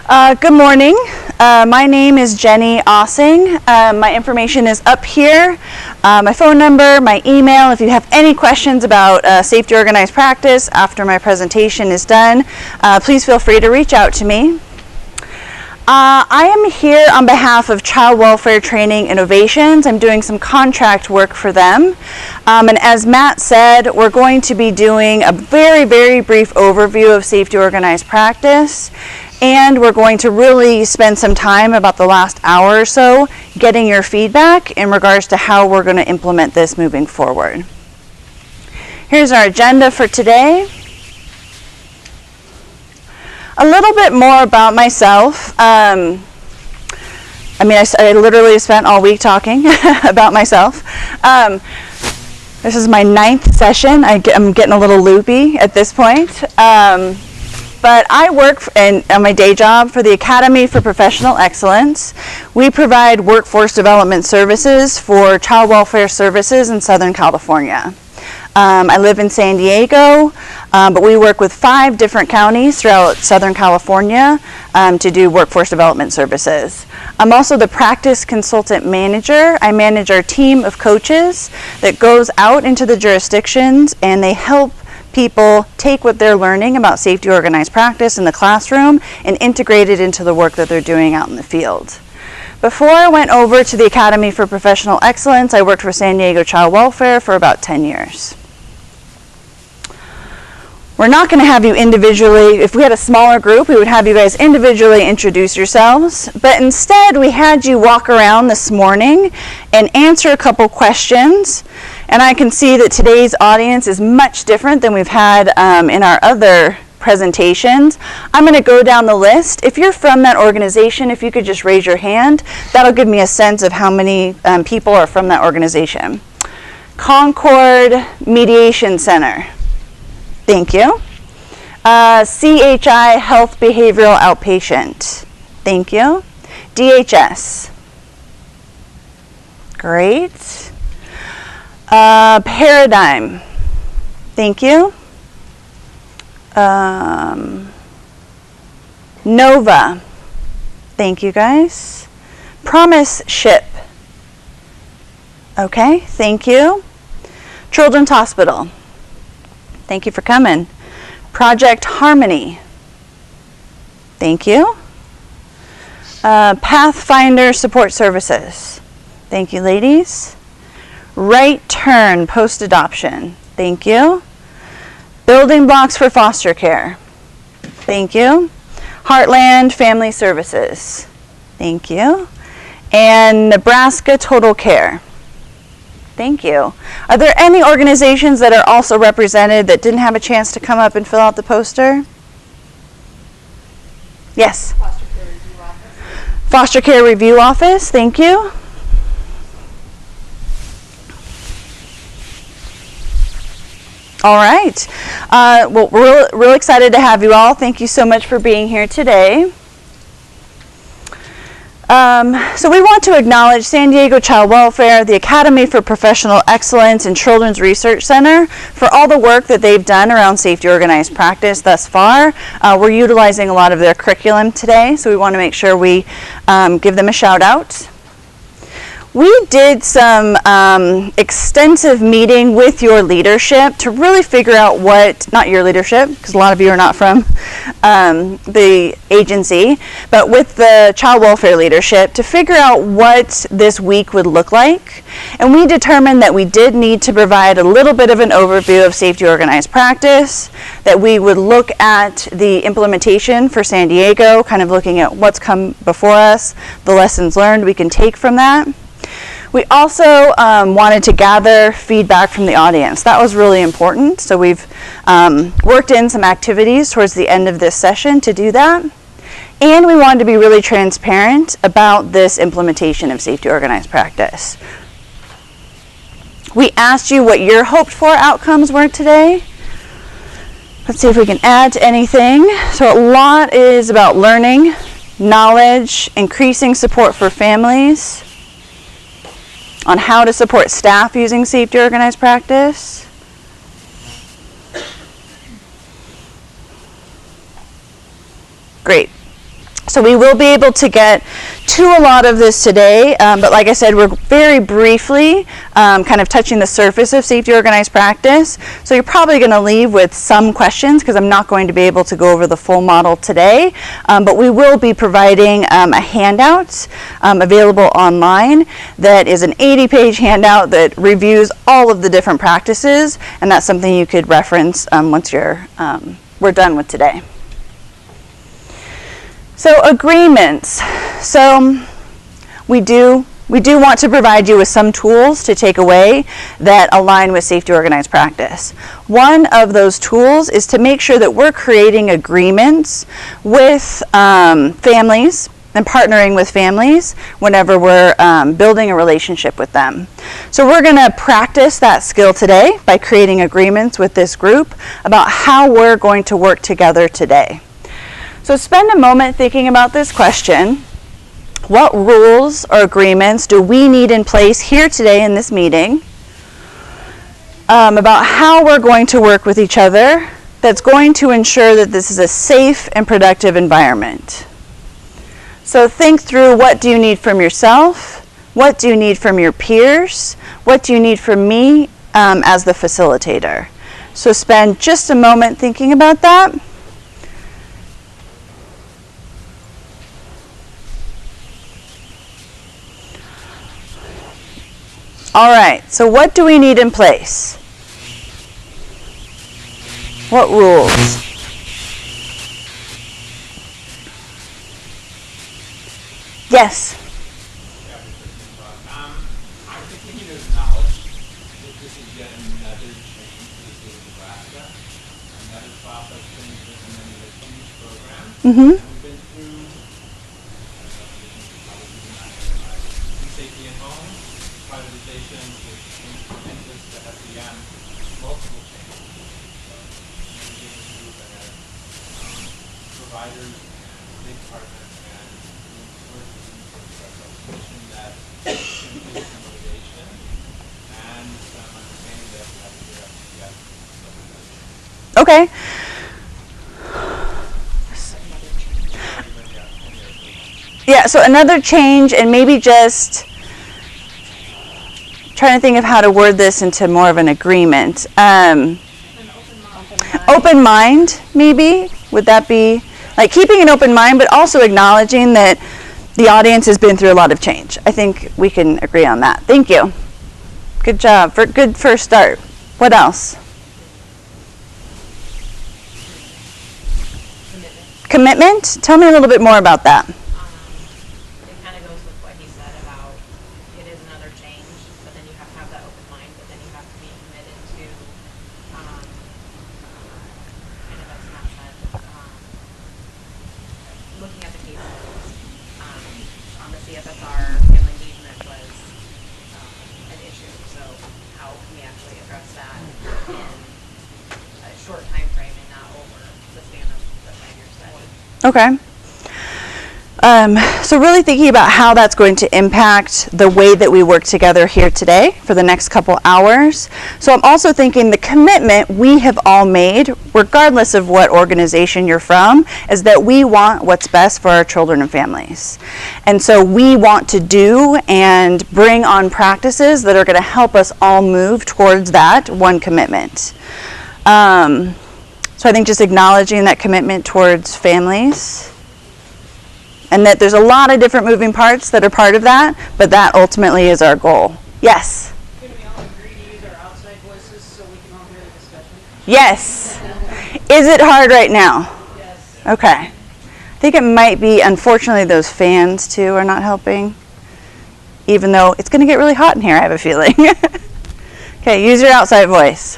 Good morning. My name is Jenny Ossing. My information is up here. My phone number, my email. If you have any questions about safety organized practice after my presentation is done, please feel free to reach out to me. I am here on behalf of Child Welfare Training Innovations. I'm doing some contract work for them. And as Matt said, we're going to be doing a very, very brief overview of safety organized practice. And we're going to really spend some time about the last hour or so getting your feedback in regards to how we're going to implement this moving forward. Here's our agenda for today. A little bit more about myself. I literally spent all week talking about myself. This is my 9th session. I'm getting a little loopy at this point. But I work on my day job for the Academy for Professional Excellence. We provide workforce development services for child welfare services in Southern California. I live in San Diego, but we work with 5 different counties throughout Southern California to do workforce development services. I'm also the practice consultant manager. I manage our team of coaches that goes out into the jurisdictions and they help people take what they're learning about safety organized practice in the classroom and integrate it into the work that they're doing out in the field. Before I went over to the Academy for Professional Excellence, I worked for San Diego Child Welfare for about 10 years. We're not going to have you individually, if we had a smaller group, we would have you guys individually introduce yourselves, but instead we had you walk around this morning and answer a couple questions. And I can see that today's audience is much different than we've had in our other presentations. I'm going to go down the list. If you're from that organization, if you could just raise your hand, that'll give me a sense of how many people are from that organization. Concord Mediation Center. Thank you. CHI Health Behavioral Outpatient. Thank you. DHS. Great. Paradigm. Thank you. Nova. Thank you, guys. Promise Ship. Okay, thank you. Children's Hospital. Thank you for coming. Project Harmony. Thank you. Pathfinder Support Services. Thank you, ladies. Right Turn Post-Adoption. Thank you. Building Blocks for Foster Care. Thank you. Heartland Family Services. Thank you. And Nebraska Total Care. Thank you. Are there any organizations that are also represented that didn't have a chance to come up and fill out the poster? Yes. Foster Care Review Office. Foster Care Review Office. Thank you. All right. Well, we're real excited to have you all. Thank you so much for being here today. So we want to acknowledge San Diego Child Welfare, the Academy for Professional Excellence, and Children's Research Center for all the work that they've done around safety organized practice thus far. We're utilizing a lot of their curriculum today, so we want to make sure we give them a shout out. We did some extensive meeting with your leadership to really figure out not your leadership, because a lot of you are not from the agency, but with the child welfare leadership to figure out what this week would look like. And we determined that we did need to provide a little bit of an overview of safety organized practice, that we would look at the implementation for San Diego, kind of looking at what's come before us, the lessons learned we can take from that. We also wanted to gather feedback from the audience. That was really important. So we've worked in some activities towards the end of this session to do that. And we wanted to be really transparent about this implementation of safety organized practice. We asked you what your hoped for outcomes were today. Let's see if we can add to anything. So a lot is about learning, knowledge, increasing support for families, on how to support staff using safety organized practice. Great. So we will be able to get to a lot of this today, but like I said, we're very briefly kind of touching the surface of safety organized practice. So you're probably going to leave with some questions because I'm not going to be able to go over the full model today, but we will be providing a handout available online that is an 80-page handout that reviews all of the different practices, and that's something you could reference once we're done with today. So agreements. So we do want to provide you with some tools to take away that align with safety organized practice. One of those tools is to make sure that we're creating agreements with families and partnering with families whenever we're building a relationship with them. So we're going to practice that skill today by creating agreements with this group about how we're going to work together today. So spend a moment thinking about this question. What rules or agreements do we need in place here today in this meeting about how we're going to work with each other that's going to ensure that this is a safe and productive environment? So think through, what do you need from yourself? What do you need from your peers? What do you need from me as the facilitator? So spend just a moment thinking about that. All right, so what do we need in place? What rules? Yes? I'm thinking to acknowledge that this is yet another change to the state of Nebraska, another process change implemented a huge program. Mm-hmm. And we've been through safety at home, privatization, interest to SEM, multiple changes. Managing this group and as providers and big partners and recognition that increase some motivation and some understanding that we have to figure out together. Okay. Yeah, so another change, and maybe just trying to think of how to word this into more of an agreement. Open mind, maybe? Would that be like keeping an open mind, but also acknowledging that the audience has been through a lot of change? I think we can agree on that. Thank you. Good job. Good first start. What else? Commitment? Tell me a little bit more about that. It kind of goes with what he said about it is another change, but then you have to have that open mind, but then you have to be committed to, kind of as Matt said, looking at the case studies. On the CFSR, family engagement was an issue, so how can we actually address that in a short time frame and not over the span of the 5-year study? Okay. So really thinking about how that's going to impact the way that we work together here today for the next couple hours. So I'm also thinking the commitment we have all made, regardless of what organization you're from, is that we want what's best for our children and families. And so we want to do and bring on practices that are going to help us all move towards that one commitment. So I think just acknowledging that commitment towards families, and that there's a lot of different moving parts that are part of that, but that ultimately is our goal. Yes? Can we all agree to use our outside voices so we can all hear the discussion? Yes. Is it hard right now? Yes. Okay. I think it might be, unfortunately, those fans too are not helping, even though it's going to get really hot in here, I have a feeling. Okay, use your outside voice.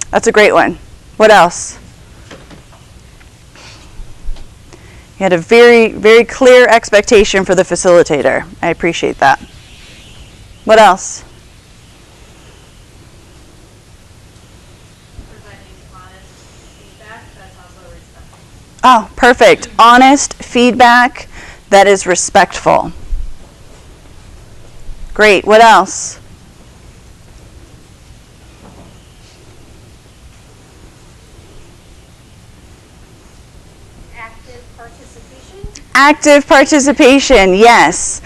That's a great one. What else? You had a very, very clear expectation for the facilitator. I appreciate that. What else? Providing honest feedback that's also respectful. Oh, perfect. Honest feedback that is respectful. Great. What else? Active Active participation, yes.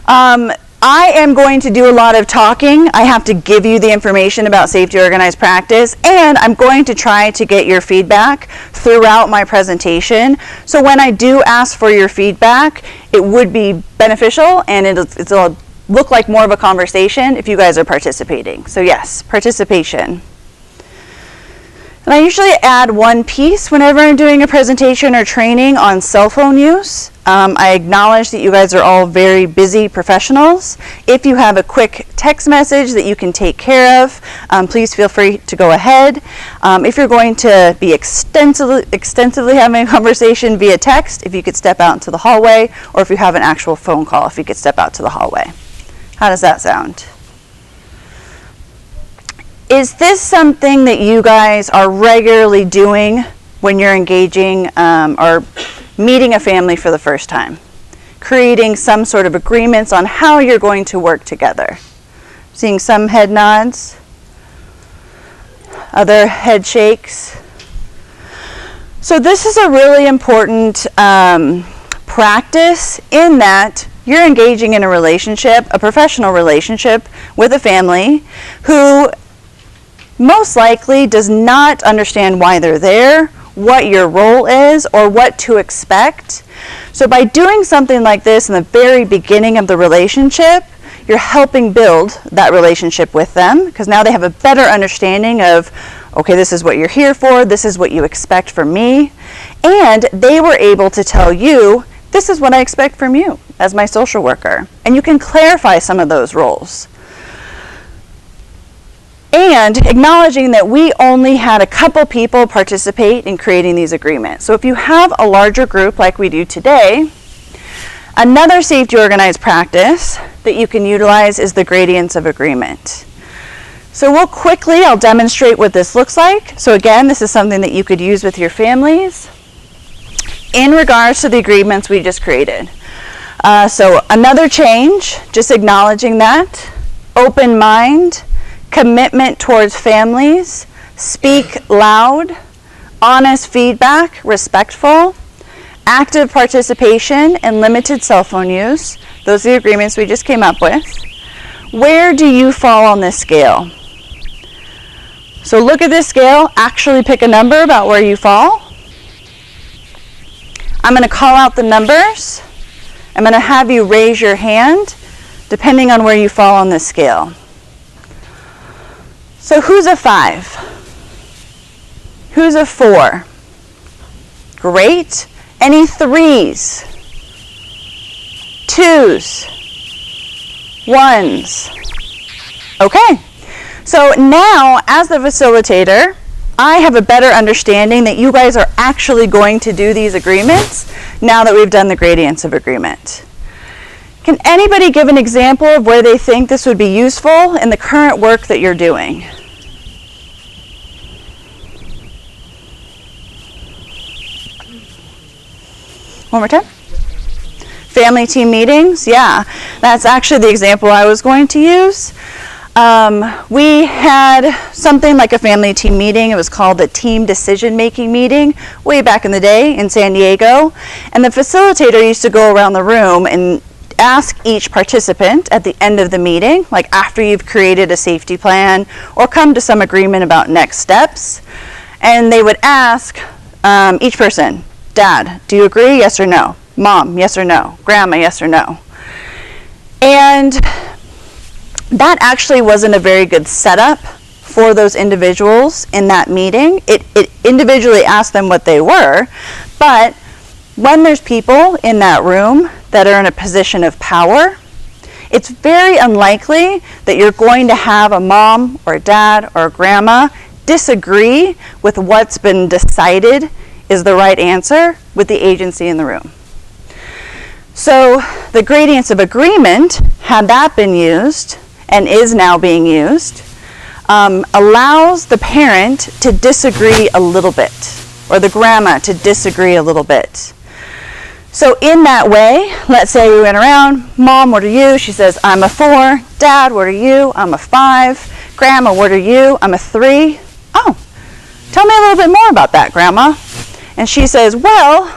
I am going to do a lot of talking. I have to give you the information about safety organized practice, and I'm going to try to get your feedback throughout my presentation. So when I do ask for your feedback, it would be beneficial, and it'll look like more of a conversation if you guys are participating. So yes, participation. And I usually add one piece whenever I'm doing a presentation or training on cell phone use. I acknowledge that you guys are all very busy professionals. If you have a quick text message that you can take care of, please feel free to go ahead. If you're going to be extensively having a conversation via text, if you could step out into the hallway, or if you have an actual phone call, if you could step out to the hallway. How does that sound? Is this something that you guys are regularly doing when you're engaging or meeting a family for the first time? Creating some sort of agreements on how you're going to work together. Seeing some head nods, other head shakes. So this is a really important practice in that you're engaging in a relationship, a professional relationship with a family who most likely does not understand why they're there, what your role is, or what to expect. So by doing something like this in the very beginning of the relationship, you're helping build that relationship with them, because now they have a better understanding of, okay, this is what you're here for, this is what you expect from me, and they were able to tell you, this is what I expect from you as my social worker, and you can clarify some of those roles. And acknowledging that we only had a couple people participate in creating these agreements. So if you have a larger group like we do today, another safety organized practice that you can utilize is the gradients of agreement. So I'll demonstrate what this looks like. So again, this is something that you could use with your families in regards to the agreements we just created. So another change, just acknowledging that, open mind, commitment towards families, speak loud, honest feedback, respectful, active participation, and limited cell phone use. Those are the agreements we just came up with. Where do you fall on this scale? So look at this scale, actually pick a number about where you fall. I'm going to call out the numbers. I'm going to have you raise your hand depending on where you fall on this scale. So who's a 5? Who's a 4? Great. Any 3s? 2s? 1s? Okay. So now, as the facilitator, I have a better understanding that you guys are actually going to do these agreements now that we've done the gradients of agreement. Can anybody give an example of where they think this would be useful in the current work that you're doing? One more time. Family team meetings, yeah. That's actually the example I was going to use. We had something like a family team meeting. It was called the team decision-making meeting way back in the day in San Diego. And the facilitator used to go around the room and ask each participant at the end of the meeting, like after you've created a safety plan or come to some agreement about next steps, and they would ask each person, Dad, do you agree? Yes or no? Mom, yes or no? Grandma, yes or no? And that actually wasn't a very good setup for those individuals in that meeting. It individually asked them what they were, but when there's people in that room that are in a position of power, it's very unlikely that you're going to have a mom or a dad or a grandma disagree with what's been decided is the right answer with the agency in the room. So the gradients of agreement, had that been used, and is now being used, allows the parent to disagree a little bit, or the grandma to disagree a little bit. So in that way, let's say we went around, Mom, what are you? She says, I'm a 4. Dad, what are you? I'm a 5. Grandma, what are you? I'm a 3. Oh, tell me a little bit more about that, Grandma. And she says, well,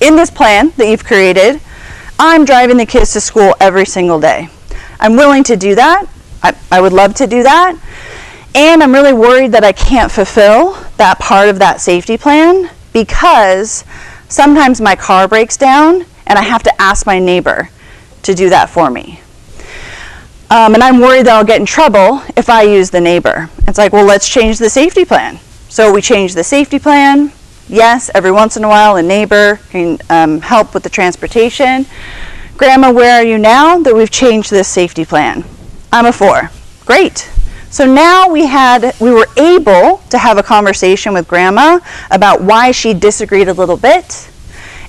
in this plan that you've created, I'm driving the kids to school every single day. I'm willing to do that. I would love to do that. And I'm really worried that I can't fulfill that part of that safety plan because sometimes my car breaks down and I have to ask my neighbor to do that for me. And I'm worried that I'll get in trouble if I use the neighbor. It's like, well, let's change the safety plan. So we change the safety plan. Yes, every once in a while a neighbor can help with the transportation. Grandma, where are you now that we've changed this safety plan? I'm a 4. Great. So now we were able to have a conversation with Grandma about why she disagreed a little bit.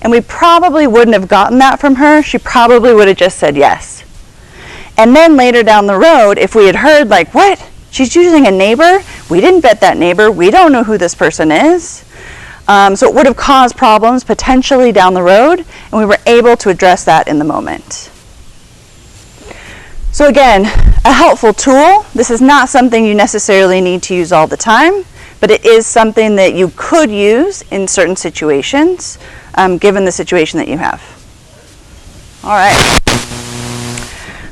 And we probably wouldn't have gotten that from her. She probably would have just said yes. And then later down the road, if we had heard like, what? She's using a neighbor? We didn't vet that neighbor. We don't know who this person is. So it would have caused problems potentially down the road, and we were able to address that in the moment. So again, a helpful tool. This is not something you necessarily need to use all the time, but it is something that you could use in certain situations, given the situation that you have. All right.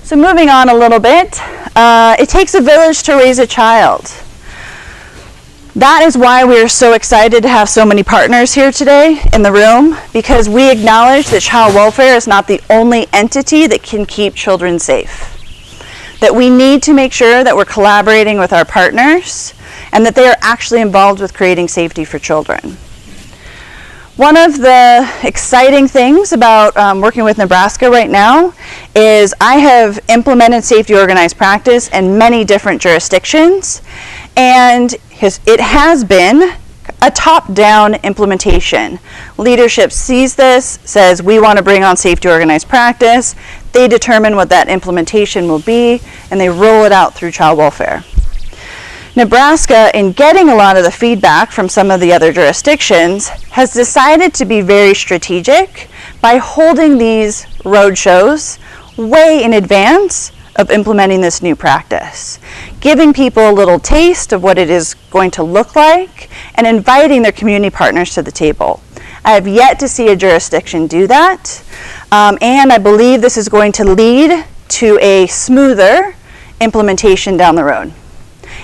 So moving on a little bit, it takes a village to raise a child. That is why we are so excited to have so many partners here today in the room, because we acknowledge that child welfare is not the only entity that can keep children safe. That we need to make sure that we're collaborating with our partners and that they are actually involved with creating safety for children. One of the exciting things about working with Nebraska right now is I have implemented safety organized practice in many different jurisdictions, and it has been a top-down implementation. Leadership sees this, says we want to bring on safety organized practice. They determine what that implementation will be, and they roll it out through child welfare. Nebraska, in getting a lot of the feedback from some of the other jurisdictions, has decided to be very strategic by holding these road shows way in advance of implementing this new practice, giving people a little taste of what it is going to look like, and inviting their community partners to the table. I have yet to see a jurisdiction do that, and I believe this is going to lead to a smoother implementation down the road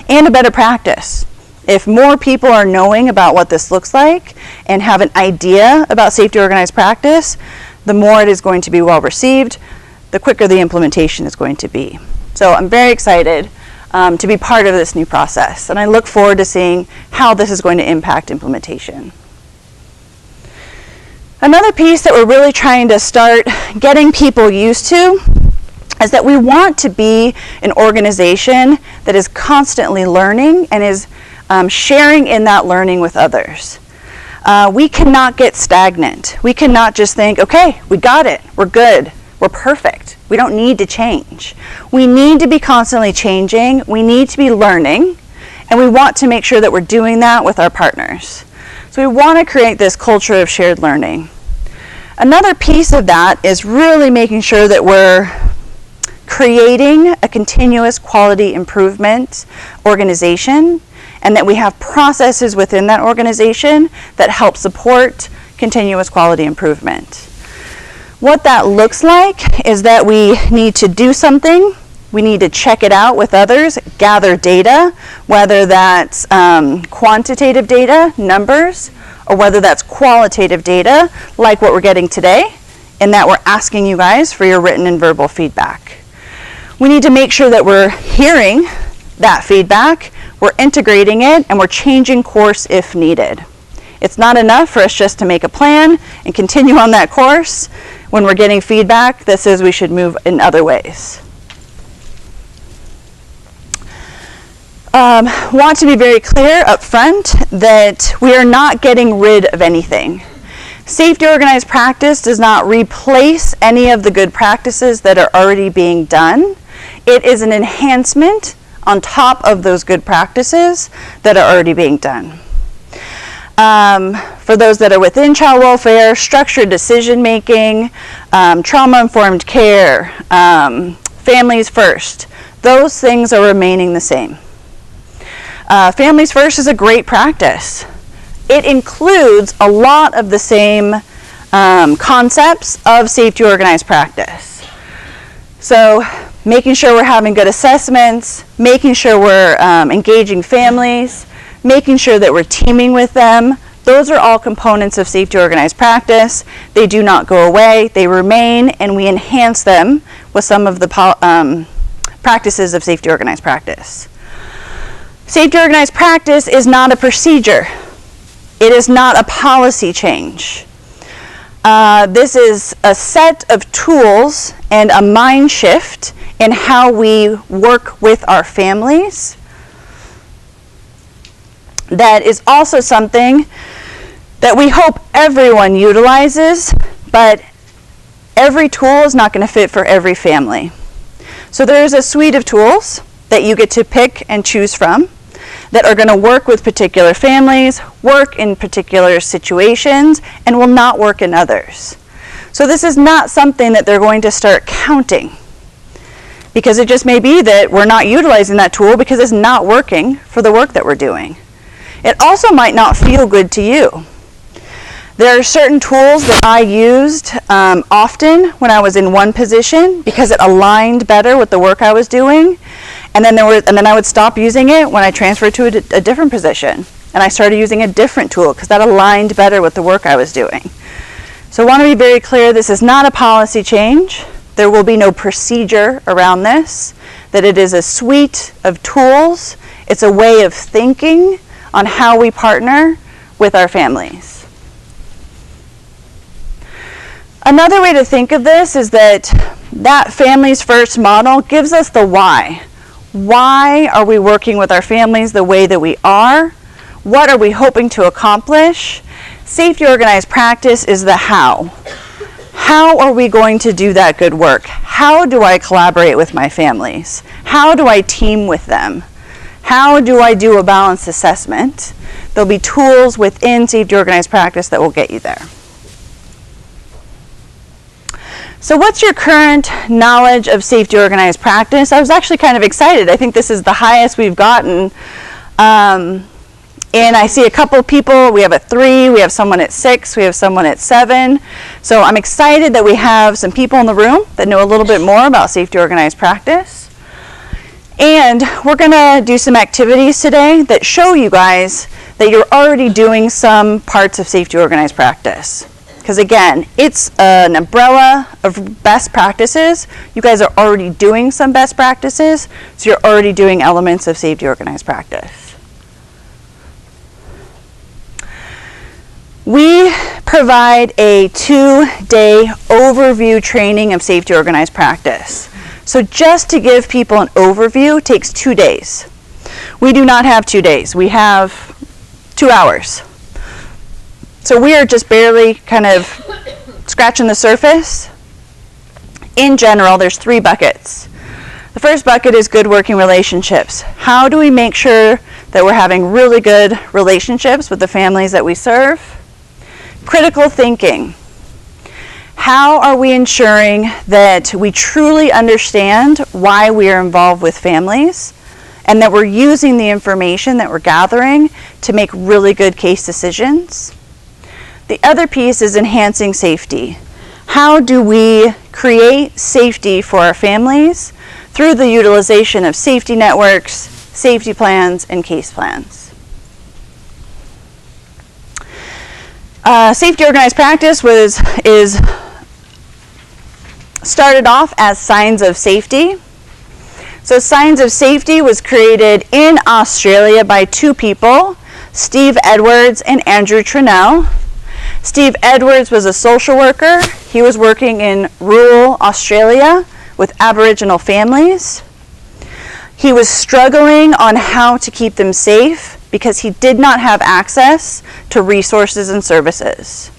and a better practice. If more people are knowing about what this looks like and have an idea about safety organized practice, the more it is going to be well received, the quicker the implementation is going to be. So I'm very excited to be part of this new process, and I look forward to seeing how this is going to impact implementation. Another piece that we're really trying to start getting people used to is that we want to be an organization that is constantly learning and is sharing in that learning with others. We cannot get stagnant. We cannot just think, okay, we got it, we're good, we're perfect. We don't need to change. We need to be constantly changing, we need to be learning, and we want to make sure that we're doing that with our partners. So we want to create this culture of shared learning. Another piece of that is really making sure that we're creating a continuous quality improvement organization, and that we have processes within that organization that help support continuous quality improvement. What that looks like is that we need to do something, we need to check it out with others, gather data, whether that's quantitative data, numbers, or whether that's qualitative data, like what we're getting today, in that we're asking you guys for your written and verbal feedback. We need to make sure that we're hearing that feedback, we're integrating it, and we're changing course if needed. It's not enough for us just to make a plan and continue on that course. When we're getting feedback that says we should move in other ways. Want to be very clear up front that we are not getting rid of anything. Safety organized practice does not replace any of the good practices that are already being done. It is an enhancement on top of those good practices that are already being done. For those that are within child welfare, structured decision making, trauma-informed care, families first, those things are remaining the same. Families first is a great practice. It includes a lot of the same concepts of safety organized practice. So making sure we're having good assessments, making sure we're engaging families, making sure that we're teaming with them. Those are all components of safety organized practice. They do not go away, they remain, and we enhance them with some of the practices of safety organized practice. Safety organized practice is not a procedure. It is not a policy change. This is a set of tools and a mind shift in how we work with our families. That is also something that we hope everyone utilizes, but every tool is not going to fit for every family. So there's a suite of tools that you get to pick and choose from that are going to work with particular families, work in particular situations, and will not work in others. So this is not something that they're going to start counting, because it just may be that we're not utilizing that tool because it's not working for the work that we're doing. It also might not feel good to you. There are certain tools that I used often when I was in one position because it aligned better with the work I was doing, and then I would stop using it when I transferred to a different position, and I started using a different tool because that aligned better with the work I was doing. So I want to be very clear, this is not a policy change. There will be no procedure around this, that it is a suite of tools. It's a way of thinking on how we partner with our families. Another way to think of this is that families first model gives us the why. Why are we working with our families the way that we are? What are we hoping to accomplish? Safety organized practice is the how. How are we going to do that good work? How do I collaborate with my families? How do I team with them? How do I do a balanced assessment? There'll be tools within safety organized practice that will get you there. So what's your current knowledge of safety organized practice? I was actually kind of excited. I think this is the highest we've gotten. And I see a couple of people. We have a 3, we have someone at 6, we have someone at 7. So I'm excited that we have some people in the room that know a little bit more about safety organized practice. And we're going to do some activities today that show you guys that you're already doing some parts of safety organized practice. Because again, it's an umbrella of best practices. You guys are already doing some best practices, so you're already doing elements of safety organized practice. We provide a 2-day overview training of safety organized practice. So just to give people an overview takes 2 days. We do not have 2 days. We have 2 hours. So we are just barely kind of scratching the surface. In general, there's 3 buckets. The first bucket is good working relationships. How do we make sure that we're having really good relationships with the families that we serve? Critical thinking. How are we ensuring that we truly understand why we are involved with families and that we're using the information that we're gathering to make really good case decisions? The other piece is enhancing safety. How do we create safety for our families through the utilization of safety networks, safety plans, and case plans? Safety organized practice is started off as Signs of Safety. So Signs of Safety was created in Australia by 2 people, Steve Edwards and Andrew Trinnell. Steve Edwards was a social worker. He was working in rural Australia with Aboriginal families. He was struggling on how to keep them safe because he did not have access to resources and services.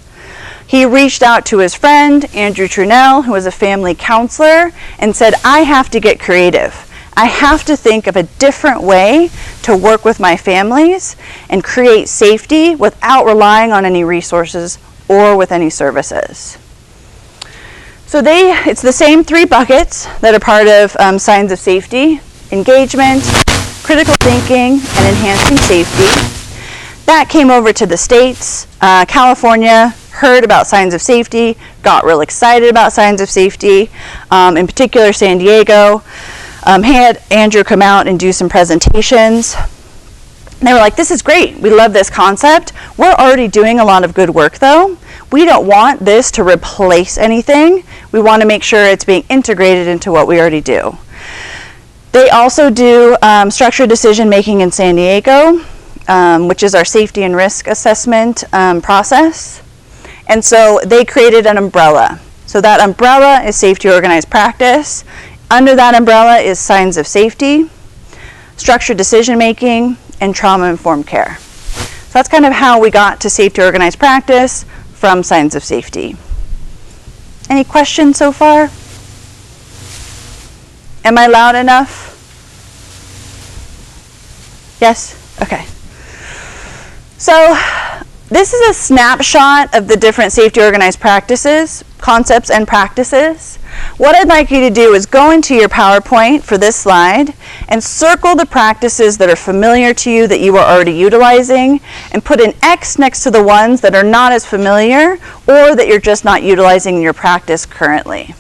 He reached out to his friend, Andrew Trinnell, who was a family counselor, and said, I have to get creative. I have to think of a different way to work with my families and create safety without relying on any resources or with any services. So it's the same 3 buckets that are part of Signs of Safety: engagement, critical thinking, and enhancing safety. That came over to the States. California heard about signs of safety, got real excited about signs of safety. In particular, San Diego had Andrew come out and do some presentations. And they were like, this is great. We love this concept. We're already doing a lot of good work, though. We don't want this to replace anything. We want to make sure it's being integrated into what we already do. They also do structured decision making in San Diego, which is our safety and risk assessment process. And so they created an umbrella. So that umbrella is safety organized practice. Under that umbrella is signs of safety, structured decision making, and trauma-informed care. So that's kind of how we got to safety organized practice from signs of safety. Any questions so far? Am I loud enough? Yes? Okay. So this is a snapshot of the different safety organized practices, concepts and practices. What I'd like you to do is go into your PowerPoint for this slide and circle the practices that are familiar to you that you are already utilizing and put an X next to the ones that are not as familiar or that you're just not utilizing in your practice currently.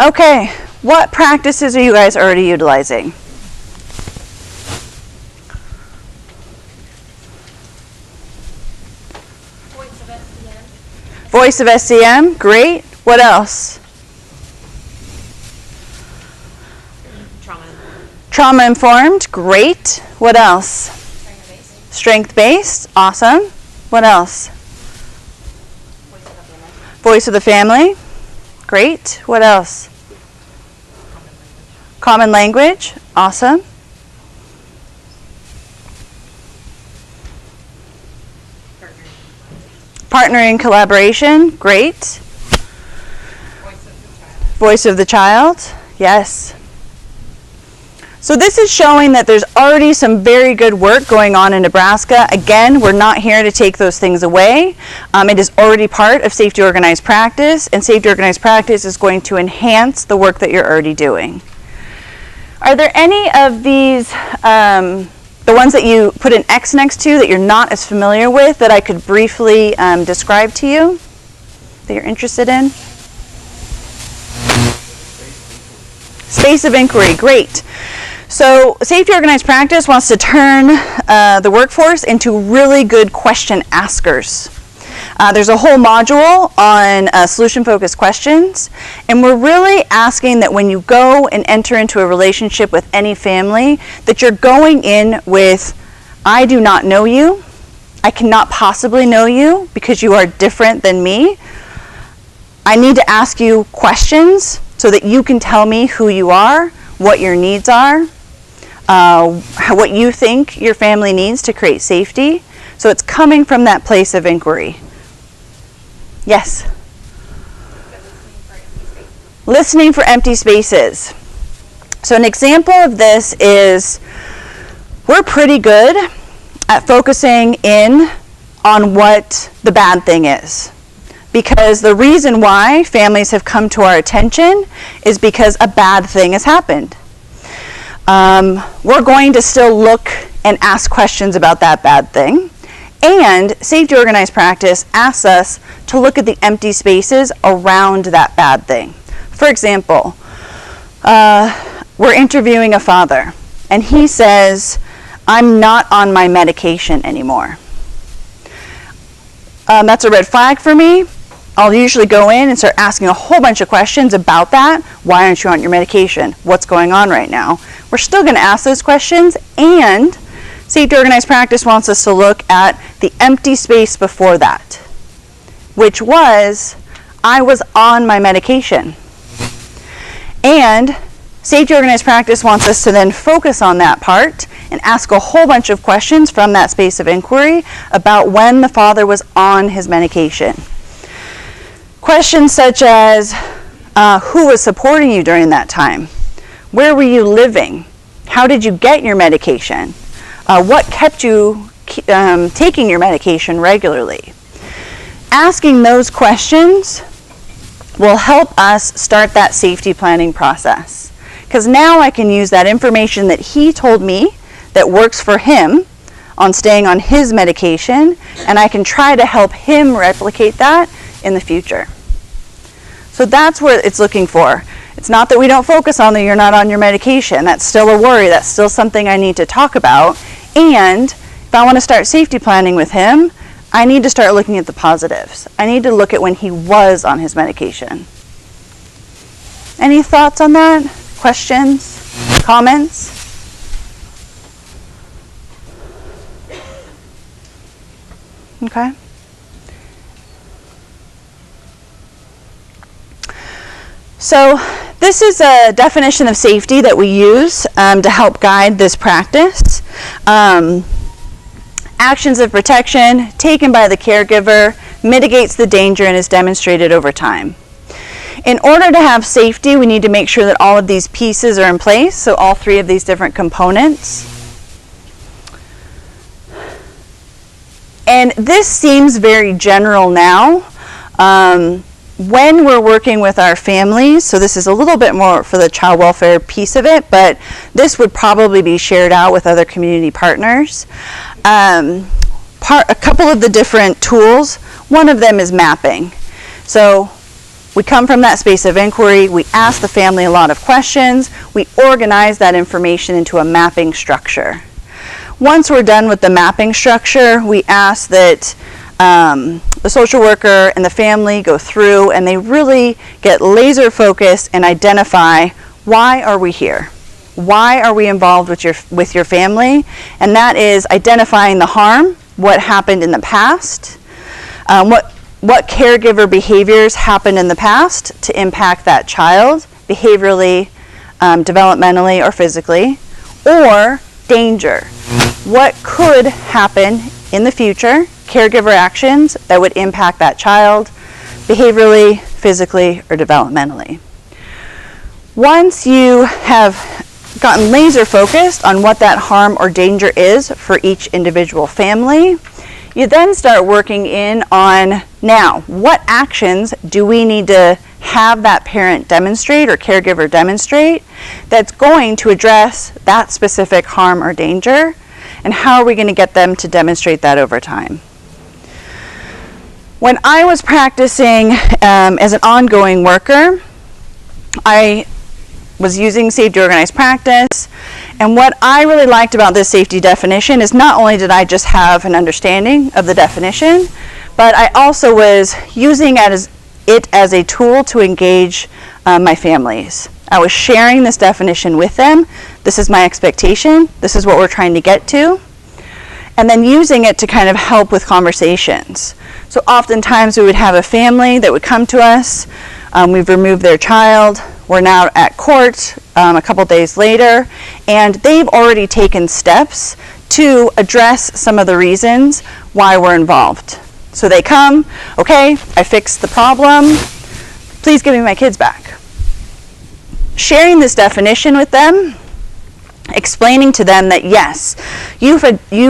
Okay, what practices are you guys already utilizing? Voice of SCM, great. What else? Trauma informed, great. What else? Strength based, awesome. What else? Voice of the family, great. What else? Common language, awesome. Partnering collaboration, great. Voice of the child, yes. So this is showing that there's already some very good work going on in Nebraska. Again, we're not here to take those things away. It is already part of safety organized practice, and safety organized practice is going to enhance the work that you're already doing. Are there any of these, the ones that you put an X next to that you're not as familiar with that I could briefly describe to you that you're interested in? Space of inquiry, great. So safety organized practice wants to turn the workforce into really good question askers. There's a whole module on solution-focused questions, and we're really asking that when you go and enter into a relationship with any family, that you're going in with, I do not know you, I cannot possibly know you because you are different than me. I need to ask you questions so that you can tell me who you are, what your needs are, what you think your family needs to create safety. So it's coming from that place of inquiry. Yes? Listening for empty spaces. So an example of this is we're pretty good at focusing in on what the bad thing is. Because the reason why families have come to our attention is because a bad thing has happened. We're going to still look and ask questions about that bad thing. And safety organized practice asks us to look at the empty spaces around that bad thing. For example, we're interviewing a father, and he says, I'm not on my medication anymore. That's a red flag for me. I'll usually go in and start asking a whole bunch of questions about that. Why aren't you on your medication? What's going on right now? We're still going to ask those questions, and safety organized practice wants us to look at the empty space before that, which was, I was on my medication. And Safety organized practice wants us to then focus on that part and ask a whole bunch of questions from that space of inquiry about when the father was on his medication. Questions such as, who was supporting you during that time? Where were you living? How did you get your medication? What kept you taking your medication regularly? Asking those questions will help us start that safety planning process. Because now I can use that information that he told me that works for him on staying on his medication, and I can try to help him replicate that in the future. So that's what it's looking for. It's not that we don't focus on that you're not on your medication. That's still a worry. That's still something I need to talk about. And if I want to start safety planning with him, I need to start looking at the positives. I need to look at when he was on his medication. Any thoughts on that? Questions? Comments? Okay. So this is a definition of safety that we use to help guide this practice. Actions of protection taken by the caregiver mitigates the danger and is demonstrated over time. In order to have safety, we need to make sure that all of these pieces are in place, so all three of these different components. And this seems very general now. When we're working with our families, so this is a little bit more for the child welfare piece of it, but this would probably be shared out with other community partners. A couple of the different tools, one of them is mapping. So we come from that space of inquiry, we ask the family a lot of questions, we organize that information into a mapping structure. Once we're done with the mapping structure, we ask that the social worker and the family go through and they really get laser focused and identify, why are we here? Why are we involved with your family? And that is identifying the harm, what happened in the past, what caregiver behaviors happened in the past to impact that child, behaviorally, developmentally, or physically, or danger. What could happen in the future, caregiver actions that would impact that child, behaviorally, physically, or developmentally. Once you have gotten laser focused on what that harm or danger is for each individual family, you then start working in on, now, what actions do we need to have that parent demonstrate or caregiver demonstrate that's going to address that specific harm or danger, and how are we going to get them to demonstrate that over time? When I was practicing as an ongoing worker, I was using safety organized practice, and what I really liked about this safety definition is not only did I just have an understanding of the definition, but I also was using it as a tool to engage my families. I was sharing this definition with them. This is my expectation. This is what we're trying to get to. And then using it to kind of help with conversations. So oftentimes we would have a family that would come to us. We've removed their child. We're now at court a couple days later, and they've already taken steps to address some of the reasons why we're involved. So they come, okay, I fixed the problem. Please give me my kids back. Sharing this definition with them, explaining to them that yes, you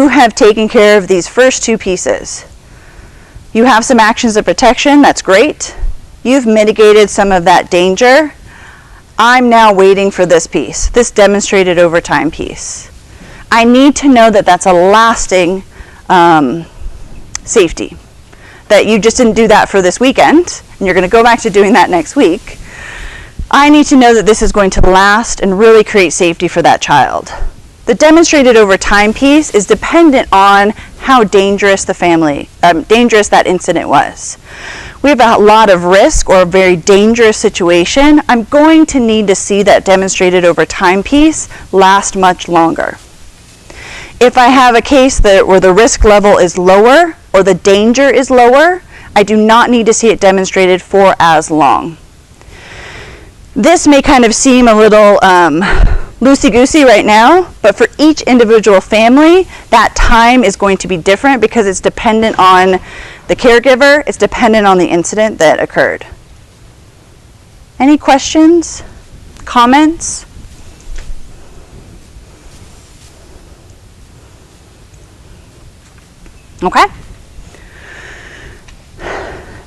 have taken care of these first two pieces. You have some actions of protection, that's great. You've mitigated some of that danger. I'm now waiting for this piece, this demonstrated over time piece. I need to know that that's a lasting safety. That you just didn't do that for this weekend, and you're going to go back to doing that next week. I need to know that this is going to last and really create safety for that child. The demonstrated over time piece is dependent on how dangerous dangerous that incident was. We have a lot of risk or a very dangerous situation. I'm going to need to see that demonstrated over time piece last much longer. If I have a case where the risk level is lower or the danger is lower, I do not need to see it demonstrated for as long. This may kind of seem a little loosey-goosey right now, but for each individual family, that time is going to be different because it's dependent on the caregiver, it's dependent on the incident that occurred. Any questions? Comments? Okay.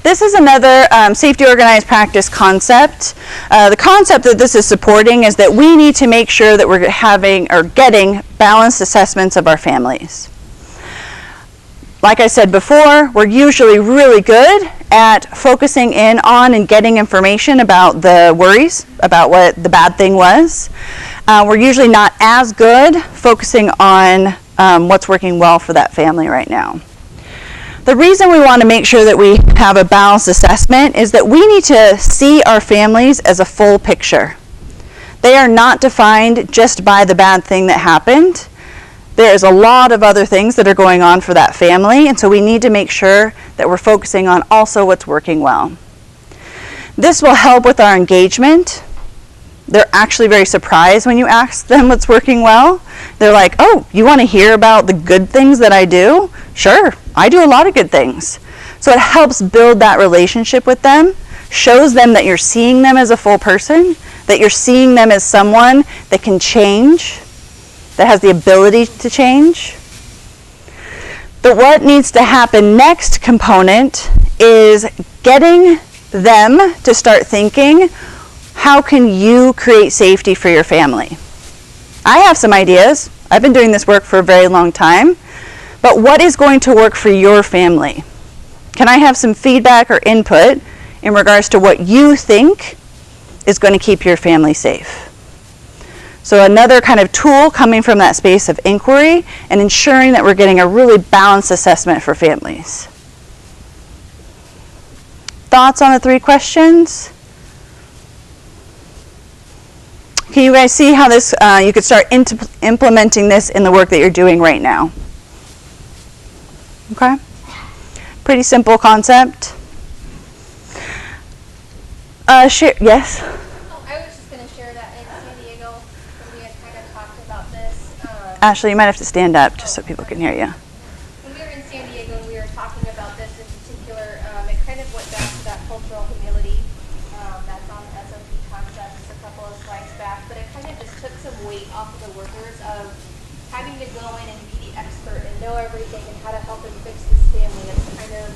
This is another safety organized practice concept. The concept that this is supporting is that we need to make sure that we're having or getting balanced assessments of our families. Like I said before, we're usually really good at focusing in on and getting information about the worries, about what the bad thing was. We're usually not as good focusing on what's working well for that family right now. The reason we want to make sure that we have a balanced assessment is that we need to see our families as a full picture. They are not defined just by the bad thing that happened. There's a lot of other things that are going on for that family, and so we need to make sure that we're focusing on also what's working well. This will help with our engagement. They're actually very surprised when you ask them what's working well. They're like, oh, you want to hear about the good things that I do? Sure, I do a lot of good things. So it helps build that relationship with them, shows them that you're seeing them as a full person, that you're seeing them as someone that can change, that has the ability to change. The what needs to happen next component is getting them to start thinking, how can you create safety for your family? I have some ideas. I've been doing this work for a very long time. But what is going to work for your family? Can I have some feedback or input in regards to what you think is going to keep your family safe? So another kind of tool coming from that space of inquiry and ensuring that we're getting a really balanced assessment for families. Thoughts on the 3 questions? Can you guys see how this, you could start implementing this in the work that you're doing right now? Okay? Pretty simple concept. Yes? Oh, I was just going to share that in San Diego, when we had kind of talked about this. Ashley, you might have to stand up just so people can hear you. When we were in San Diego and we were talking about this in particular, it kind of went back to that cultural humility that's on the SOP concept just a couple of slides back, but it kind of just took some weight off of the workers of having to go in and be the expert and know everything and how to help them fix this family. It's kind of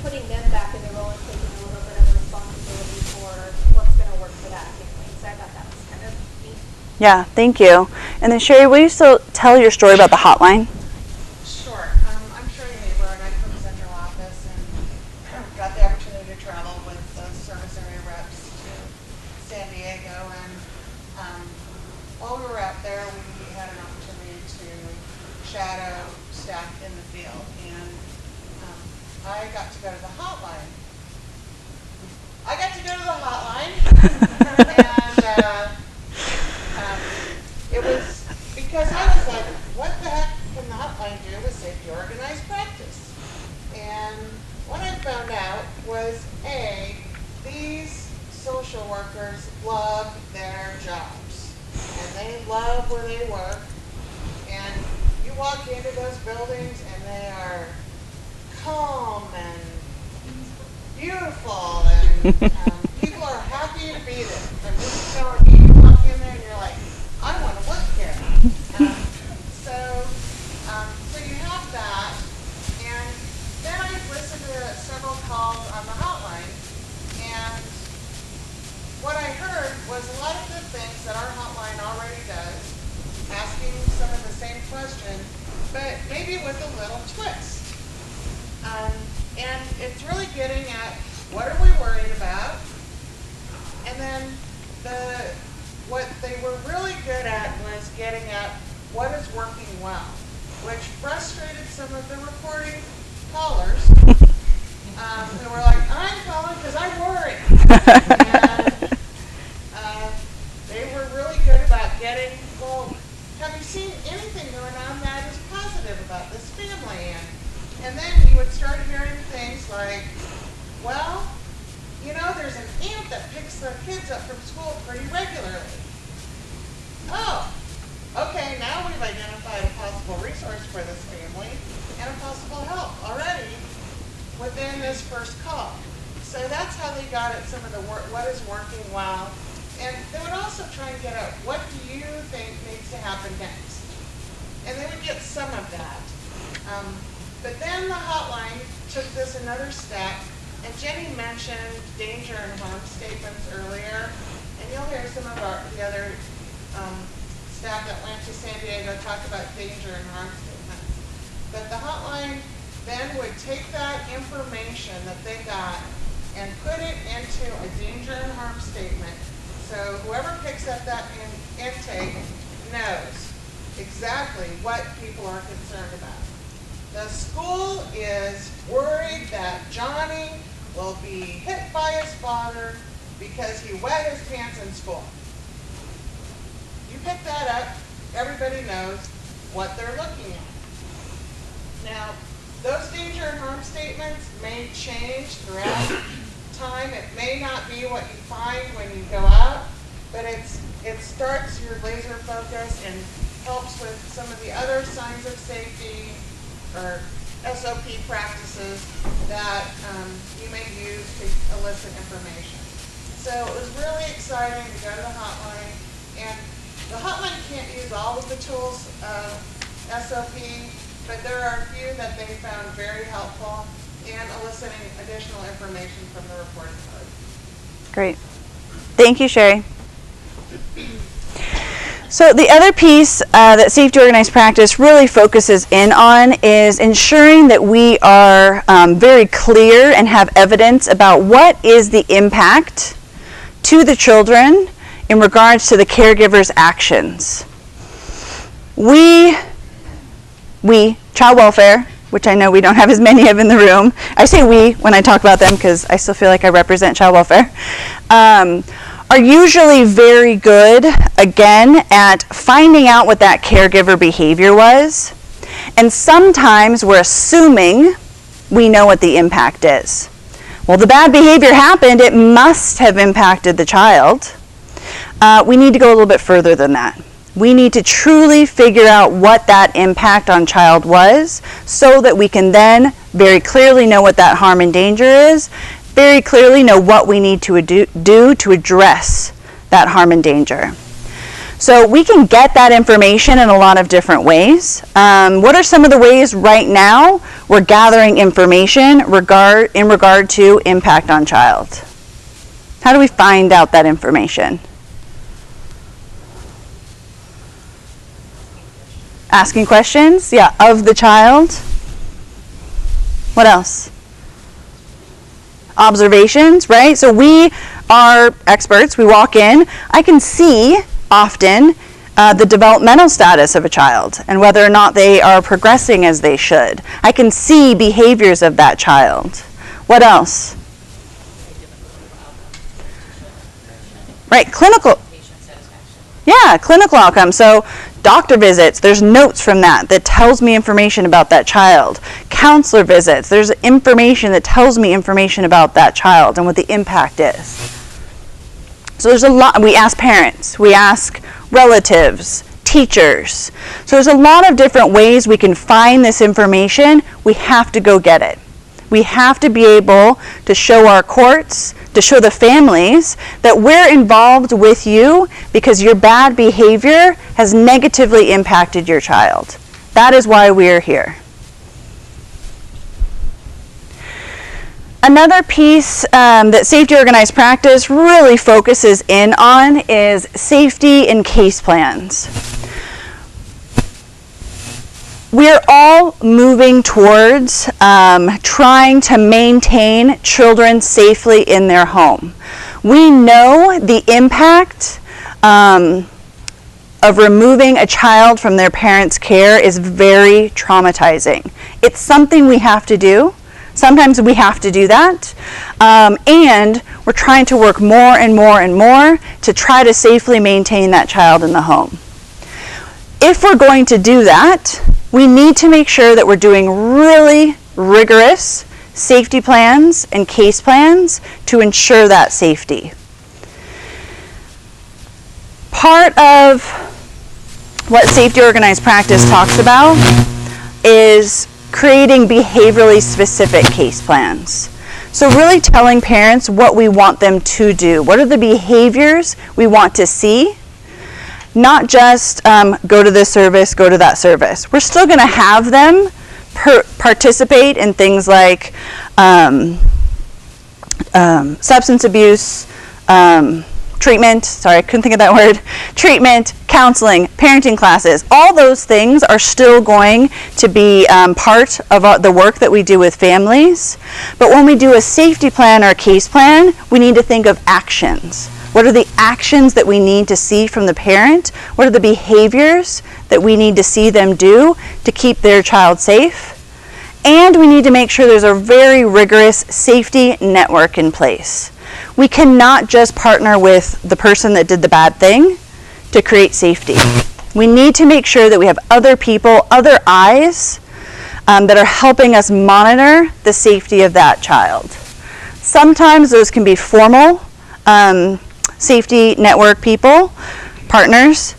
putting them back in the role and taking a little bit of responsibility for what's going to work for that family. So I thought that was kind of neat. Yeah, thank you. And then Sherry, will you still tell your story about the hotline? Sure. I'm Sherry Haber, and I'm from the central office, and got the opportunity to travel with the service area reps to San Diego. And while we were out there, we had an opportunity to shadow staff in the field, and I got to go to the hotline. And it was because I was like, what the heck can the hotline do with safety organized practice? And what I found out was, A, these social workers love their jobs, and they love where they work. And you walk into those buildings and they are calm and beautiful, and people are happy to be there. I'm just telling you, you walk in there and you're like, I want to work here. So you have that, and then I listened to several calls on the hotline, and what I heard was a lot of the things that our hotline already does, asking some of the same questions, but maybe with a little twist. And it's really getting at what are we worried about, and then what they were really good at was getting at what is working well, which frustrated some of the reporting callers who were like, I'm calling because I worry. And they were really good about getting, well, have you seen anything going on that is positive about this family? And then you would start hearing things like, well, you know, there's an aunt that picks their kids up from school pretty regularly. Oh, okay, now we've identified a possible resource for this family and a possible help already within this first call. So that's how they got at some of the work, what is working well. And they would also try and get at what do you think needs to happen next? And they would get some of that. But then the hotline took this another step, and Jenny mentioned danger and harm statements earlier, and you'll hear some of the other staff that went to San Diego talk about danger and harm statements. But the hotline then would take that information that they got and put it into a danger and harm statement. So whoever picks up that intake knows exactly what people are concerned about. The school is worried that Johnny will be hit by his father because he wet his pants in school. You pick that up, everybody knows what they're looking at. Now, those danger and harm statements may change throughout time. It may not be what you find when you go out, but it starts your laser focus and helps with some of the other signs of safety or SOP practices that you may use to elicit information. So it was really exciting to go to the hotline, and the hotline can't use all of the tools of SOP, but there are a few that they found very helpful in eliciting additional information from the reporting code. Great. Thank you, Sherry. So the other piece that Safety Organized Practice really focuses in on is ensuring that we are very clear and have evidence about what is the impact to the children in regards to the caregiver's actions. We, child welfare, which I know we don't have as many of in the room. I say we when I talk about them because I still feel like I represent child welfare. Are usually very good, again, at finding out what that caregiver behavior was. And sometimes we're assuming we know what the impact is. Well, the bad behavior happened, it must have impacted the child. We need to go a little bit further than that. We need to truly figure out what that impact on child was so that we can then very clearly know what that harm and danger is, very clearly know what we need to do to address that harm and danger. So we can get that information in a lot of different ways. What are some of the ways right now we're gathering information in regard to impact on child? How do we find out that information? Asking questions, yeah, of the child. What else? Observations, right? So we are experts, we walk in, I can see often the developmental status of a child and whether or not they are progressing as they should. I can see behaviors of that child. What else? Right, clinical. Yeah, clinical outcomes. So doctor visits, there's notes from that tells me information about that child. Counselor visits, there's information that tells me information about that child and what the impact is. So there's a lot, we ask parents, we ask relatives, teachers. So there's a lot of different ways we can find this information. We have to go get it. We have to be able to show our courts, to show the families that we're involved with you because your bad behavior has negatively impacted your child. That is why we're here. Another piece that Safety Organized Practice really focuses in on is safety and case plans. We're all moving towards trying to maintain children safely in their home. We know the impact of removing a child from their parents' care is very traumatizing. It's something we have to do. Sometimes we have to do that. And we're trying to work more and more and more to try to safely maintain that child in the home. If we're going to do that, we need to make sure that we're doing really rigorous safety plans and case plans to ensure that safety. Part of what safety organized practice talks about is creating behaviorally specific case plans. So really telling parents what we want them to do. What are the behaviors we want to see? Not just go to this service, go to that service. We're still going to have them participate in things like substance abuse, treatment, sorry, I couldn't think of that word, treatment, counseling, parenting classes. All those things are still going to be part of the work that we do with families. But when we do a safety plan or a case plan, we need to think of actions. What are the actions that we need to see from the parent? What are the behaviors that we need to see them do to keep their child safe? And we need to make sure there's a very rigorous safety network in place. We cannot just partner with the person that did the bad thing to create safety. We need to make sure that we have other people, other eyes that are helping us monitor the safety of that child. Sometimes those can be formal safety network people, partners.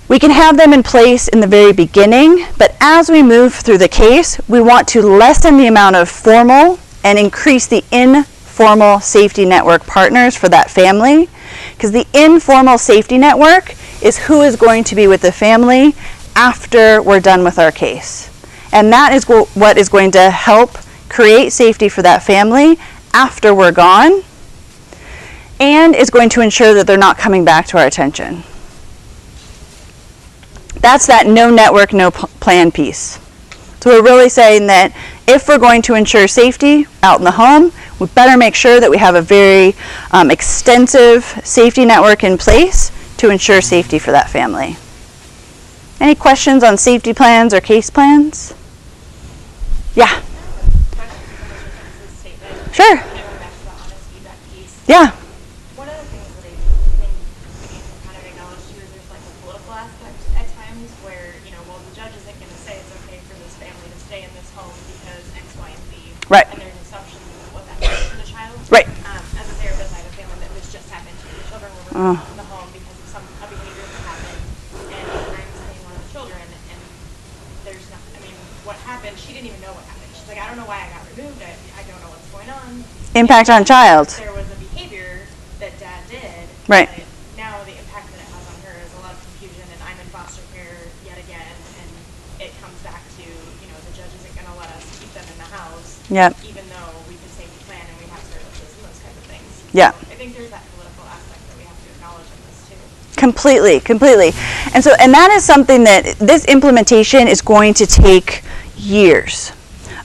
We can have them in place in the very beginning, but as we move through the case, we want to lessen the amount of formal and increase the informal safety network partners for that family, because the informal safety network is who is going to be with the family after we're done with our case. And that is what is going to help create safety for that family after we're gone, and is going to ensure that they're not coming back to our attention. That's that no network, no plan piece. So we're really saying that if we're going to ensure safety out in the home, we better make sure that we have a very extensive safety network in place to ensure safety for that family. Any questions on safety plans or case plans? Yeah. Sure. Yeah. One of the things that I think we need to kind of acknowledge too is there's like a political aspect at times where, you know, well, the judge isn't going to say it's okay for this family to stay in this home because X, Y, and Z. Right. And there's assumptions of what that means for the child. Right. As a therapist, I have a family that this just happened to. The children were removed from the home because of a behavior that happened, and I'm seeing one of the children, and there's not, I mean, what happened, she didn't even know what happened. She's like, I don't know why I got removed, I don't know what's going on. Impact on child. There was a behavior that dad did. Right. But now the impact that it has on her is a lot of confusion, and I'm in foster care yet again, and it comes back to, you know, the judge isn't going to let us keep them in the house. Yep. Even though we can safety plan and we have services and those kinds of things. Yeah. So I think there's that political aspect that we have to acknowledge in this too. Completely. And that is something that this implementation is going to take years.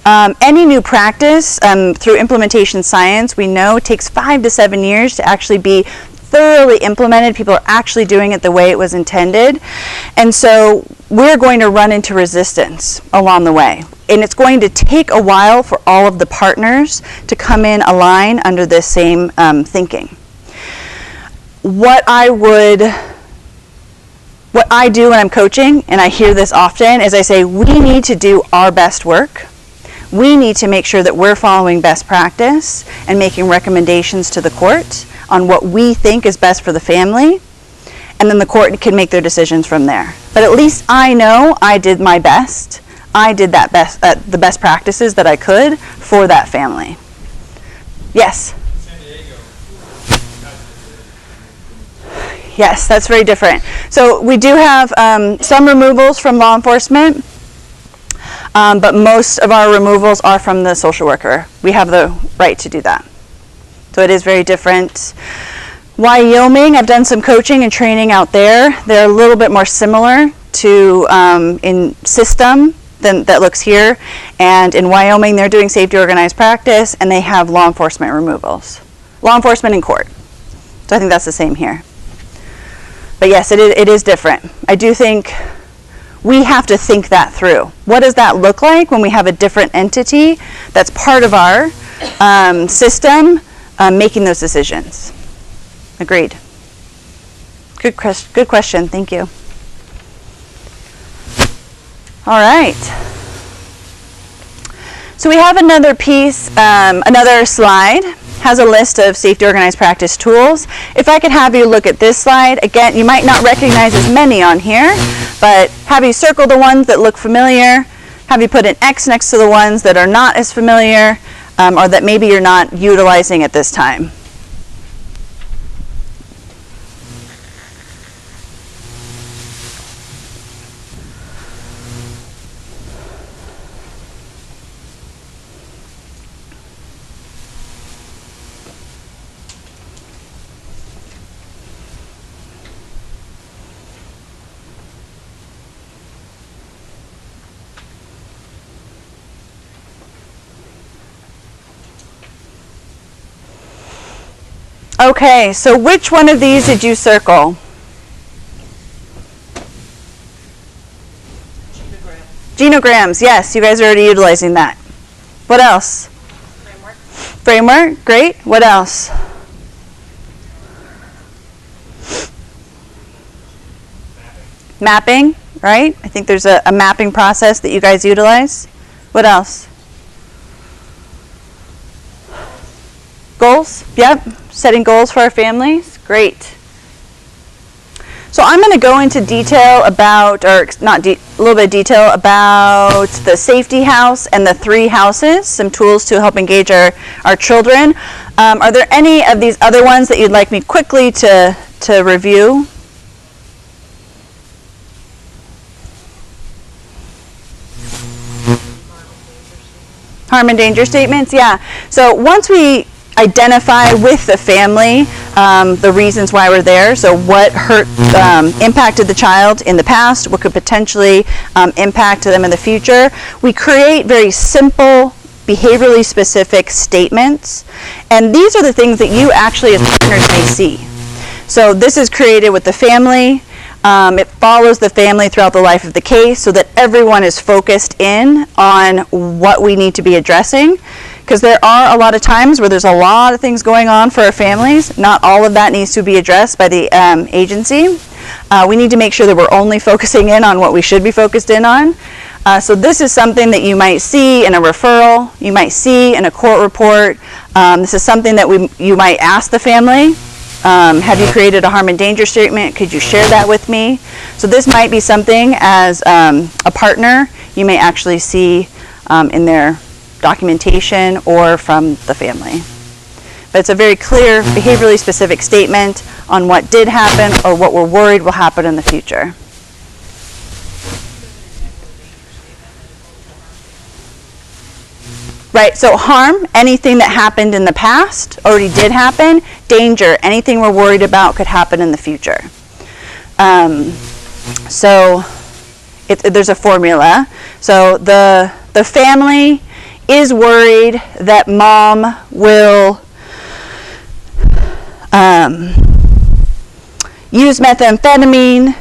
Any new practice through implementation science, we know, takes 5 to 7 years to actually be thoroughly implemented. People are actually doing it the way it was intended. And so we're going to run into resistance along the way. And it's going to take a while for all of the partners to come in align under this same thinking. What I do when I'm coaching, and I hear this often, is I say, we need to do our best work. We need to make sure that we're following best practice and making recommendations to the court on what we think is best for the family, and then the court can make their decisions from there. But at least I know I did my best. I did that best, the best practices that I could for that family. Yes? San Diego. Yes, that's very different. So we do have some removals from law enforcement, but most of our removals are from the social worker. We have the right to do that. So it is very different. Wyoming, I've done some coaching and training out there. They're a little bit more similar to in system than that looks here. And in Wyoming, they're doing safety organized practice, and they have law enforcement removals. Law enforcement in court. So I think that's the same here. But yes, it is different. I do think we have to think that through. What does that look like when we have a different entity that's part of our system making those decisions? Agreed. Good question. Thank you. All right. So we have another piece, another slide, has a list of safety organized practice tools. If I could have you look at this slide, again, you might not recognize as many on here, but have you circle the ones that look familiar, have you put an X next to the ones that are not as familiar, or that maybe you're not utilizing at this time. Okay, so which one of these did you circle? Genograms, yes, you guys are already utilizing that. What else? Framework. Framework, great. What else? Mapping, right? I think there's a mapping process that you guys utilize. What else? Goals, yep. Setting goals for our families, great. So I'm going to go into detail about, or not a little bit of detail about the safety house and the 3 houses, some tools to help engage our children. Are there any of these other ones that you'd like me quickly to review? Harm and danger statements, yeah. So once we identify with the family the reasons why we're there, so what impacted the child in the past, what could potentially impact them in the future, we create very simple, behaviorally specific statements, and these are the things that you actually as partners may see. So this is created with the family. It follows the family throughout the life of the case so that everyone is focused in on what we need to be addressing, because there are a lot of times where there's a lot of things going on for our families. Not all of that needs to be addressed by the agency. We need to make sure that we're only focusing in on what we should be focused in on. So this is something that you might see in a referral, you might see in a court report. This is something that you might ask the family. Have you created a harm and danger statement? Could you share that with me? So this might be something as a partner you may actually see in their documentation or from the family. But it's a very clear, behaviorally specific statement on what did happen or what we're worried will happen in the future. Right, so harm, anything that happened in the past, already did happen. Danger, anything we're worried about could happen in the future. So there's a formula. So the family is worried that mom will use methamphetamine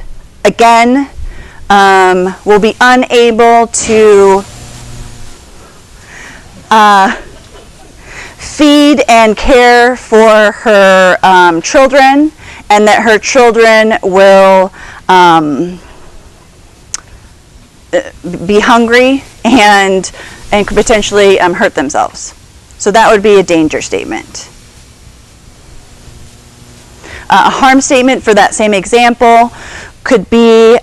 again, will be unable to feed and care for her children, and that her children will be hungry and could potentially hurt themselves. So that would be a danger statement. A harm statement for that same example could be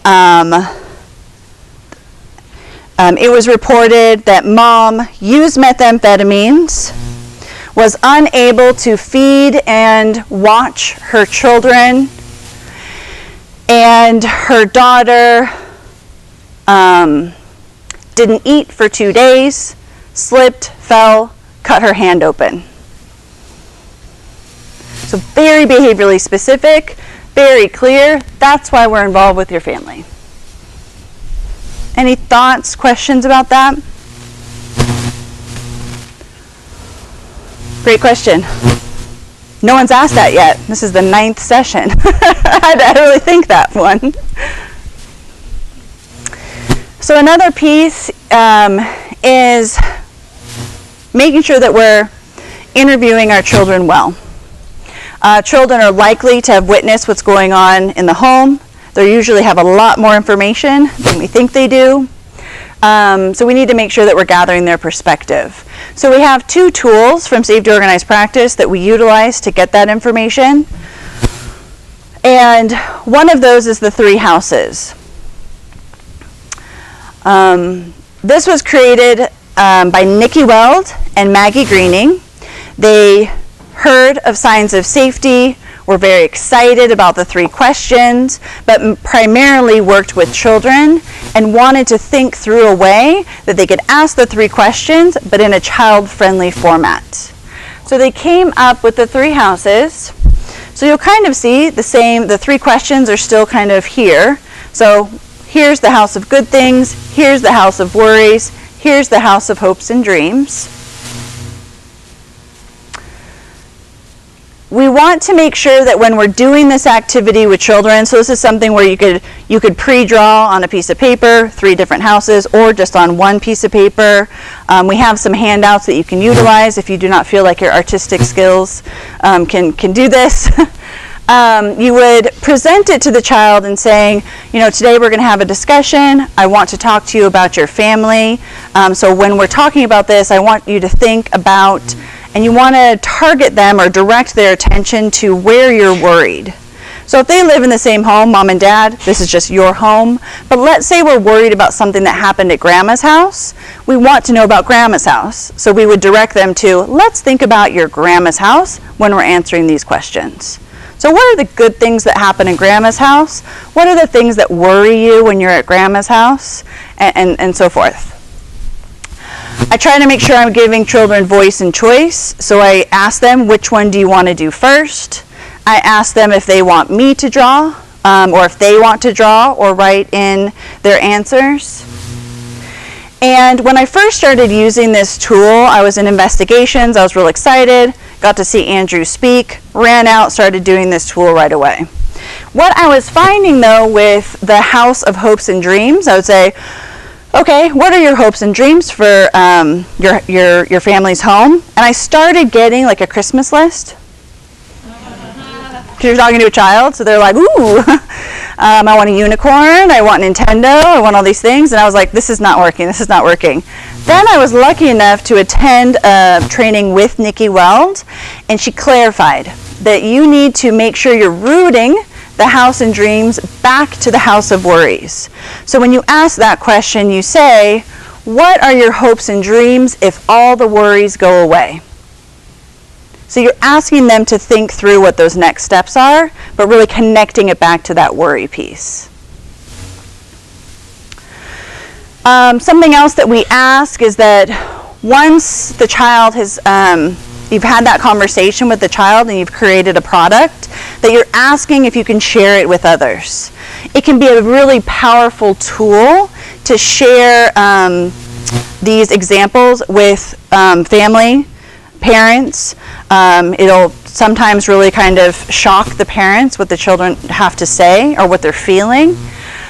it was reported that mom used methamphetamines, was unable to feed and watch her children, and her daughter didn't eat for 2 days, slipped, fell, cut her hand open. So very behaviorally specific, very clear. That's why we're involved with your family. Any thoughts, questions about that? Great question. No one's asked that yet. This is the 9th session. I had to really think that one. So another piece is making sure that we're interviewing our children well. Children are likely to have witnessed what's going on in the home. They usually have a lot more information than we think they do. So we need to make sure that we're gathering their perspective. So we have 2 tools from Safety Organized Practice that we utilize to get that information. And one of those is the 3 houses. This was created by Nikki Weld and Maggie Greening. They heard of signs of safety, were very excited about the 3 questions, but primarily worked with children and wanted to think through a way that they could ask the 3 questions, but in a child-friendly format. So they came up with the 3 houses. So you'll kind of see the 3 questions are still kind of here. So here's the house of good things, here's the house of worries, here's the house of hopes and dreams. We want to make sure that when we're doing this activity with children, so this is something where you could pre-draw on a piece of paper 3 different houses or just on one piece of paper. We have some handouts that you can utilize if you do not feel like your artistic skills can do this. You would present it to the child and saying, today we're going to have a discussion. I want to talk to you about your family. So when we're talking about this, I want you to think about, and you want to target them or direct their attention to where you're worried. So if they live in the same home, mom and dad, this is just your home. But let's say we're worried about something that happened at grandma's house. We want to know about grandma's house. So we would direct them to, let's think about your grandma's house when we're answering these questions. So what are the good things that happen in grandma's house? What are the things that worry you when you're at grandma's house? And so forth. I try to make sure I'm giving children voice and choice. So I ask them, which one do you want to do first? I ask them if they want me to draw, or if they want to draw or write in their answers. And when I first started using this tool, I was in investigations. I was real excited. Got to see Andrew speak, ran out, started doing this tool right away. What I was finding though with the House of Hopes and Dreams, I would say, okay, what are your hopes and dreams for your family's home? And I started getting like a Christmas list. Because you're talking to a child, so they're like, ooh, I want a unicorn, I want Nintendo, I want all these things. And I was like, this is not working, this is not working. Then I was lucky enough to attend a training with Nikki Weld, and she clarified that you need to make sure you're rooting the house and dreams back to the house of worries. So when you ask that question, you say, what are your hopes and dreams if all the worries go away? So you're asking them to think through what those next steps are, but really connecting it back to that worry piece. Something else that we ask is that once the child has, you've had that conversation with the child and you've created a product, that you're asking if you can share it with others. It can be a really powerful tool to share these examples with family, parents. It'll sometimes really kind of shock the parents what the children have to say or what they're feeling.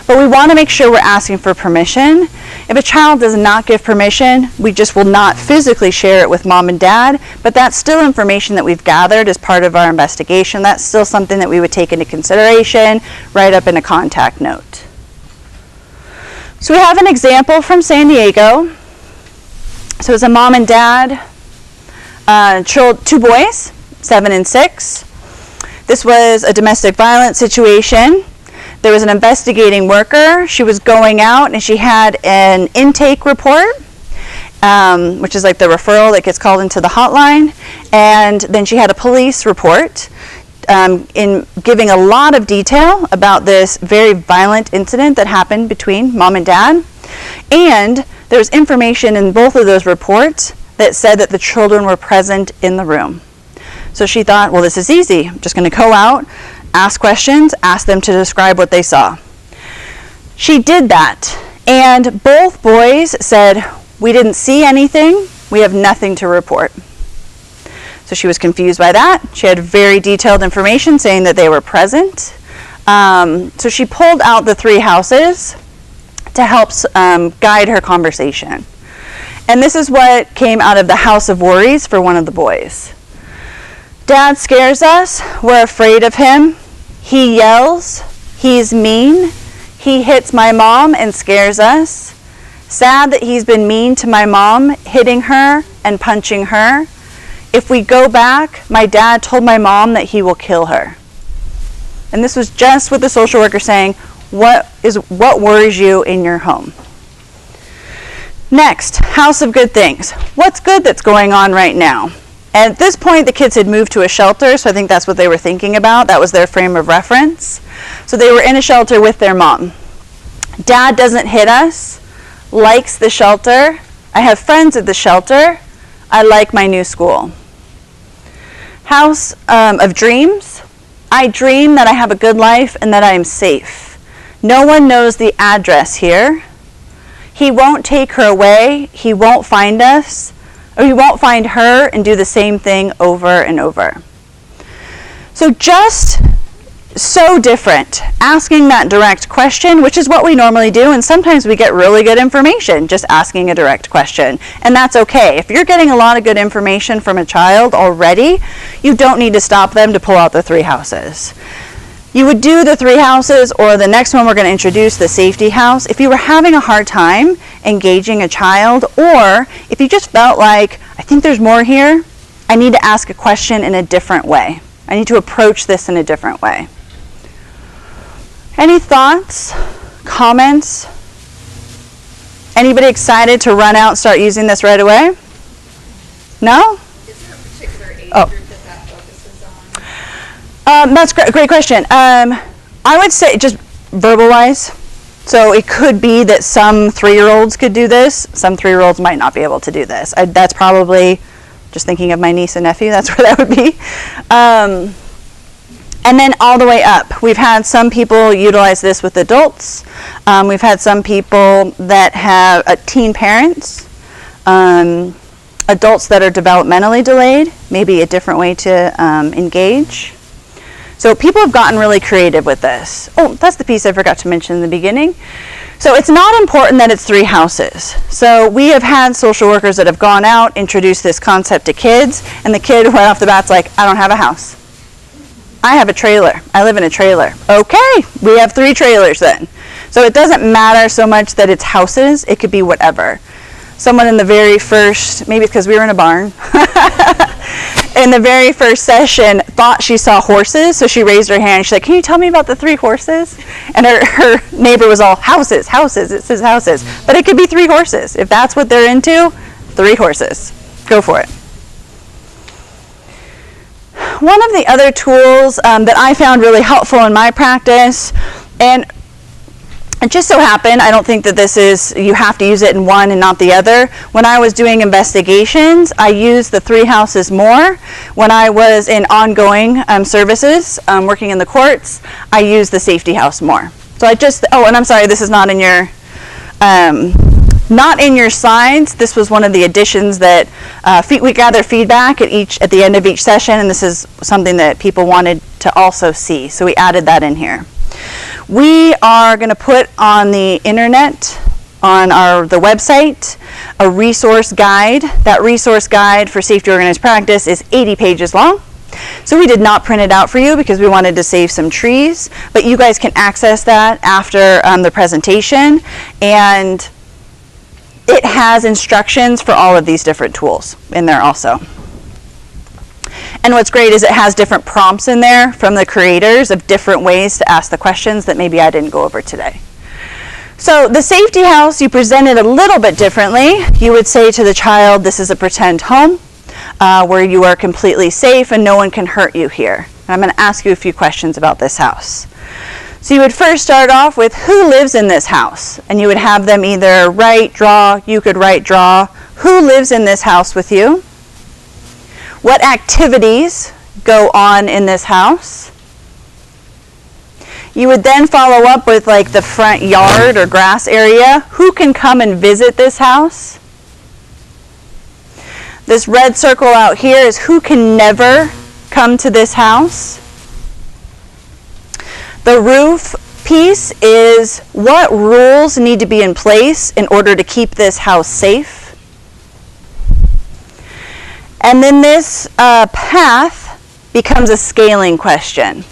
But we want to make sure we're asking for permission. If a child does not give permission, we just will not physically share it with mom and dad, but that's still information that we've gathered as part of our investigation. That's still something that we would take into consideration, write up in a contact note. So we have an example from San Diego. So it's a mom and dad, 2 boys, 7 and 6. This was a domestic violence situation. There was an investigating worker. She was going out and she had an intake report, which is like the referral that gets called into the hotline. And then she had a police report in giving a lot of detail about this very violent incident that happened between mom and dad. And there's information in both of those reports that said that the children were present in the room. So she thought, well, this is easy. I'm just going to go out, ask questions, ask them to describe what they saw. She did that, and both boys said, we didn't see anything, we have nothing to report. So she was confused by that. She had very detailed information saying that they were present. So she pulled out the 3 houses to help guide her conversation. And this is what came out of the house of worries for one of the boys. Dad scares us, we're afraid of him. He yells, he's mean, he hits my mom and scares us. Sad that he's been mean to my mom, hitting her and punching her. If we go back, my dad told my mom that he will kill her. And this was just with the social worker saying, what worries you in your home? Next, house of good things. What's good that's going on right now? And at this point, the kids had moved to a shelter, so I think that's what they were thinking about. That was their frame of reference. So they were in a shelter with their mom. Dad doesn't hit us, likes the shelter. I have friends at the shelter. I like my new school. House of dreams. I dream that I have a good life and that I am safe. No one knows the address here. He won't take her away. He won't find us, or he won't find her and do the same thing over and over. So just so different, asking that direct question, which is what we normally do, and sometimes we get really good information just asking a direct question, and that's okay. If you're getting a lot of good information from a child already, you don't need to stop them to pull out the 3 houses. You would do the 3 houses, or the next one we're going to introduce, the safety house, if you were having a hard time engaging a child, or if you just felt like, I think there's more here, I need to ask a question in a different way. I need to approach this in a different way. Any thoughts, comments? Anybody excited to run out and start using this right away? No? Is there a particular age Oh. group that focuses on? That's a great question. I would say just verbal-wise. So it could be that some 3-year-olds could do this. Some 3-year-olds might not be able to do this. That's probably, just thinking of my niece and nephew, that's where that would be. And then all the way up. We've had some people utilize this with adults. We've had some people that have teen parents, adults that are developmentally delayed, maybe a different way to engage. So people have gotten really creative with this. Oh, that's the piece I forgot to mention in the beginning. So it's not important that it's 3 houses. So we have had social workers that have gone out, introduced this concept to kids, and the kid right off the bat's like, I don't have a house. I have a trailer. I live in a trailer. Okay, we have 3 trailers then. So it doesn't matter so much that it's houses. It could be whatever. Someone in the very first, maybe it's because we were in a barn, in the very first session thought she saw horses, so she raised her hand. She's like, can you tell me about the 3 horses? And her neighbor was all, houses, houses, it says houses. But it could be 3 horses. If that's what they're into, 3 horses. Go for it. One of the other tools that I found really helpful in my practice, and it just so happened, I don't think that this is, you have to use it in one and not the other. When I was doing investigations, I used the 3 houses more. When I was in ongoing services, working in the courts, I used the safety house more. So I just, oh, and I'm sorry, this is not in your slides. This was one of the additions that we gather feedback at the end of each session, and this is something that people wanted to also see. So we added that in here. We are going to put on the internet, on the website, a resource guide. That resource guide for safety organized practice is 80 pages long. So we did not print it out for you because we wanted to save some trees, but you guys can access that after the presentation, and it has instructions for all of these different tools in there also. And what's great is it has different prompts in there from the creators of different ways to ask the questions that maybe I didn't go over today. So the safety house, you present it a little bit differently. You would say to the child, this is a pretend home where you are completely safe and no one can hurt you here. And I'm going to ask you a few questions about this house. So you would first start off with who lives in this house? And you would have them either write, draw, you could write, draw. Who lives in this house with you? What activities go on in this house? You would then follow up with like the front yard or grass area. Who can come and visit this house? This red circle out here is who can never come to this house. The roof piece is what rules need to be in place in order to keep this house safe. And then this path becomes a scaling question.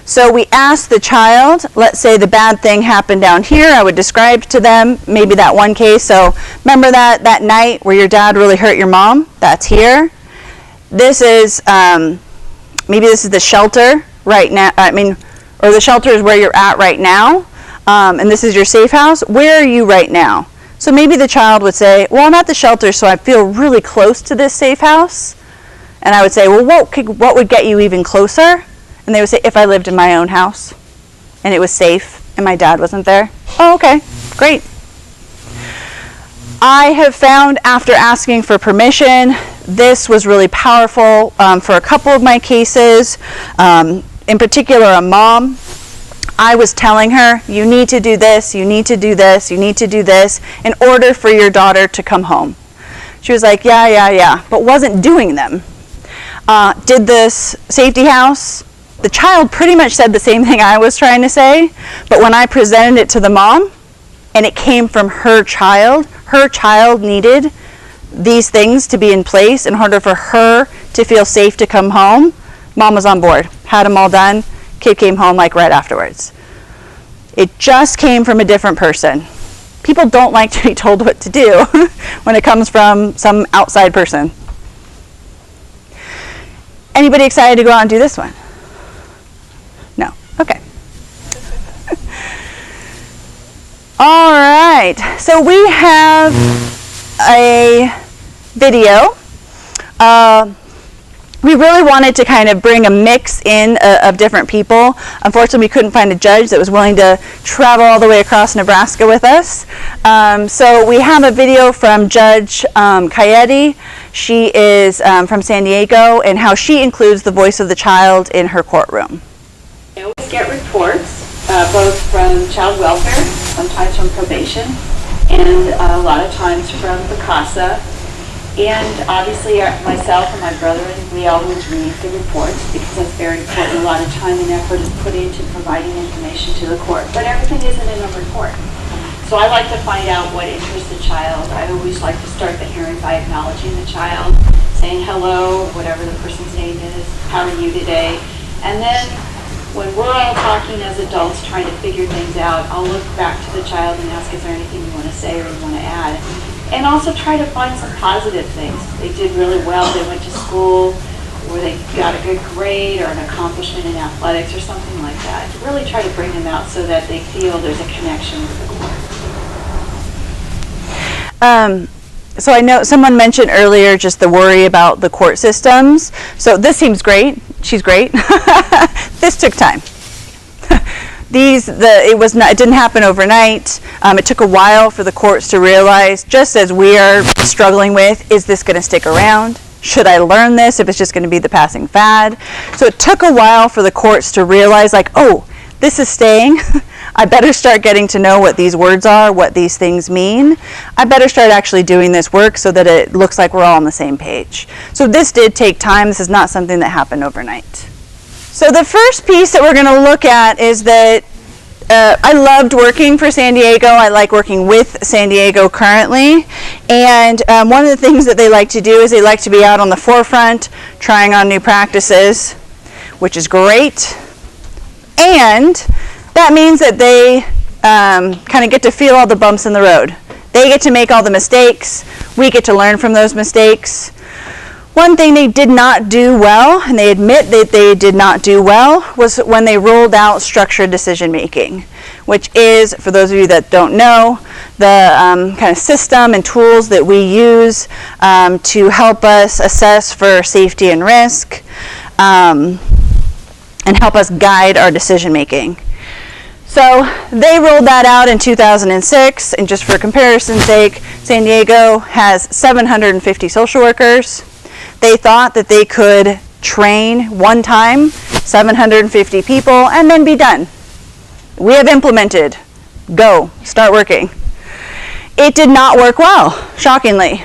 So we asked the child, let's say the bad thing happened down here, I would describe to them maybe that one case. So remember that night where your dad really hurt your mom? That's here. This is, maybe this is the shelter right now, or the shelter is where you're at right now, and this is your safe house. Where are you right now? So maybe the child would say, well, I'm at the shelter, so I feel really close to this safe house. And I would say, well, what would get you even closer? And they would say, if I lived in my own house and it was safe and my dad wasn't there. Oh, okay, great. I have found after asking for permission, this was really powerful for a couple of my cases. In particular, a mom. I was telling her, you need to do this, you need to do this, you need to do this in order for your daughter to come home. She was like, yeah, but wasn't doing them. Did this safety house. The child pretty much said the same thing I was trying to say, but when I presented it to the mom, and it came from her child needed these things to be in place in order for her to feel safe to come home. Mom was on board, had them all done, kid came home like right afterwards. It just came from a different person. People don't like to be told what to do when it comes from some outside person. Anybody excited to go out and do this one? No? Okay. All right, so we have a video. We really wanted to kind of bring a mix in of different people. Unfortunately, we couldn't find a judge that was willing to travel all the way across Nebraska with us. So we have a video from Judge Cayeti. She is from San Diego, and how she includes the voice of the child in her courtroom. I always get reports, both from child welfare, sometimes from probation, and a lot of times from the CASA. And obviously myself and my brother, we always read the reports because that's very important. A lot of time and effort is put into providing information to the court, but everything isn't in a report. So I like to find out what interests the child. I always like to start the hearing by acknowledging the child, saying hello, whatever the person's name is, how are you today? And then when we're all talking as adults trying to figure things out, I'll look back to the child and ask, is there anything you want to say or you want to add? And also try to find some positive things. They did really well, they went to school, or they got a good grade or an accomplishment in athletics or something like that. To really try to bring them out so that they feel there's a connection with the court. So I know someone mentioned earlier just the worry about the court systems. So this seems great. She's great. This took time. It didn't happen overnight. It took a while for the courts to realize, just as we are struggling with, is this going to stick around? Should I learn this if it's just going to be the passing fad? So it took a while for the courts to realize, like, oh, this is staying. I better start getting to know what these words are, what these things mean. I better start actually doing this work so that it looks like we're all on the same page. So this did take time. This is not something that happened overnight. So the first piece that we're going to look at is that I loved working for San Diego. I like working with San Diego currently. And one of the things that they like to do is they like to be out on the forefront trying on new practices, which is great. And that means that they kind of get to feel all the bumps in the road. They get to make all the mistakes. We get to learn from those mistakes. One thing they did not do well, and they admit that they did not do well, was when they rolled out structured decision making, which is, for those of you that don't know, the kind of system and tools that we use to help us assess for safety and risk and help us guide our decision making. So they rolled that out in 2006, and just for comparison's sake, San Diego has 750 social workers. They thought that they could train one time 750 people and then be done. We have implemented. Go, start working. It did not work well, shockingly.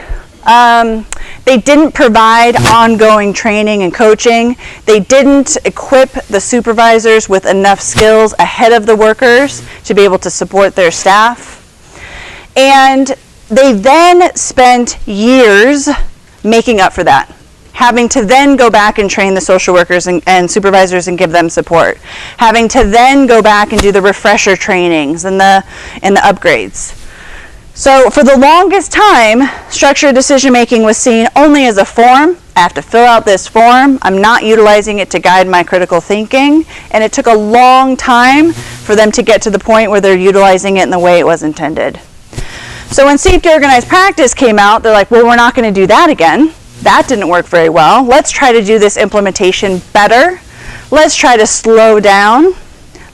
They didn't provide ongoing training and coaching. They didn't equip the supervisors with enough skills ahead of the workers to be able to support their staff. And they then spent years making up for that. having to then go back and train the social workers and supervisors and give them support, having to then go back and do the refresher trainings and the upgrades. So for the longest time, structured decision making was seen only as a form. I have to fill out this form. I'm not utilizing it to guide my critical thinking. And it took a long time for them to get to the point where they're utilizing it in the way it was intended. So when safety organized practice came out, they're like, well, we're not going to do that again. That didn't work very well. Let's try to do this implementation better. Let's try to slow down.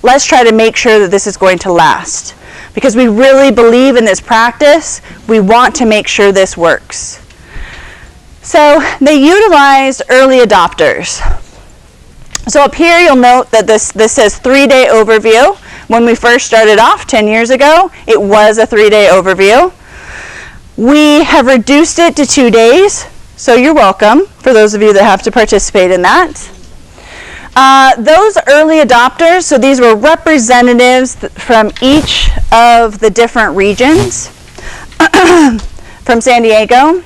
Let's try to make sure that this is going to last. Because we really believe in this practice, we want to make sure this works. So they utilized early adopters. So up here you'll note that this says 3-day overview. When we first started off 10 years ago, it was a 3-day overview. We have reduced it to 2 days, so you're welcome for those of you that have to participate in that. Those early adopters, so these were representatives from each of the different regions from San Diego.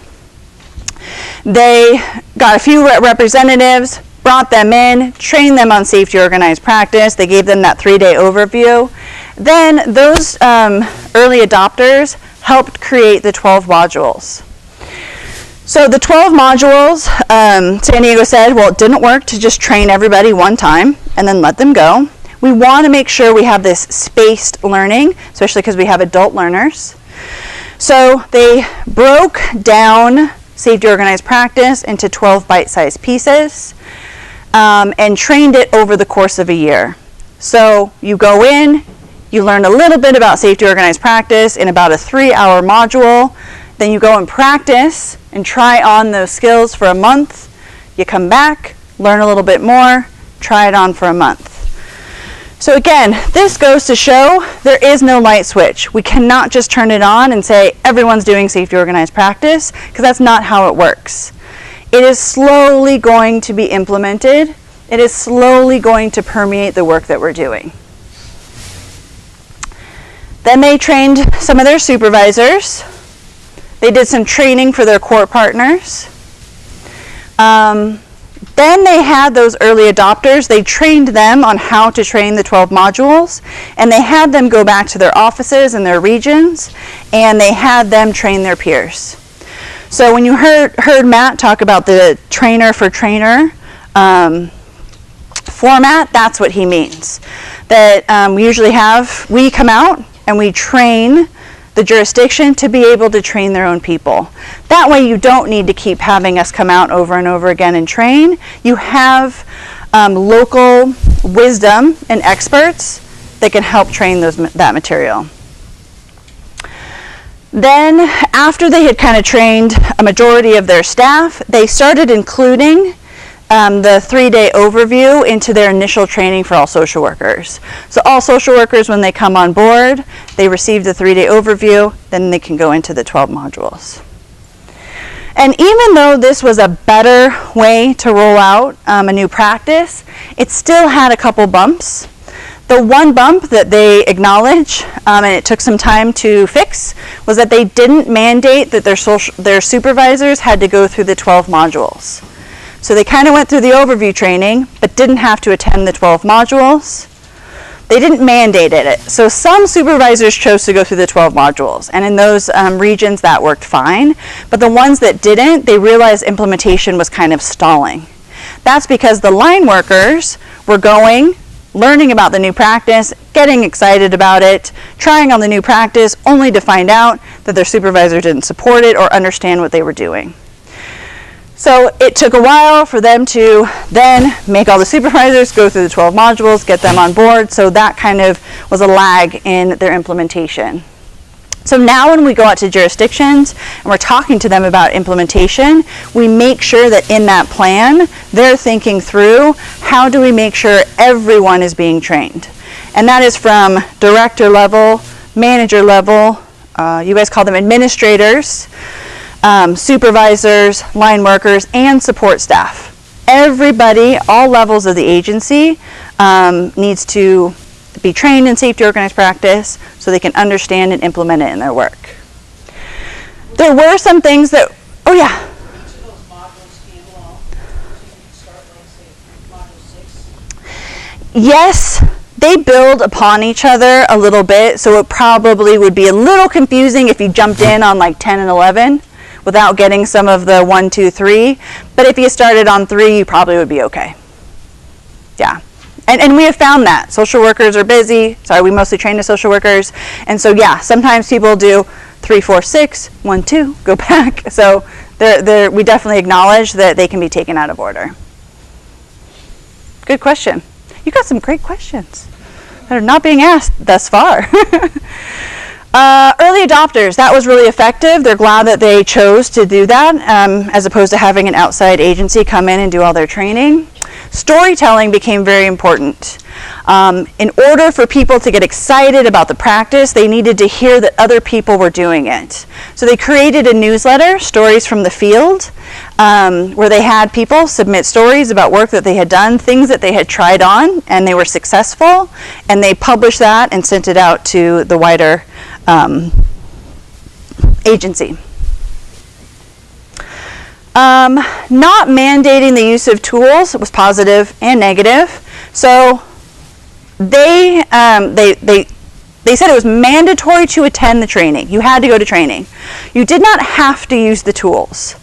They got a few representatives, brought them in, trained them on safety organized practice. They gave them that 3-day overview. Then those early adopters helped create the 12 modules. So the 12 modules, San Diego said, well, it didn't work to just train everybody one time and then let them go. We want to make sure we have this spaced learning, especially because we have adult learners. So they broke down safety organized practice into 12 bite-sized pieces and trained it over the course of a year. So you go in, you learn a little bit about safety organized practice in about a 3-hour module. Then you go and practice and try on those skills for a month. You come back, learn a little bit more, try it on for a month. So again, this goes to show there is no light switch. We cannot just turn it on and say everyone's doing safety organized practice, because that's not how it works. It is slowly going to be implemented. It is slowly going to permeate the work that we're doing. Then they trained some of their supervisors. They did some training for their court partners. Then they had those early adopters. They trained them on how to train the 12 modules, and they had them go back to their offices and their regions, and they had them train their peers. So when you heard Matt talk about the trainer for trainer format, that's what he means. That we come out and we train the jurisdiction to be able to train their own people. That way you don't need to keep having us come out over and over again and train. You have local wisdom and experts that can help train that material. Then after they had kind of trained a majority of their staff, they started including the 3-day overview into their initial training for all social workers. So all social workers, when they come on board, they receive the 3-day overview, then they can go into the 12 modules. And even though this was a better way to roll out a new practice, it still had a couple bumps. The one bump that they acknowledge, and it took some time to fix, was that they didn't mandate that their supervisors had to go through the 12 modules. So they kind of went through the overview training, but didn't have to attend the 12 modules. They didn't mandate it. So some supervisors chose to go through the 12 modules, and in those regions that worked fine. But the ones that didn't, they realized implementation was kind of stalling. That's because the line workers were going, learning about the new practice, getting excited about it, trying on the new practice, only to find out that their supervisor didn't support it or understand what they were doing. So it took a while for them to then make all the supervisors go through the 12 modules, get them on board, so that kind of was a lag in their implementation. So now when we go out to jurisdictions and we're talking to them about implementation, we make sure that in that plan, they're thinking through how do we make sure everyone is being trained. And that is from director level, manager level, you guys call them administrators, supervisors, line workers, and support staff. Everybody, all levels of the agency, needs to be trained in safety organized practice so they can understand and implement it in their work. There were some things that, oh yeah? Each of those modules came along Yes, they build upon each other a little bit, so it probably would be a little confusing if you jumped in on like 10 and 11 without getting some of the 1, 2, 3. But if you started on 3, you probably would be okay. Yeah. And we have found that. Social workers are busy. Sorry, we mostly train as social workers. And so, yeah, sometimes people do 3, 4, 6, 1, 2, go back. So we definitely acknowledge that they can be taken out of order. Good question. You got some great questions that are not being asked thus far. Early adopters, that was really effective. They're glad that they chose to do that as opposed to having an outside agency come in and do all their training. Storytelling became very important. In order for people to get excited about the practice, they needed to hear that other people were doing it. So they created a newsletter, Stories from the Field, where they had people submit stories about work that they had done, things that they had tried on, and they were successful, and they published that and sent it out to the wider agency. Not mandating the use of tools was positive and negative. So they said it was mandatory to attend the training. You had to go to training. You did not have to use the tools.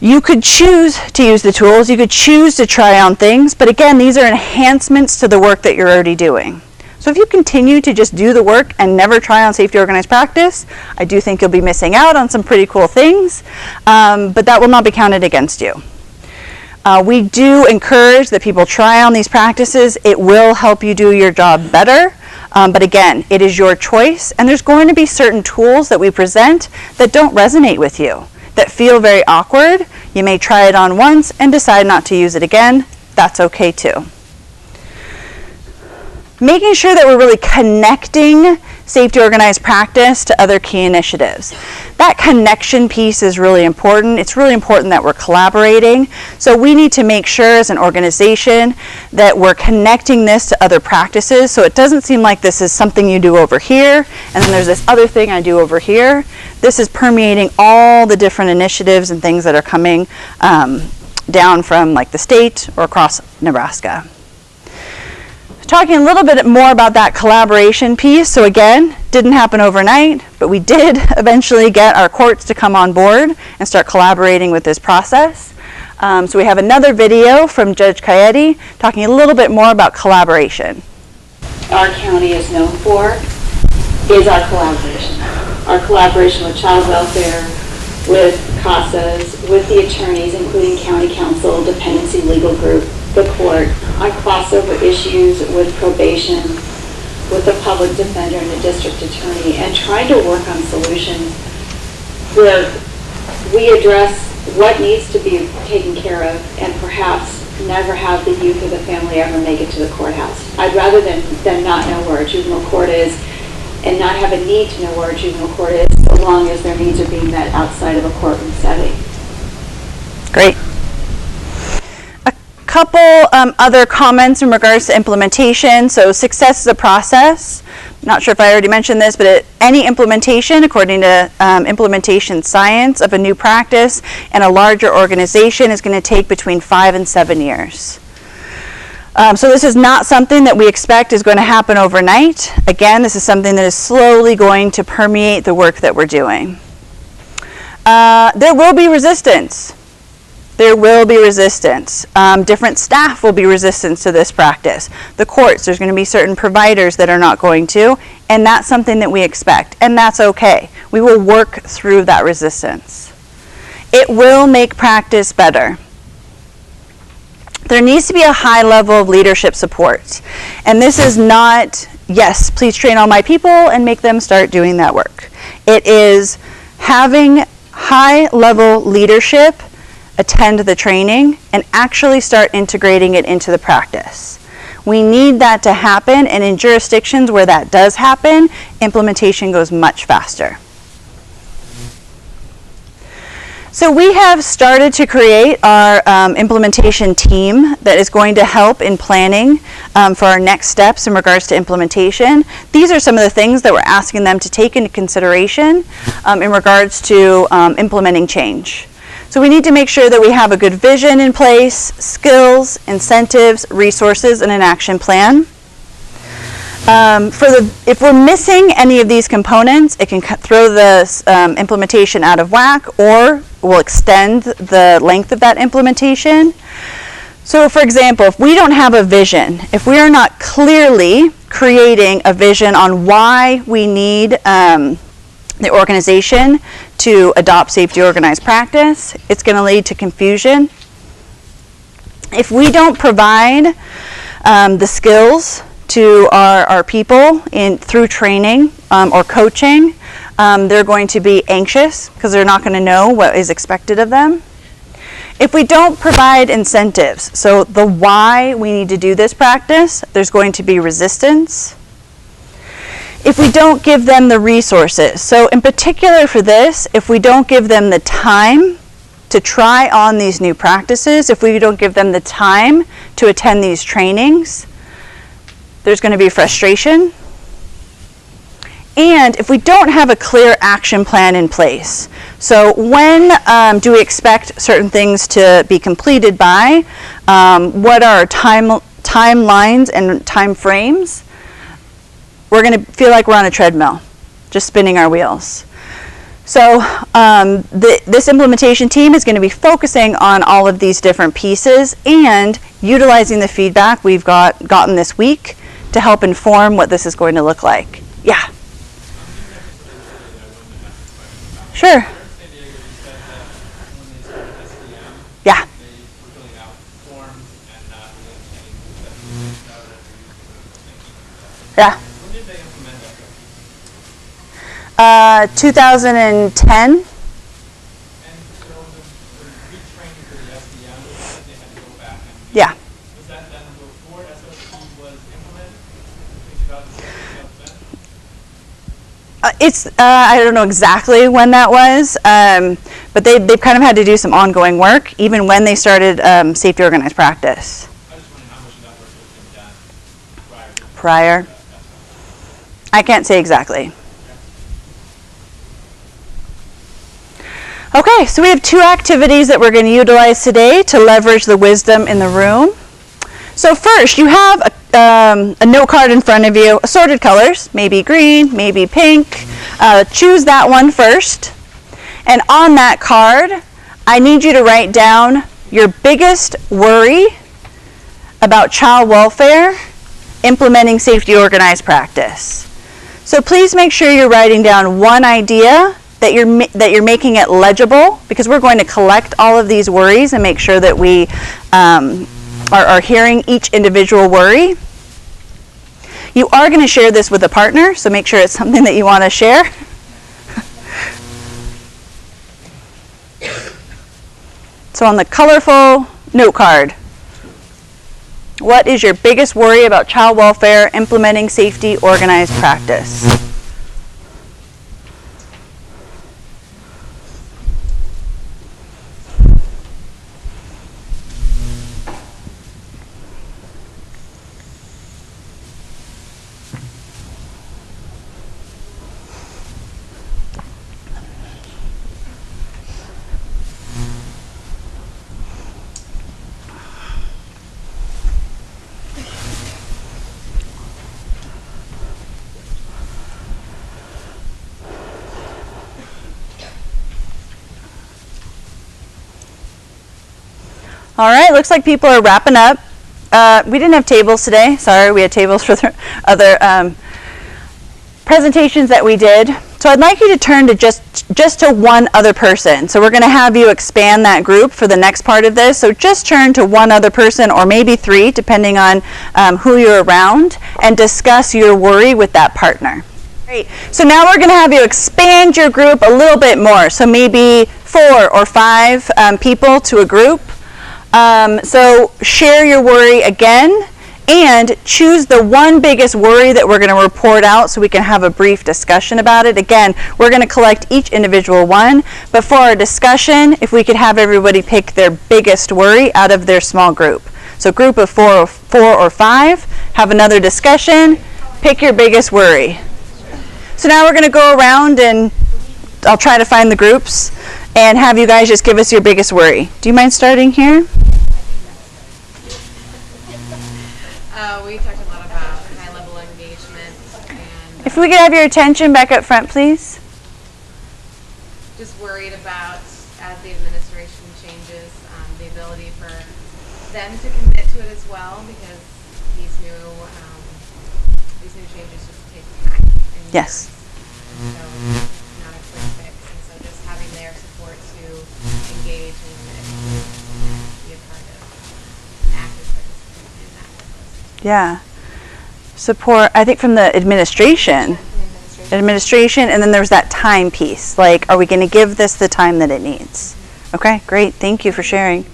You could choose to use the tools. You could choose to try on things. But again, these are enhancements to the work that you're already doing. So if you continue to just do the work and never try on safety organized practice, I do think you'll be missing out on some pretty cool things, but that will not be counted against you. We do encourage that people try on these practices. It will help you do your job better, but again, it is your choice, and there's going to be certain tools that we present that don't resonate with you, that feel very awkward. You may try it on once and decide not to use it again. That's okay too. Making sure that we're really connecting safety organized practice to other key initiatives. That connection piece is really important. It's really important that we're collaborating. So we need to make sure as an organization that we're connecting this to other practices, so it doesn't seem like this is something you do over here and then there's this other thing I do over here. This is permeating all the different initiatives and things that are coming down from like the state or across Nebraska. Talking a little bit more about that collaboration piece. So again, didn't happen overnight, but we did eventually get our courts to come on board and start collaborating with this process. So we have another video from Judge Coyetti talking a little bit more about collaboration. Our county is known for is our collaboration. Our collaboration with child welfare, with CASAs, with the attorneys, including county council, dependency legal group, the court, on crossover issues with probation, with the public defender and the district attorney, and trying to work on solutions where we address what needs to be taken care of and perhaps never have the youth or the family ever make it to the courthouse. I'd rather than not know where a juvenile court is and not have a need to know where a juvenile court is so long as their needs are being met outside of a courtroom setting. Great. Couple other comments in regards to implementation. So success is a process. Not sure if I already mentioned this, but any implementation, according to implementation science of a new practice in a larger organization, is going to take between 5 and 7 years. So this is not something that we expect is going to happen overnight. Again, this is something that is slowly going to permeate the work that we're doing. There will be resistance. There will be resistance. Different staff will be resistant to this practice. The courts, there's going to be certain providers that are not going to, and that's something that we expect, and that's okay. We will work through that resistance. It will make practice better. There needs to be a high level of leadership support. And this is not, yes, please train all my people and make them start doing that work. It is having high level leadership attend the training and actually start integrating it into the practice. We need that to happen, and in jurisdictions where that does happen, implementation goes much faster. So we have started to create our implementation team that is going to help in planning for our next steps in regards to implementation. These are some of the things that we're asking them to take into consideration in regards to implementing change. So we need to make sure that we have a good vision in place, skills, incentives, resources, and an action plan. If we're missing any of these components, it can throw the implementation out of whack, or will extend the length of that implementation. So for example, if we don't have a vision, if we are not clearly creating a vision on why we need the organization to adopt safety organized practice, it's going to lead to confusion. If we don't provide the skills to our people through training or coaching, they're going to be anxious because they're not going to know what is expected of them. If we don't provide incentives, so the why we need to do this practice, there's going to be resistance. If we don't give them the resources, so in particular for this, if we don't give them the time to try on these new practices, if we don't give them the time to attend these trainings, there's going to be frustration. And if we don't have a clear action plan in place, so when do we expect certain things to be completed by? What are our timelines and time frames? We're going to feel like we're on a treadmill, just spinning our wheels. So this implementation team is going to be focusing on all of these different pieces and utilizing the feedback we've gotten this week to help inform what this is going to look like. Yeah. Sure. Yeah. Yeah. 2010. Yeah. I don't know exactly when that was, but they've kind of had to do some ongoing work even when they started safety organized practice. I just wondering how much of that work has been done prior. I can't say exactly. Okay, so we have two activities that we're going to utilize today to leverage the wisdom in the room. So first, you have a note card in front of you, assorted colors, maybe green, maybe pink. Choose that one first. And on that card, I need you to write down your biggest worry about child welfare implementing safety organized practice. So please make sure you're writing down one idea, that you're making it legible, because we're going to collect all of these worries and make sure that we are hearing each individual worry. You are going to share this with a partner, so make sure it's something that you want to share. So on the colorful note card, what is your biggest worry about child welfare implementing safety organized practice? All right, looks like people are wrapping up. We didn't have tables today. Sorry, we had tables for the other presentations that we did. So I'd like you to turn to just to one other person. So we're going to have you expand that group for the next part of this. So just turn to one other person, or maybe three, depending on who you're around, and discuss your worry with that partner. Great. So now we're going to have you expand your group a little bit more. So maybe 4 or 5 people to a group. So share your worry again, and choose the one biggest worry that we're going to report out so we can have a brief discussion about it. Again, we're going to collect each individual one, but for our discussion, if we could have everybody pick their biggest worry out of their small group. So group of 4 or 5, have another discussion, pick your biggest worry. So now we're going to go around, and I'll try to find the groups, and have you guys just give us your biggest worry. Do you mind starting here? We talked a lot about high-level engagement, and If we could have your attention back up front, please. just worried about, as the administration changes, the ability for them to commit to it as well, because these new changes just take time. And Yes. years. So it's not a quick fix, and so just having their support to engage and be a part of active participation in that process. Yeah. Support, I think, from the administration. Administration, and then there's that time piece. Like, are we going to give this the time that it needs? Okay, great. Thank you for sharing.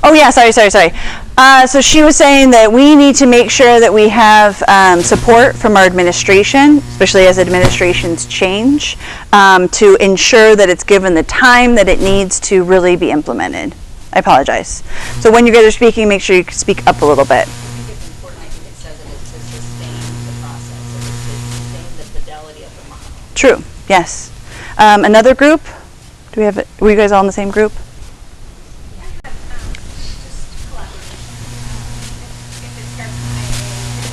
Oh, yeah, sorry. So she was saying that we need to make sure that we have support from our administration, especially as administrations change, to ensure that it's given the time that it needs to really be implemented. I apologize. So when you guys are speaking, make sure you speak up a little bit. I think it's important, I think it says it is to sustain the process, or to sustain the fidelity of the model. True, yes. Another group? Were you guys all in the same group? Just collaboration. If it starts with IA,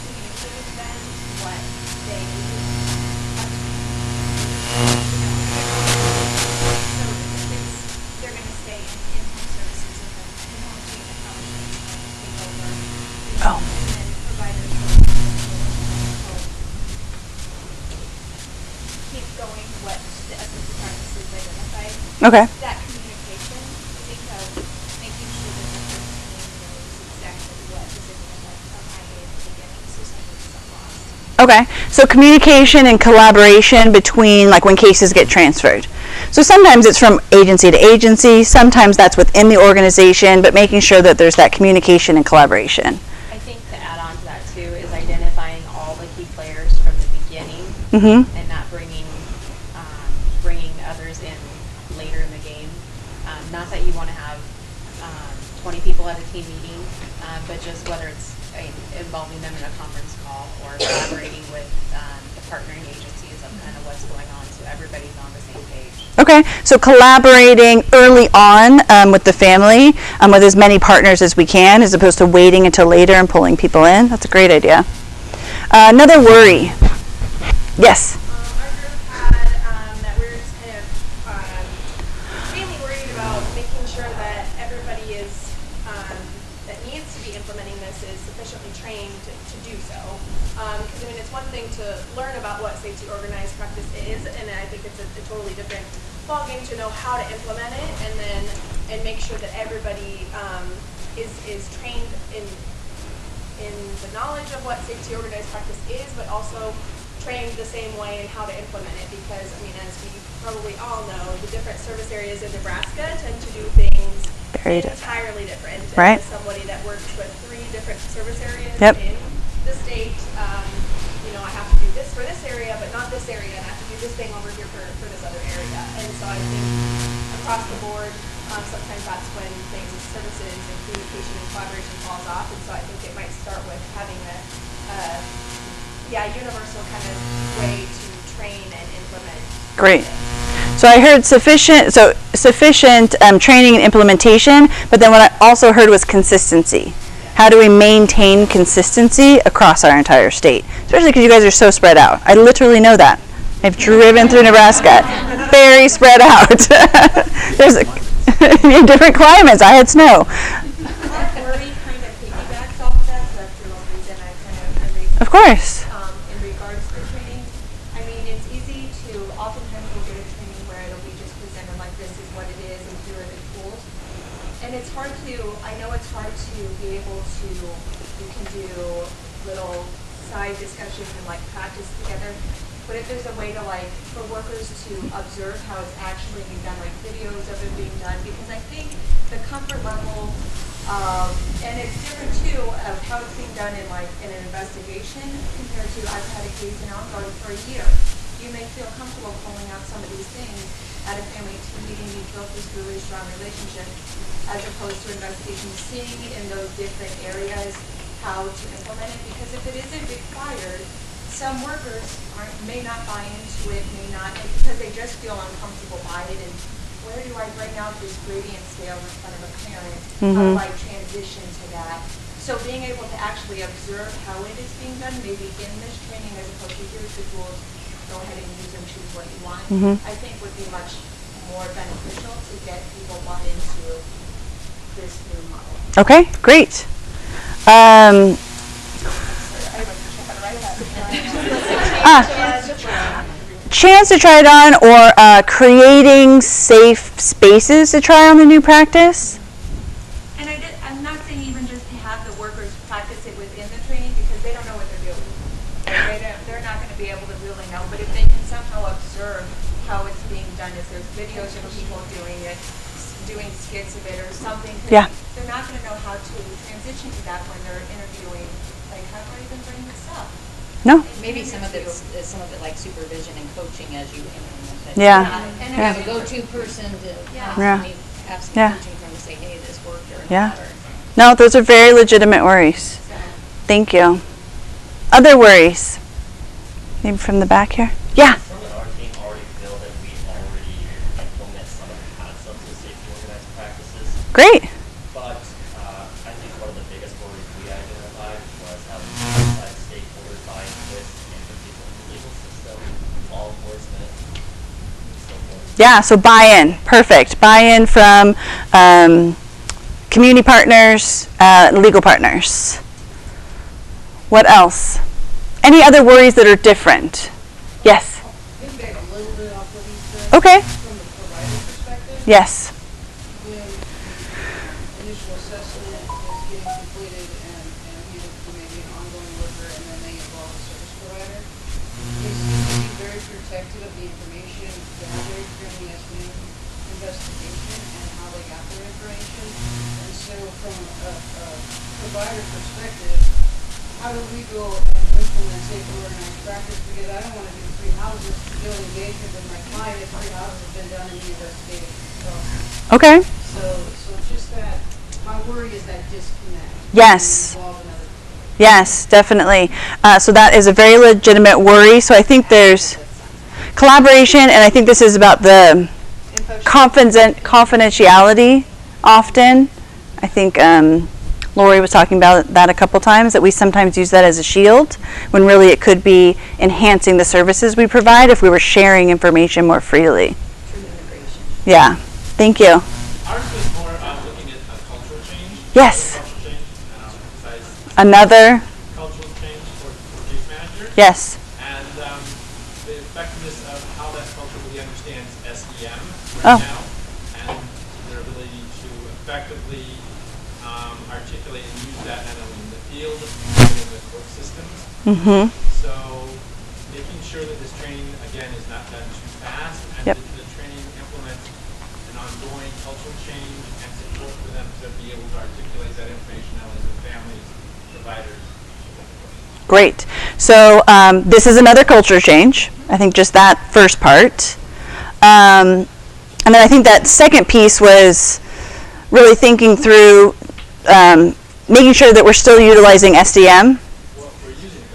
communicate with them what they so if they're going to stay in home services and then in-home team technology take over. Oh. And then providers will keep going what the SOP practices identified. Okay. That communication, I think of making sure that the person knows exactly what is identified from IA at the beginning, so something's not lost. Okay, so communication and collaboration between, like, when cases get transferred. So sometimes it's from agency to agency, sometimes that's within the organization, but making sure that there's that communication and collaboration. I think to add on to that too is identifying all the key players from the beginning Mm-hmm. and not bringing others in later in the game. Not that you want to have 20 people at a team meeting, but just whether it's involving them in a conference call or collaborating with the partnering agencies of kind of what's going on, so everybody's on the same page. Okay, so collaborating early on with the family, with as many partners as we can, as opposed to waiting until later and pulling people in. That's a great idea. Another worry. Yes? Our group had that we were just kind of mainly worried about making sure that everybody is that needs to be implementing this is sufficiently trained to do so. Because I mean, it's one thing to learn about what safety organized practice is, and I think it's a totally different ballgame to know how to implement it, and make sure that everybody is trained in the knowledge of what safety organized practice is, but also trained the same way in how to implement it, because I mean, as we probably all know, the different service areas in Nebraska tend to do things Very different. entirely different. Right. As somebody that works with 3 different service areas Yep. in the state, I have to do this for this area, but not this area, and I have to do this thing over here for this other area. And so I think across the board, sometimes that's when things with services and communication and collaboration falls off. And so I think it might start with having a universal kind of way to train and implement. Great. So I heard sufficient training and implementation, but then what I also heard was consistency. How do we maintain consistency across our entire state? Especially because you guys are so spread out. I literally know that. I've driven through Nebraska. Very spread out. There's in different climates. I had snow. Our worry kind of piggybacks off of that, so that's the only reason I raised Of course. in regards to training. I mean, it's easy to, oftentimes we'll get a training where it'll be just presented like this is what it is and here are the tools. And it's hard to, I know it's hard to be able to, you can do little side discussions and like practice together. But if there's a way to like, for workers to observe how it's actually being done, like videos of it being done, because I think the comfort level, and it's different too of how it's being done in like in an investigation compared to I've had a case and ongoing for a year. You may feel comfortable pulling out some of these things at a family team meeting. You built this really strong relationship, as opposed to investigation, seeing in those different areas how to implement it. Because if it isn't required, some workers may not buy into it, may not, because they just feel uncomfortable by it, and where do I bring out this gradient scale in front of a parent? How do I transition to that? So being able to actually observe how it is being done, maybe in this training, as opposed to here's the tools, go ahead and use them, choose what you want, I think would be much more beneficial to get people bought into this new model. Okay, great. Chance to try it on, or creating safe spaces to try on the new practice? And I'm not saying even just to have the workers practice it within the training, because they don't know what they're doing. They're not going to be able to really know, but if they can somehow observe how it's being done, if there's videos of people doing it, doing skits of it or something, Yeah. they're not going to know how to transition to that when they're interviewing, like, how do I even bring this up? No? Maybe some of it like supervision and coaching as you implement it. Yeah. And You have a go-to person to constantly have some Yeah. coaching from to say, hey, this worked or Yeah. not. Or, No, those are very legitimate worries. Thank you. Other worries? Maybe from the back here? Yeah. Some of our team already feel that we already implement some of the concepts of safety organized practices. Great. But I think one of the biggest worries we identified was having outside stakeholders buy into this, in particular the legal system, law enforcement, and so forth. Yeah, so buy-in. Perfect. Buy-in from community partners, legal partners. What else? Any other worries that are different? Yes. Maybe back a little bit off what he said. Okay. From the provider perspective. Yes. When the initial assessment is getting completed and you look for maybe an ongoing worker and then they involve a service provider, they seem to be very protective of the information gathered during the SBM investigation and how they got their information. And so from a provider perspective, how do we go and implement safe organized practice? Because I don't want to do 3 houses to do engagement with my client if 3 houses have been done in the investigative process. Okay. So just that, my worry is that disconnect. Yes. Involve another. Yes, definitely. So that is a very legitimate worry. So I think there's collaboration, and I think this is about the confidentiality often. I think Lori was talking about that a couple times, that we sometimes use that as a shield, when really it could be enhancing the services we provide if we were sharing information more freely. true integration. Yeah, thank you. Ours was more looking at a cultural change. Yes. Cultural change, emphasize Another, cultural change for case managers. yes. And the effectiveness of how that culture really understands SEM Oh. right now, and their ability to effectively articulate and use that not only in the field, but in the court systems. Mm-hmm. So making sure that this training, again, is not done too fast, and Yep. that the training implements an ongoing cultural change and support for them to be able to articulate that information not only to families, providers. Great. So this is another culture change. I think just that first part. And then I think that second piece was really thinking through making sure that we're still utilizing SDM, Well, we're using it,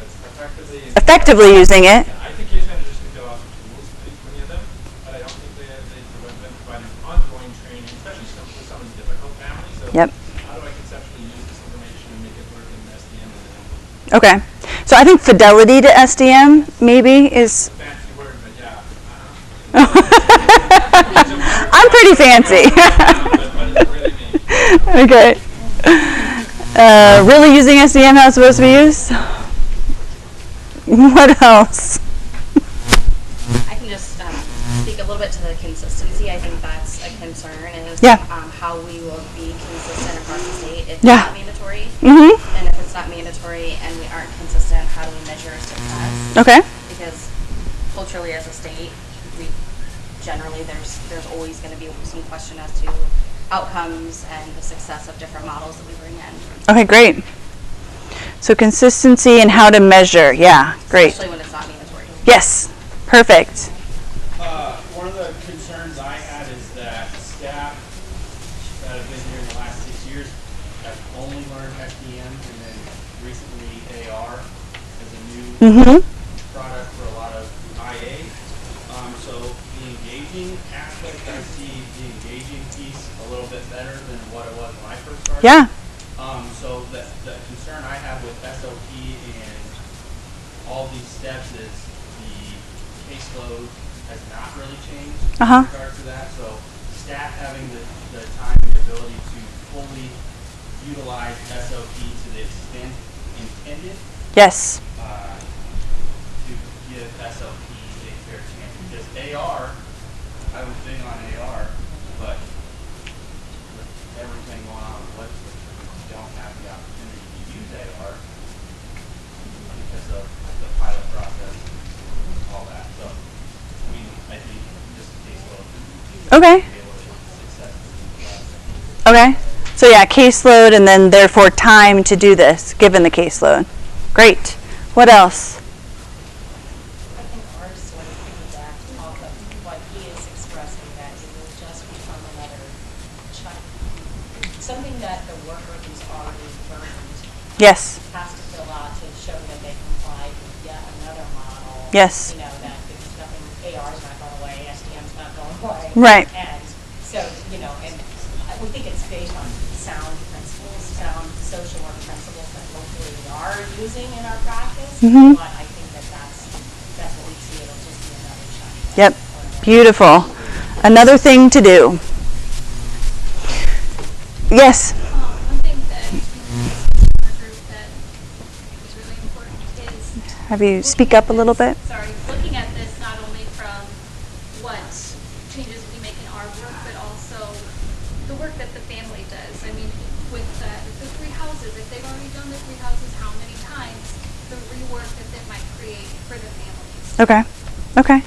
but effectively using it. Yeah, I think case managers can go off tools, many of them, but I don't think they been providing ongoing training, especially for some of these difficult families. So Yep. how do I conceptually use this information and make it work in SDM? Okay. So I think fidelity to SDM maybe is. Fancy word, but yeah. I'm pretty fancy. But what does it really mean? Okay. Really using SDM how it's supposed to be used? What else? I can just speak a little bit to the consistency. I think that's a concern, is Yeah. how we will be consistent across the state if Yeah. it's not mandatory. Mm-hmm. And if it's not mandatory and we aren't consistent, how do we measure success? Okay. Because culturally as a state, we generally there's always going to be some question as to outcomes and the success of different models that we bring in. Okay, great. So consistency and how to measure. Yeah, great. Especially when it's not mandatory. Yes, perfect. One of the concerns I had is that staff that have been here in the last 6 years have only learned SDM and then recently AR as a new product for a lot of IA. So the engaging aspect, I see the engaging piece a little bit better than what it was when I first started. Yeah. So the concern I have with SOP and all these steps is the caseload has not really changed in regards to that. So staff having the time and ability to fully utilize SOP to the extent intended. Yes. To give SOP a fair chance. Because AR, I was big on AR, but with everything going on with legislature, we don't have the opportunity to use AR because of the pilot process and all that. So, I mean, I think just caseload. Okay. Be able to successfully utilize it. Okay. So yeah, caseload and then therefore time to do this, given the caseload. Great. What else? I think ours sort of piggybacks off of what he is expressing, that it will just become another child. Something that the worker who's already learned Yes. has to fill out to show that they complied with yet another model. Yes. You know, that because nothing, AR is not going away, SDM's not going away. Right. And so, you know, and we think it's based on sound principles, sound social work principles that hopefully we are using in our practice. Mhm. But I think that that's what we see. It'll just be another child. Yep. Beautiful. Another thing to do. Yes. One thing that our group that is really important is Have you speak up a little bit? looking at this not only from what changes we make in our work, but also the work that the family does. I mean, with the three houses, if they've already done the three houses how many times, the rework that that might create for the families. Okay. Okay.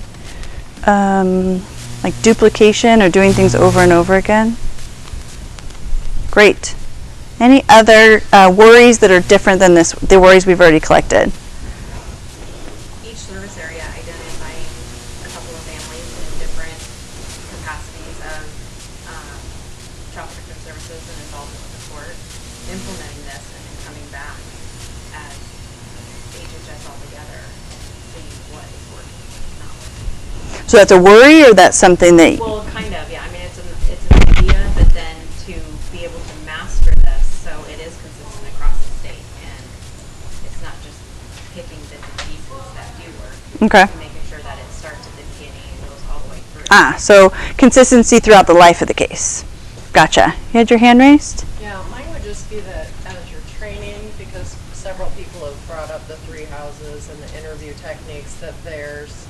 Like duplication or doing things over and over again. Great. Any other worries that are different than the worries we've already collected? Each service area identifying a couple of families in different capacities of child protective services and involvement with the court, implementing this and then coming back as HHS all together and seeing what is working and not working. So that's a worry, or that's something that? Well, kind of, yeah. I mean, it's an idea, but then to be able to master this so it is consistent across the state, and it's not just picking the pieces that do work. Okay. And making sure that it starts at the beginning and goes all the way through. So consistency throughout the life of the case. Gotcha. You had your hand raised? Yeah, mine would just be that as you're training, because several people have brought up the three houses and the interview techniques, that there's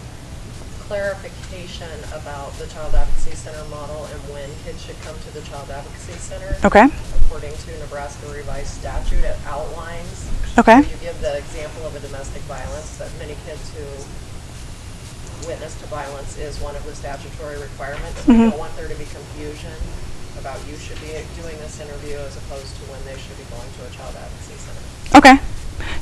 clarification about the Child Advocacy Center model and when kids should come to the Child Advocacy Center. Okay. According to Nebraska revised statute, it outlines. Okay. So you give the example of a domestic violence, that many kids who witness to violence is one of the statutory requirements. We don't want there to be confusion about you should be doing this interview as opposed to when they should be going to a Child Advocacy Center. Okay.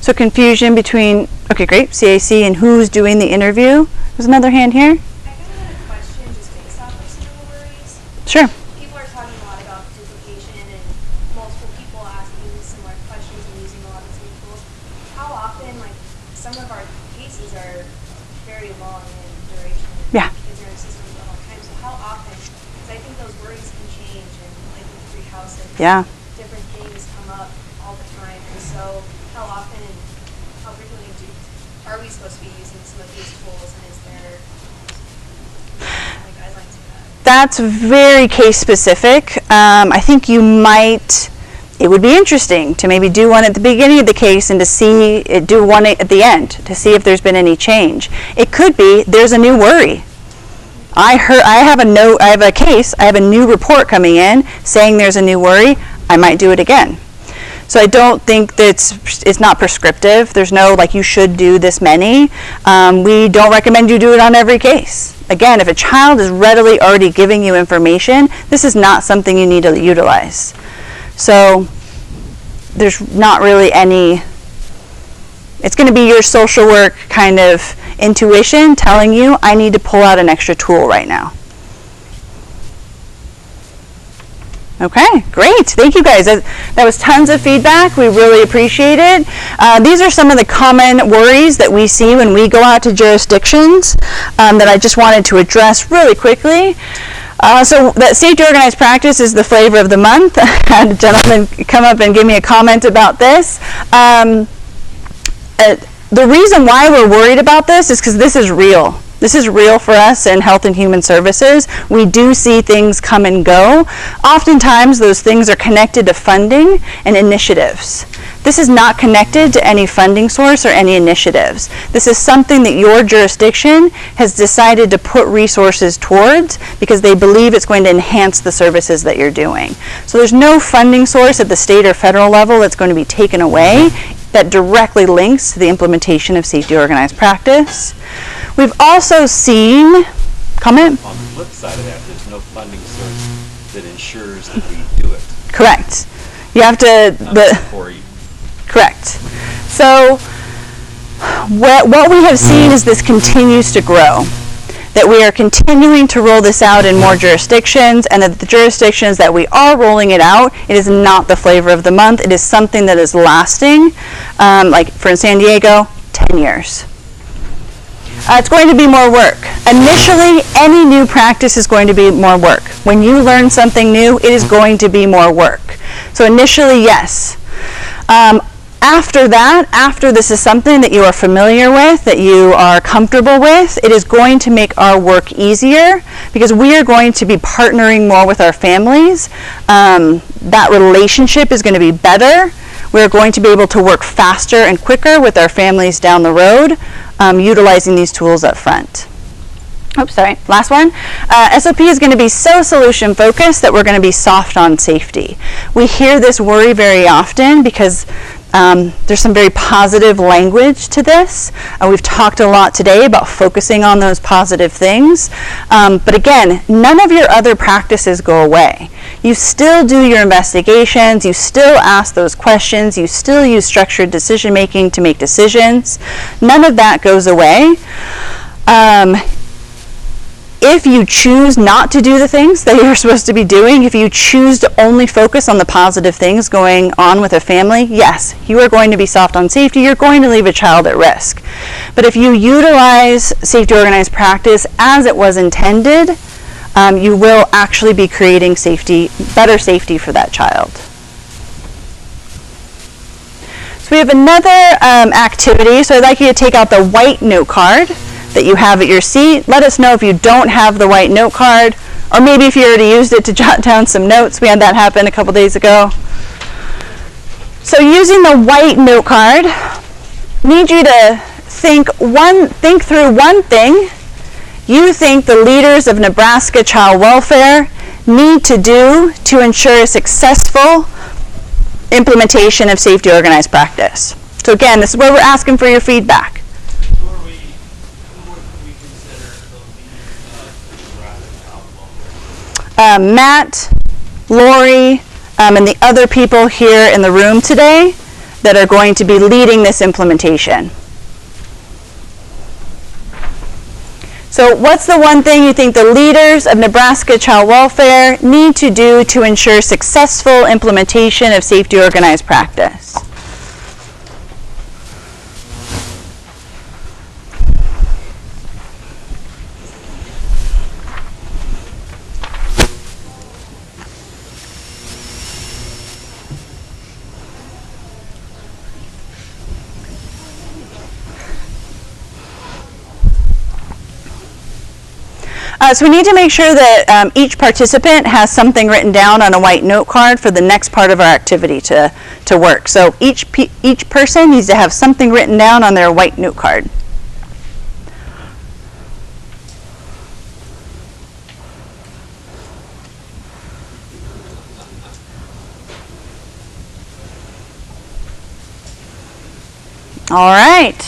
So confusion between, okay, great, CAC and who's doing the interview. There's another hand here. I kind of had a question just based off of some of the worries. Sure. People are talking a lot about duplication and multiple people asking similar questions and using a lot of the same tools. How often, like, some of our cases are very long in duration. Yeah. Kids are in systems the whole time. So how often, because I think those worries can change, and like with three houses, Yeah. different things come up all the time. And so how often and how frequently are we supposed to be using some of these tools, and is there guidelines for that? That's very case specific. I think you might, it would be interesting to maybe do one at the beginning of the case and to see, do one at the end to see if there's been any change. It could be there's a new worry. I have a case, I have a new report coming in saying there's a new worry, I might do it again. So I don't think that it's not prescriptive. There's no like you should do this many. We don't recommend you do it on every case. Again, if a child is readily already giving you information, this is not something you need to utilize. So there's not really any, it's going to be your social work kind of intuition telling you I need to pull out an extra tool right now. Okay, great. Thank you guys. That was tons of feedback. We really appreciate it. These are some of the common worries that we see when we go out to jurisdictions that I just wanted to address really quickly. So that safety organized practice is the flavor of the month. I had a gentleman come up and give me a comment about this. The reason why we're worried about this is because this is real. This is real for us in Health and Human Services. We do see things come and go. Oftentimes those things are connected to funding and initiatives. This is not connected to any funding source or any initiatives. This is something that your jurisdiction has decided to put resources towards because they believe it's going to enhance the services that you're doing. So there's no funding source at the state or federal level that's going to be taken away that directly links to the implementation of safety organized practice. We've also seen, comment? On the flip side of that, there's no funding source that ensures that we do it. Correct. You have to, correct. So what we have seen is this continues to grow. That we are continuing to roll this out in more jurisdictions, and that the jurisdictions that we are rolling it out, it is not the flavor of the month. It is something that is lasting. Like for San Diego, 10 years. It's going to be more work. Initially, any new practice is going to be more work. When you learn something new, it is going to be more work. So initially, yes. After that, after this is something that you are familiar with, that you are comfortable with, it is going to make our work easier because we are going to be partnering more with our families. That relationship is going to be better. We're going to be able to work faster and quicker with our families down the road, utilizing these tools up front. Oops, sorry, last one. SOP is going to be so solution focused that we're going to be soft on safety. We hear this worry very often because there's some very positive language to this. We've talked a lot today about focusing on those positive things. But again, none of your other practices go away. You still do your investigations, you still ask those questions, you still use structured decision making to make decisions. None of that goes away. If you choose not to do the things that you're supposed to be doing, if you choose to only focus on the positive things going on with a family, yes, you are going to be soft on safety. You're going to leave a child at risk. But if you utilize safety organized practice as it was intended, you will actually be creating safety, better safety for that child. So we have another activity. So I'd like you to take out the white note card that you have at your seat. Let us know if you don't have the white note card, or maybe if you already used it to jot down some notes. We had that happen a couple days ago. So using the white note card, need you to think through one thing you think the leaders of Nebraska child welfare need to do to ensure a successful implementation of safety organized practice. So again, this is where we're asking for your feedback. Matt, Lori, and the other people here in the room today that are going to be leading this implementation. So what's the one thing you think the leaders of Nebraska child welfare need to do to ensure successful implementation of safety organized practice? So we need to make sure that each participant has something written down on a white note card for the next part of our activity to work. So each person needs to have something written down on their white note card. All right.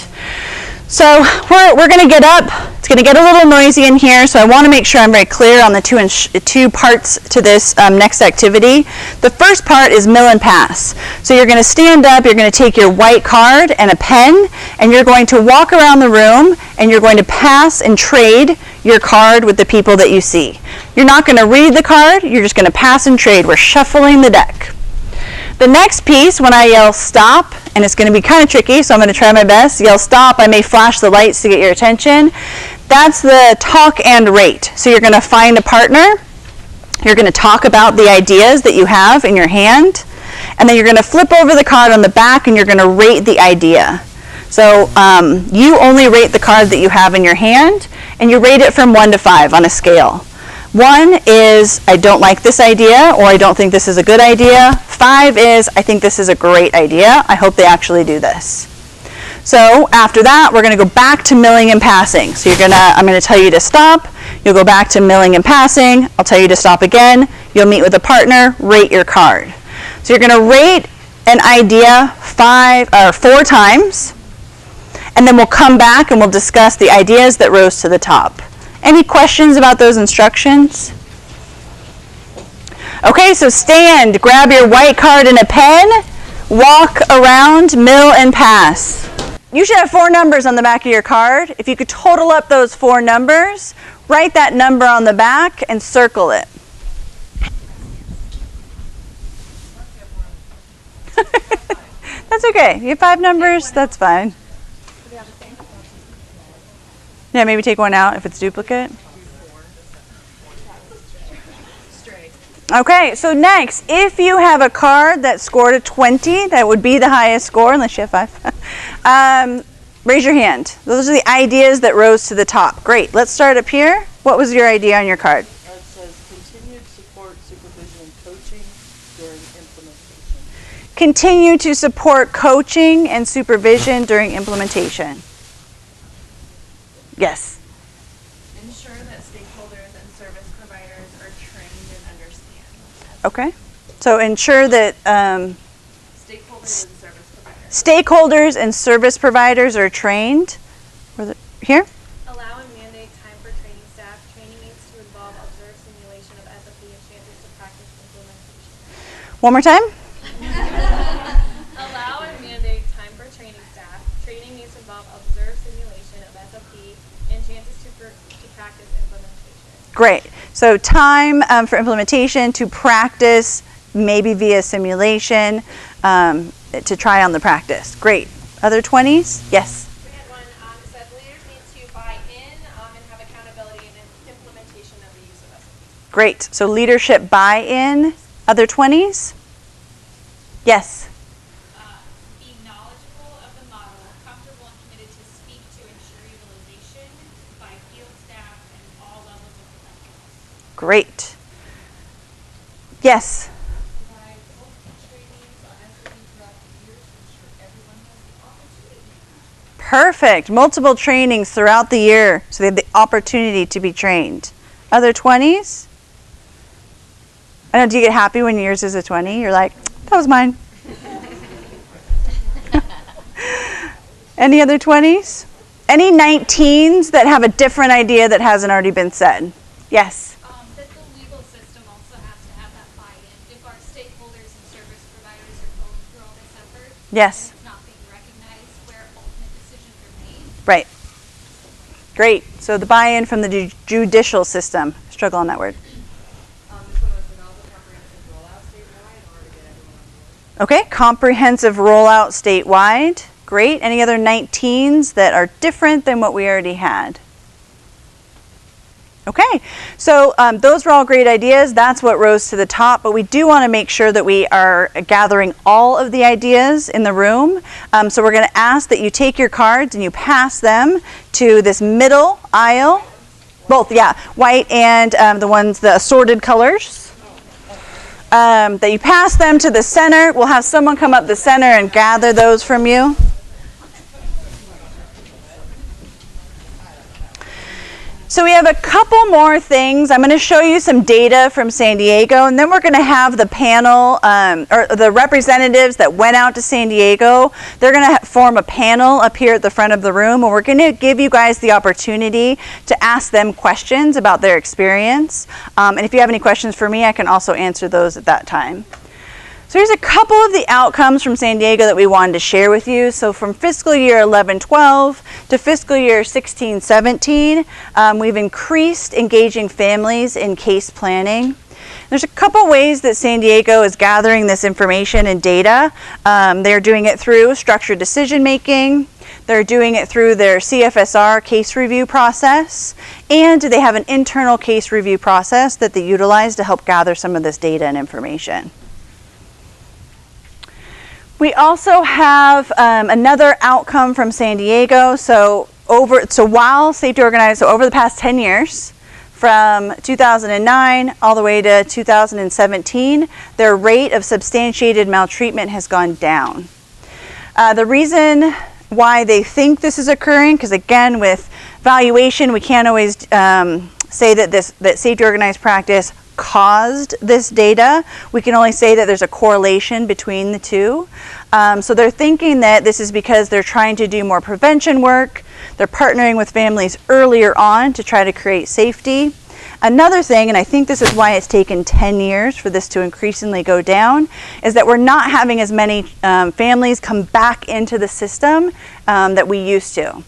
So we're going to get up. It's going to get a little noisy in here, so I want to make sure I'm very clear on the two parts to this next activity. The first part is mill and pass. So you're going to stand up, you're going to take your white card and a pen, and you're going to walk around the room, and you're going to pass and trade your card with the people that you see. You're not going to read the card, you're just going to pass and trade. We're shuffling the deck. The next piece, when I yell stop, and it's going to be kind of tricky, so I'm going to try my best. Yell stop, I may flash the lights to get your attention. That's the talk and rate. So you're going to find a partner, you're going to talk about the ideas that you have in your hand, and then you're going to flip over the card on the back and you're going to rate the idea. So you only rate the card that you have in your hand, and you rate it from 1 to 5 on a scale. 1 is, I don't like this idea, or I don't think this is a good idea. 5 is, I think this is a great idea. I hope they actually do this. So after that, we're going to go back to milling and passing. So I'm going to tell you to stop. You'll go back to milling and passing. I'll tell you to stop again. You'll meet with a partner, rate your card. So you're going to rate an idea 4 times, and then we'll come back and we'll discuss the ideas that rose to the top. Any questions about those instructions? Okay, so stand, grab your white card and a pen, walk around, mill and pass. You should have 4 numbers on the back of your card. If you could total up those 4 numbers, write that number on the back and circle it. That's okay. You have 5 numbers, that's fine. Yeah, maybe take one out if it's duplicate. Okay, so next, if you have a card that scored a 20, that would be the highest score, unless you have 5. Raise your hand. Those are the ideas that rose to the top. Great. Let's start up here. What was your idea on your card? It says continued support, supervision, and coaching during implementation. Continue to support coaching and supervision during implementation. Yes. Ensure that stakeholders and service providers are trained and understand. Okay. So ensure that stakeholders and service providers are trained. Here? Allow and mandate time for training staff. Training needs to involve observed simulation of SOP and chances to practice implementation. One more time. Allow and mandate time for training staff. Training needs to involve observed simulation of SOP and chances to practice implementation. Great. So time for implementation, to practice, maybe via simulation, to try on the practice. Great. Other 20s? Yes? We had one that said leaders need to buy in and have accountability in implementation of the use of SOP. Great. So leadership buy-in. Other 20s? Yes? Be knowledgeable of the model, comfortable and committed to speak to ensure utilization by field staff and all levels of professionals. Great. Yes? Provide multiple trainings on SOP throughout the year to ensure everyone has the opportunity. Perfect. Multiple trainings throughout the year so they have the opportunity to be trained. Other 20s? I know, do you get happy when yours is a 20? You're like, that was mine. Any other 20s? Any 19s that have a different idea that hasn't already been said? Yes? That the legal system also has to have that buy-in. If our stakeholders and service providers are going through all this effort, Yes. and it's not being recognized where ultimate decisions are made. Right. Great. So the buy-in from the judicial system. Struggle on that word. Okay, comprehensive rollout statewide. Great. Any other 19s that are different than what we already had? Okay, so those were all great ideas. That's what rose to the top, but we do want to make sure that we are gathering all of the ideas in the room. So we're going to ask that you take your cards and you pass them to this middle aisle. Both, yeah, white and the assorted colors. That you pass them to the center. We'll have someone come up the center and gather those from you. So we have a couple more things. I'm going to show you some data from San Diego, and then we're going to have the panel, or the representatives that went out to San Diego. They're going to form a panel up here at the front of the room, and we're going to give you guys the opportunity to ask them questions about their experience. And if you have any questions for me, I can also answer those at that time. So here's a couple of the outcomes from San Diego that we wanted to share with you. So from fiscal year 11-12 to fiscal year 16-17, we've increased engaging families in case planning. There's a couple ways that San Diego is gathering this information and data. They're doing it through structured decision making. They're doing it through their CFSR case review process, and they have an internal case review process that they utilize to help gather some of this data and information. We also have another outcome from San Diego. So over the past 10 years, from 2009 all the way to 2017, their rate of substantiated maltreatment has gone down. The reason why they think this is occurring, because again, with valuation, we can't always say that safety organized practice caused this data. We can only say that there's a correlation between the two. So they're thinking that this is because they're trying to do more prevention work. They're partnering with families earlier on to try to create safety. Another thing, and I think this is why it's taken 10 years for this to increasingly go down, is that we're not having as many families come back into the system that we used to.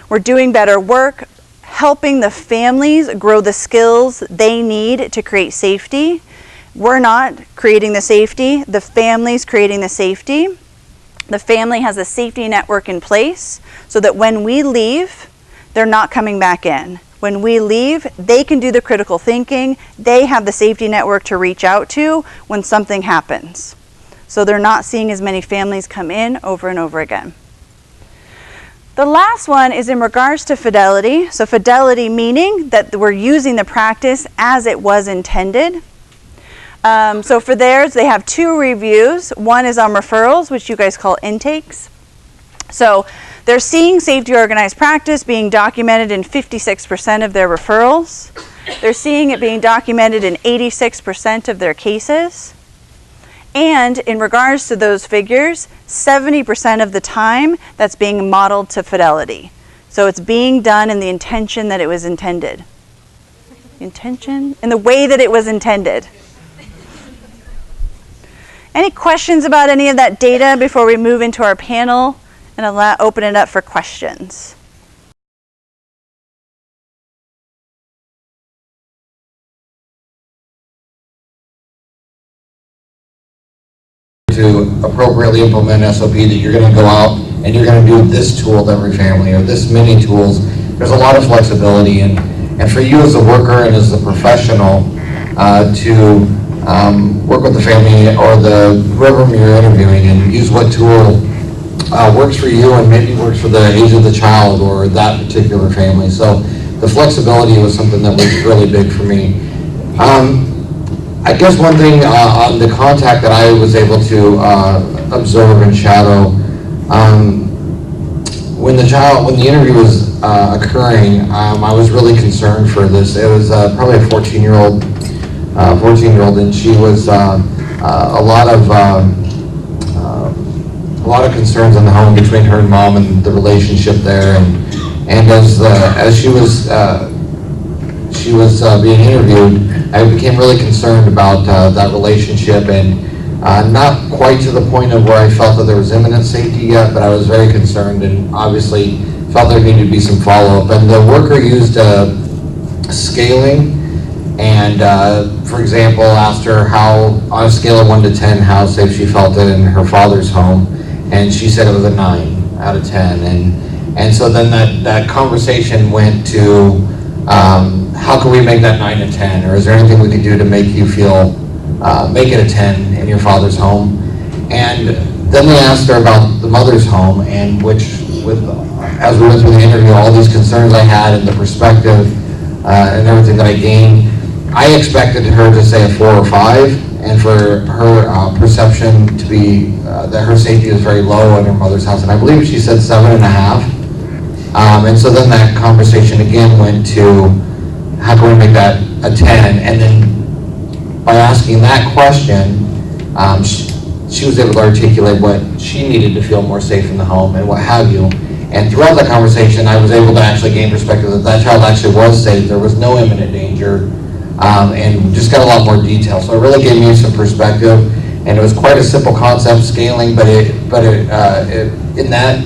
We're doing better work helping the families grow the skills they need to create safety. We're not creating the safety, the family's creating the safety. The family has a safety network in place so that when we leave, they're not coming back in. When we leave, they can do the critical thinking. They have the safety network to reach out to when something happens. So they're not seeing as many families come in over and over again. The last one is in regards to fidelity. So fidelity meaning that we're using the practice as it was intended. So for theirs, they have two reviews. One is on referrals, which you guys call intakes. So they're seeing safety organized practice being documented in 56% of their referrals. They're seeing it being documented in 86% of their cases. And in regards to those figures, 70% of the time that's being modeled to fidelity. So it's being done in the intention that it was intended. Intention? In the way that it was intended. Any questions about any of that data before we move into our panel and open it up for questions? To appropriately implement SOP, that you're going to go out and you're going to do this tool to every family or this many tools. There's a lot of flexibility, and for you as a worker and as a professional to work with the family or whoever you're interviewing and use what tool works for you and maybe works for the age of the child or that particular family. So the flexibility was something that was really big for me. I guess one thing on the contact that I was able to observe and shadow, when the interview was occurring, I was really concerned for this. It was probably a 14-year-old, and she was a lot of concerns in the home between her and mom and the relationship there, and as she was being interviewed, I became really concerned about that relationship, and not quite to the point of where I felt that there was imminent safety yet, but I was very concerned and obviously felt there needed to be some follow-up. And the worker used scaling, and for example, asked her how, on a scale of 1 to 10, how safe she felt in her father's home, and she said it was a 9 out of 10. And so then that conversation went to, how can we make that 9 to 10, or is there anything we can do to make you feel, make it a 10 in your father's home? And then they asked her about the mother's home, and as we went through the interview, all these concerns I had and the perspective and everything that I gained, I expected her to say a 4 or 5, and for her perception to be that her safety is very low in her mother's house, and I believe she said 7.5. And so then that conversation again went to, how can we make that a 10? And then by asking that question, she was able to articulate what she needed to feel more safe in the home and what have you. And throughout that conversation, I was able to actually gain perspective that that child actually was safe. There was no imminent danger, and just got a lot more detail. So it really gave me some perspective, and it was quite a simple concept, scaling, but in that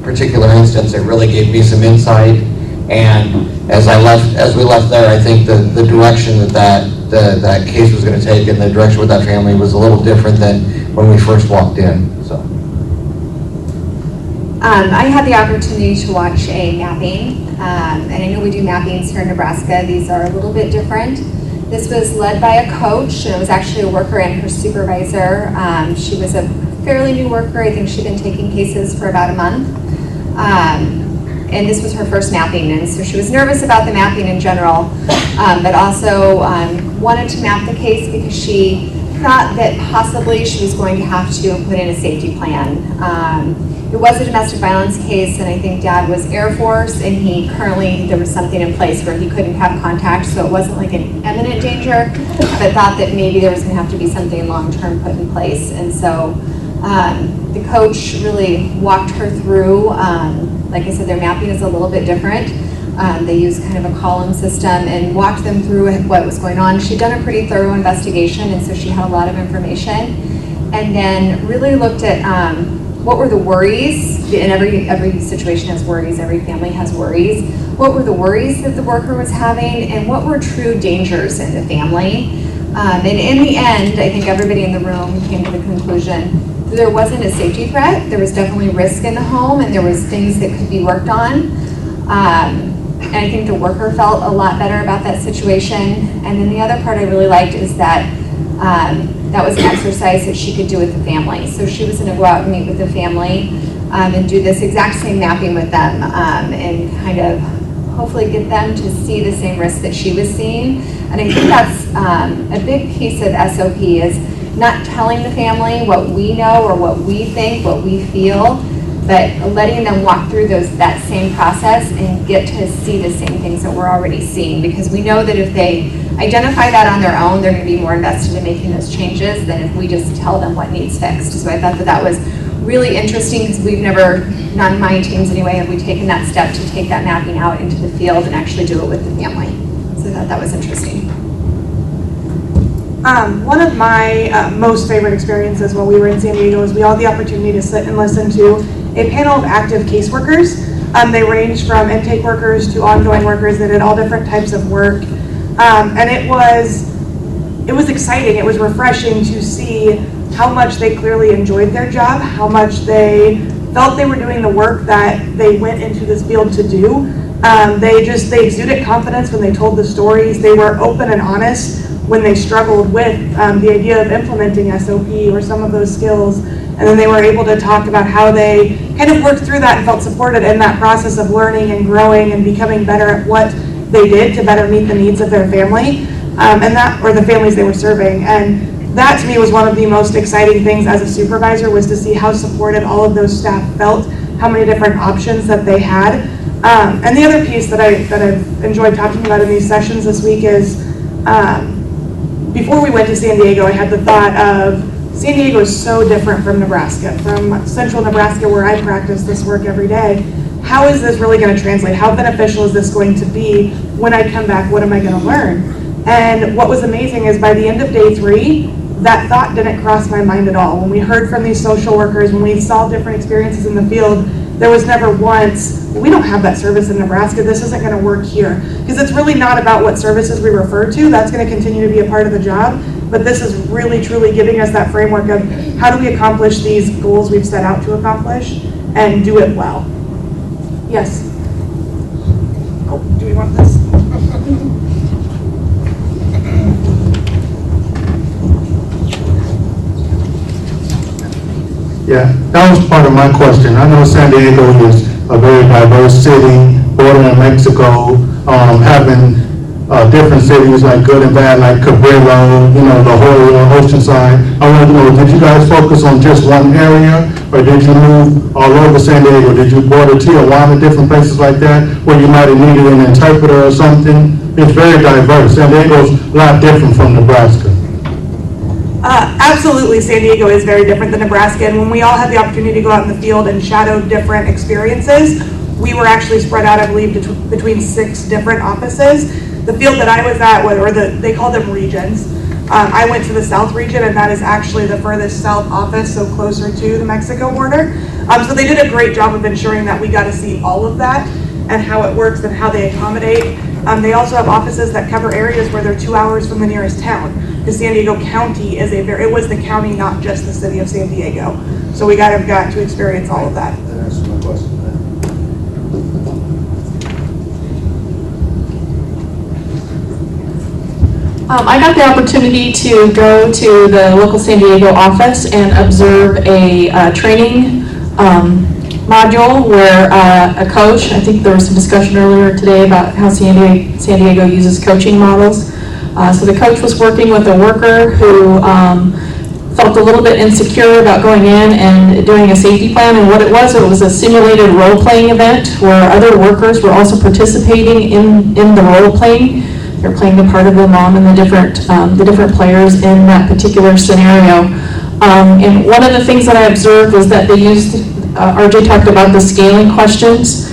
particular instance, it really gave me some insight. And as we left there, I think the direction that case was going to take and the direction with that family was a little different than when we first walked in. So. I had the opportunity to watch a mapping, and I know we do mappings here in Nebraska. These are a little bit different. This was led by a coach, and it was actually a worker and her supervisor. She was a fairly new worker. I think she'd been taking cases for about a month. And this was her first mapping, and so she was nervous about the mapping in general, but also wanted to map the case because she thought that possibly she was going to have to put in a safety plan. It was a domestic violence case, and I think Dad was Air Force, and there was something in place where he couldn't have contact, so it wasn't like an imminent danger, but thought that maybe there was going to have to be something long-term put in place. And so the coach really walked her through. Like I said, their mapping is a little bit different. They use kind of a column system, and walked them through what was going on. She'd done a pretty thorough investigation, and so she had a lot of information. And then really looked at what were the worries, and every situation has worries, every family has worries. What were the worries that the worker was having, and what were true dangers in the family? And in the end, I think everybody in the room came to the conclusion that there wasn't a safety threat. There was definitely risk in the home, and there was things that could be worked on. And I think the worker felt a lot better about that situation. And then the other part I really liked is that that was an exercise that she could do with the family. So she was going to go out and meet with the family and do this exact same mapping with them, and kind of hopefully get them to see the same risk that she was seeing. And I think that's a big piece of SOP is not telling the family what we know or what we think, what we feel, but letting them walk through that same process and get to see the same things that we're already seeing. Because we know that if they identify that on their own, they're going to be more invested in making those changes than if we just tell them what needs fixed. So I thought that was really interesting, because we've never, not in my teams anyway, have we taken that step to take that mapping out into the field and actually do it with the family. So I thought that was interesting. One of my most favorite experiences while we were in San Diego is we all had the opportunity to sit and listen to a panel of active caseworkers. They ranged from intake workers to ongoing workers that did all different types of work. And it was exciting, it was refreshing to see how much they clearly enjoyed their job, how much they felt they were doing the work that they went into this field to do. They exuded confidence when they told the stories. They were open and honest when they struggled with the idea of implementing SOP or some of those skills. And then they were able to talk about how they kind of worked through that and felt supported in that process of learning and growing and becoming better at what they did to better meet the needs of their family, or the families they were serving. And that to me was one of the most exciting things as a supervisor, was to see how supported all of those staff felt, how many different options that they had. And the other piece that I've enjoyed talking about in these sessions this week is, before we went to San Diego, I had the thought of, San Diego is so different from Nebraska, from central Nebraska where I practice this work every day. How is this really going to translate? How beneficial is this going to be when I come back? What am I going to learn? And what was amazing is by the end of day 3, that thought didn't cross my mind at all. When we heard from these social workers, when we saw different experiences in the field, there was never once, we don't have that service in Nebraska, this isn't going to work here. Because it's really not about what services we refer to, that's going to continue to be a part of the job, but this is really truly giving us that framework of how do we accomplish these goals we've set out to accomplish and do it well. Yes? Oh, do we want this? Yeah, that was part of my question. I know San Diego is a very diverse city, bordering Mexico, having different cities, like good and bad, like Cabrillo, you know, the whole Oceanside. I wanted to know, did you guys focus on just one area, or did you move all over San Diego? Did you border Tijuana, different places like that, where you might have needed an interpreter or something? It's very diverse. San Diego's a lot different from Nebraska. Absolutely, San Diego is very different than Nebraska, and when we all had the opportunity to go out in the field and shadow different experiences, we were actually spread out, I believe, between 6 different offices. The field that I was at, they call them regions. I went to the South region, and that is actually the furthest south office, so closer to the Mexico border. So they did a great job of ensuring that we got to see all of that and how it works and how they accommodate. They also have offices that cover areas where they're 2 hours from the nearest town. The San Diego County is it was the county, not just the city of San Diego. So we got to experience all of that. That answers my question. I got the opportunity to go to the local San Diego office and observe a training module where a coach, I think there was some discussion earlier today about how San Diego uses coaching models. So the coach was working with a worker who felt a little bit insecure about going in and doing a safety plan, and what it was a simulated role-playing event where other workers were also participating in the role-playing. They're playing the part of the mom and the different players in that particular scenario. And one of the things that I observed was that they used, RJ talked about the scaling questions.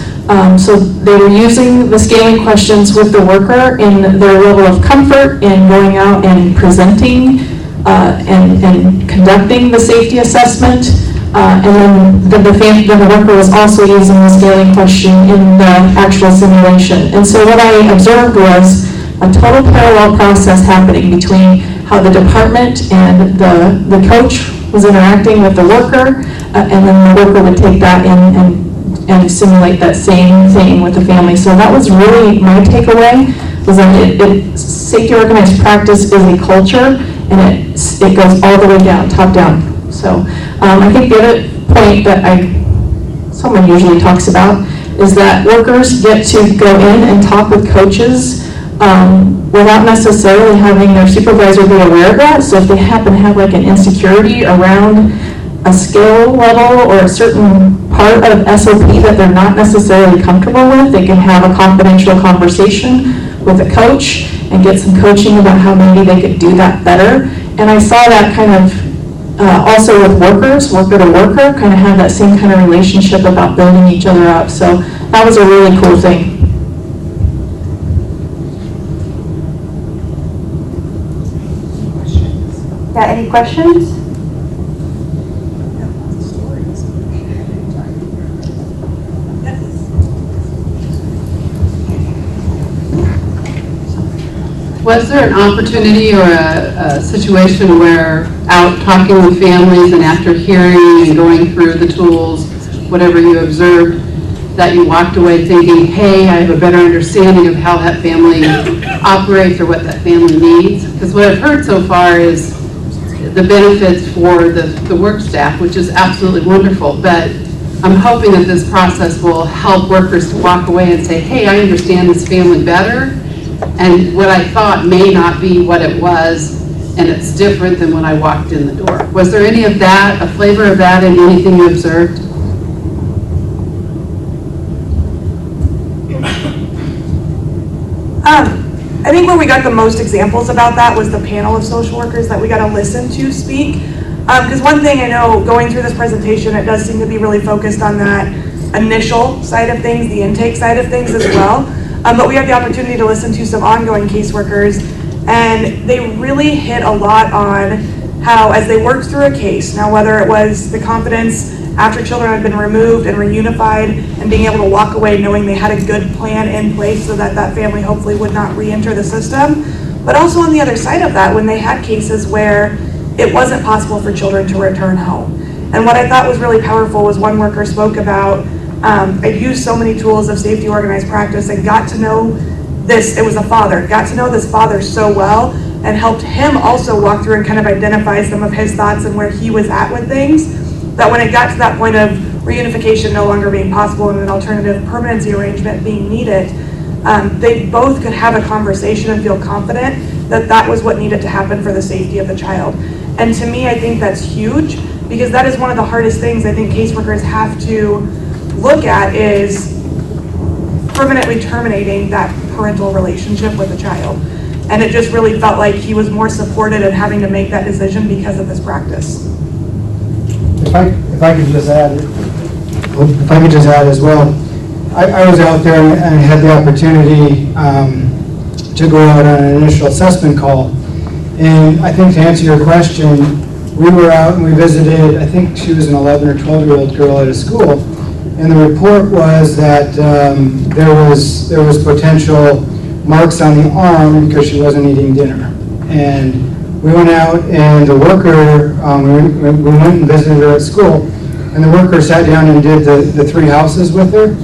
So they were using the scaling questions with the worker in their level of comfort in going out and presenting and conducting the safety assessment. And then the worker was also using the scaling question in the actual simulation. And so what I observed was a total parallel process happening between how the department and the coach was interacting with the worker, and then the worker would take that in and simulate that same thing with the family. So that was really my takeaway, was that safety organized practice is a culture, and it goes all the way down, top down. So I think the other point that someone usually talks about is that workers get to go in and talk with coaches without necessarily having their supervisor be aware of that. So if they happen to have like an insecurity around a skill level or a certain part of SOP that they're not necessarily comfortable with, they can have a confidential conversation with a coach and get some coaching about how maybe they could do that better. And I saw that kind of also with workers, worker to worker, kind of have that same kind of relationship about building each other up. So that was a really cool thing. Yeah, any questions? Was there an opportunity or a situation where out talking with families and after hearing and going through the tools, whatever you observed, that you walked away thinking, hey, I have a better understanding of how that family operates or what that family needs? Because what I've heard so far is the benefits for the work staff, which is absolutely wonderful, but I'm hoping that this process will help workers to walk away and say, hey, I understand this family better, and what I thought may not be what it was, and it's different than when I walked in the door. Was there any of that, a flavor of that in anything you observed? I think where we got the most examples about that was the panel of social workers that we got to listen to speak. Because one thing I know, going through this presentation, it does seem to be really focused on that initial side of things, the intake side of things as well. But we had the opportunity to listen to some ongoing caseworkers, and they really hit a lot on how, as they worked through a case, now whether it was the confidence after children had been removed and reunified and being able to walk away knowing they had a good plan in place so that that family hopefully would not re-enter the system, but also on the other side of that, when they had cases where it wasn't possible for children to return home. And what I thought was really powerful was one worker spoke about, I used so many tools of safety organized practice and got to know this, it was a father, got to know this father so well and helped him also walk through and kind of identify some of his thoughts and where he was at with things, that when it got to that point of reunification no longer being possible and an alternative permanency arrangement being needed, they both could have a conversation and feel confident that that was what needed to happen for the safety of the child. And to me, I think that's huge, because that is one of the hardest things I think caseworkers have to look at, is permanently terminating that parental relationship with the child. And it just really felt like he was more supported in having to make that decision because of this practice. If I could just add as well, I was out there and had the opportunity to go out on an initial assessment call. And I think to answer your question, we were out and we visited, I think she was an 11 or 12-year-old girl at a school. And the report was that there was potential marks on the arm because she wasn't eating dinner. And we went out and the worker, we went and visited her at school, and the worker sat down and did the 3 houses with her.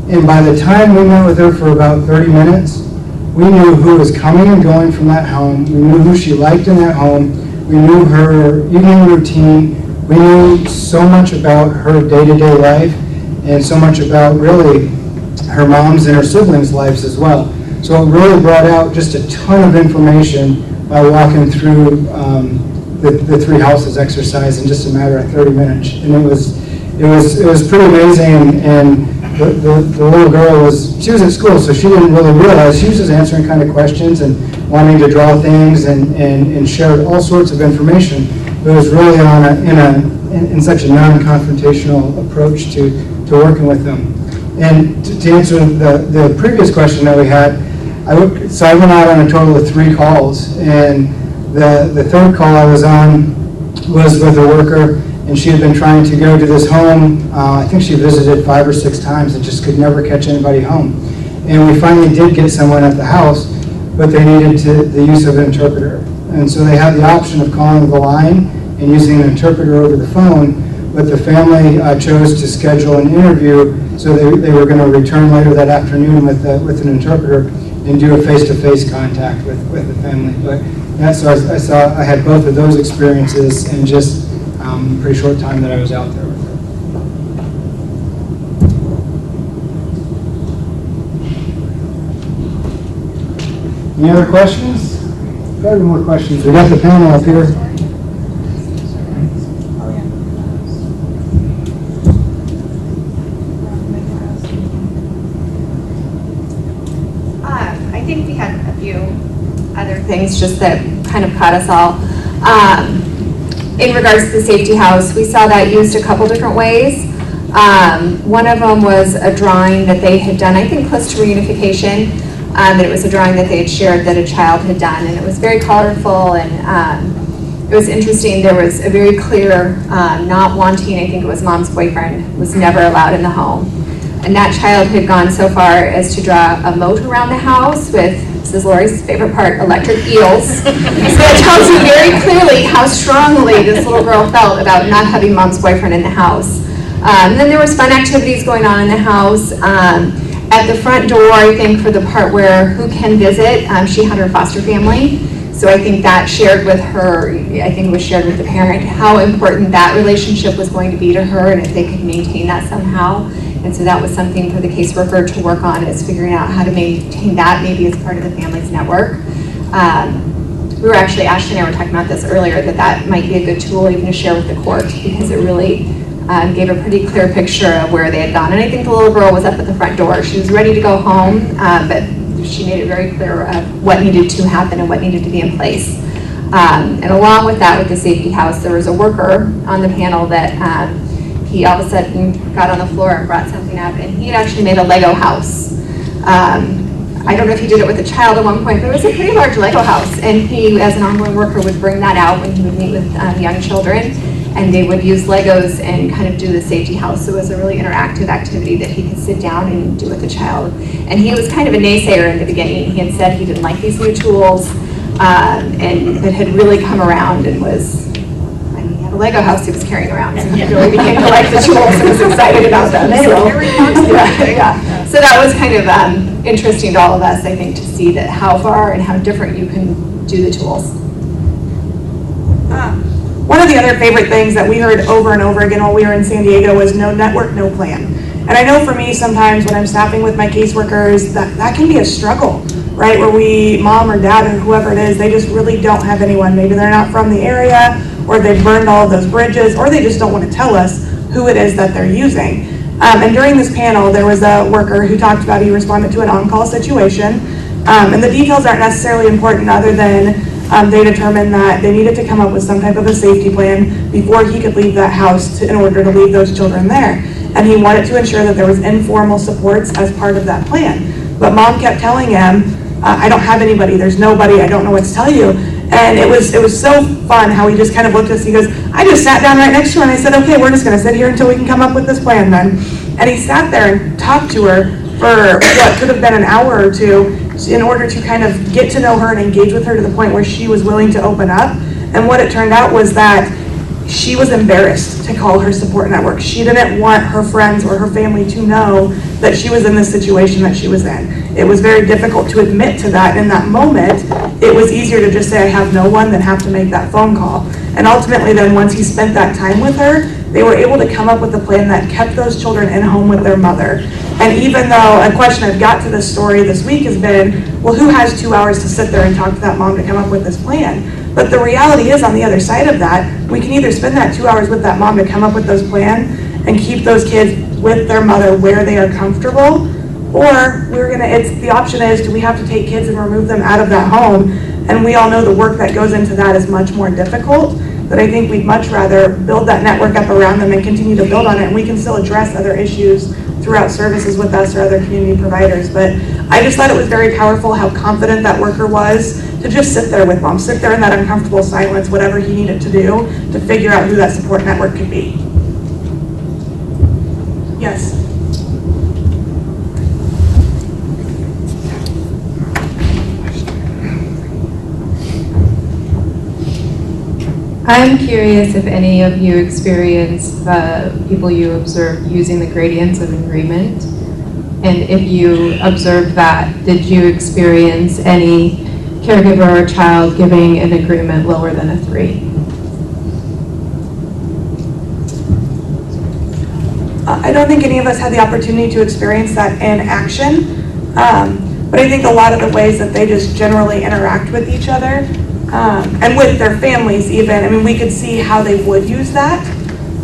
And by the time we met with her for about 30 minutes, we knew who was coming and going from that home. We knew who she liked in that home. We knew her evening routine. We knew so much about her day-to-day life and so much about really her mom's and her siblings' lives as well. So it really brought out just a ton of information by walking through the 3 houses exercise in just a matter of 30 minutes. And it was pretty amazing. And the little girl she was at school, so she didn't really realize. She was just answering kind of questions and wanting to draw things and shared all sorts of information. But it was really in such a non-confrontational approach to working with them. And to answer the previous question that we had, I went out on a total of 3 calls, and the 3rd call I was on was with a worker, and she had been trying to go to this home. I think she visited 5 or 6 times and just could never catch anybody home. And we finally did get someone at the house, but they needed the use of an interpreter. And so they had the option of calling the line and using an interpreter over the phone, but the family chose to schedule an interview, so they were going to return later that afternoon with an interpreter and do a face-to-face contact with the family. But yeah, so I had both of those experiences in just a pretty short time that I was out there with her. Any other questions? Probably more questions. We got the panel up here. I think we had a few other things just that kind of caught us all. In regards to the safety house, we saw that used a couple different ways. One of them was a drawing that they had done, I think close to reunification, that it was a drawing that they had shared that a child had done, and it was very colorful, and it was interesting. There was a very clear not wanting, I think it was mom's boyfriend, was never allowed in the home. And that child had gone so far as to draw a moat around the house with, this is Lori's favorite part, electric eels. So it tells you very clearly how strongly this little girl felt about not having mom's boyfriend in the house. And then there was fun activities going on in the house. At the front door, I think for the part where who can visit, she had her foster family. So I think that shared with her, I think it was shared with the parent, how important that relationship was going to be to her and if they could maintain that somehow. And so that was something for the caseworker to work on, is figuring out how to maintain that maybe as part of the family's network. We were actually, Ashley and I were talking about this earlier, that might be a good tool even to share with the court, because it really gave a pretty clear picture of where they had gone. And I think the little girl was up at the front door. She was ready to go home, but she made it very clear what needed to happen and what needed to be in place. And along with that, with the safety house, there was a worker on the panel that he all of a sudden got on the floor and brought something up, and he had actually made a Lego house. I don't know if he did it with a child at one point, but it was a pretty large Lego house, and he, as an ongoing worker, would bring that out when he would meet with young children, and they would use Legos and kind of do the safety house. So it was a really interactive activity that he could sit down and do with the child. And he was kind of a naysayer in the beginning. He had said he didn't like these new tools, and but had really come around and was, a Lego house he was carrying around, so he really began to like the tools and was excited about them. So that was kind of interesting to all of us, I think, to see that how far and how different you can do the tools. One of the other favorite things that we heard over and over again while we were in San Diego was no network, no plan. And I know for me, sometimes when I'm staffing with my caseworkers, that can be a struggle, right? Where mom or dad or whoever it is, they just really don't have anyone. Maybe they're not from the area, or they've burned all of those bridges, or they just don't want to tell us who it is that they're using. And during this panel, there was a worker who talked about he responded to an on-call situation. And the details aren't necessarily important other than they determined that they needed to come up with some type of a safety plan before he could leave that house in order to leave those children there. And he wanted to ensure that there was informal supports as part of that plan. But mom kept telling him, I don't have anybody, there's nobody, I don't know what to tell you. And it was so fun how he just kind of looked at us. He goes, I just sat down right next to her and I said, okay, we're just going to sit here until we can come up with this plan then. And he sat there and talked to her for what could have been an hour or two in order to kind of get to know her and engage with her to the point where she was willing to open up. And what it turned out was that she was embarrassed to call her support network. She didn't want her friends or her family to know that she was in this situation that she was in. It was very difficult to admit to that in that moment. It was easier to just say, I have no one, than have to make that phone call. And ultimately then, once he spent that time with her, they were able to come up with a plan that kept those children in home with their mother. And even though a question I've got to this story this week has been, well, who has 2 hours to sit there and talk to that mom to come up with this plan? But the reality is, on the other side of that, we can either spend that 2 hours with that mom to come up with those plans and keep those kids with their mother where they are comfortable, or the option is, do we have to take kids and remove them out of that home? And we all know the work that goes into that is much more difficult. But I think we'd much rather build that network up around them and continue to build on it, and we can still address other issues throughout services with us or other community providers. But I just thought it was very powerful how confident that worker was to just sit there with mom, sit there in that uncomfortable silence, whatever he needed to do to figure out who that support network could be. Yes. I'm curious if any of you experienced people you observed using the gradients of agreement, and if you observed that, did you experience any caregiver or child giving an agreement lower than a 3? I don't think any of us had the opportunity to experience that in action, but I think a lot of the ways that they just generally interact with each other, and with their families even, I mean, we could see how they would use that.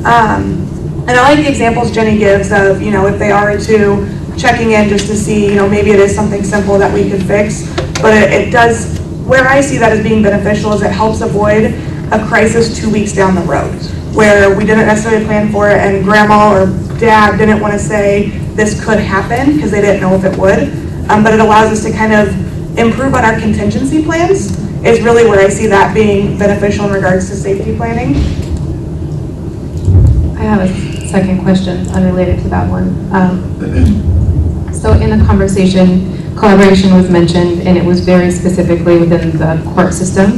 And I like the examples Jenny gives of, if they are to checking in just to see, maybe it is something simple that we could fix, but it does, where I see that as being beneficial is it helps avoid a crisis 2 weeks down the road, where we didn't necessarily plan for it and grandma or dad didn't want to say this could happen because they didn't know if it would, but it allows us to kind of improve on our contingency plans. Is really where I see that being beneficial in regards to safety planning. I have a second question unrelated to that one. So in the conversation, collaboration was mentioned, and it was very specifically within the court system,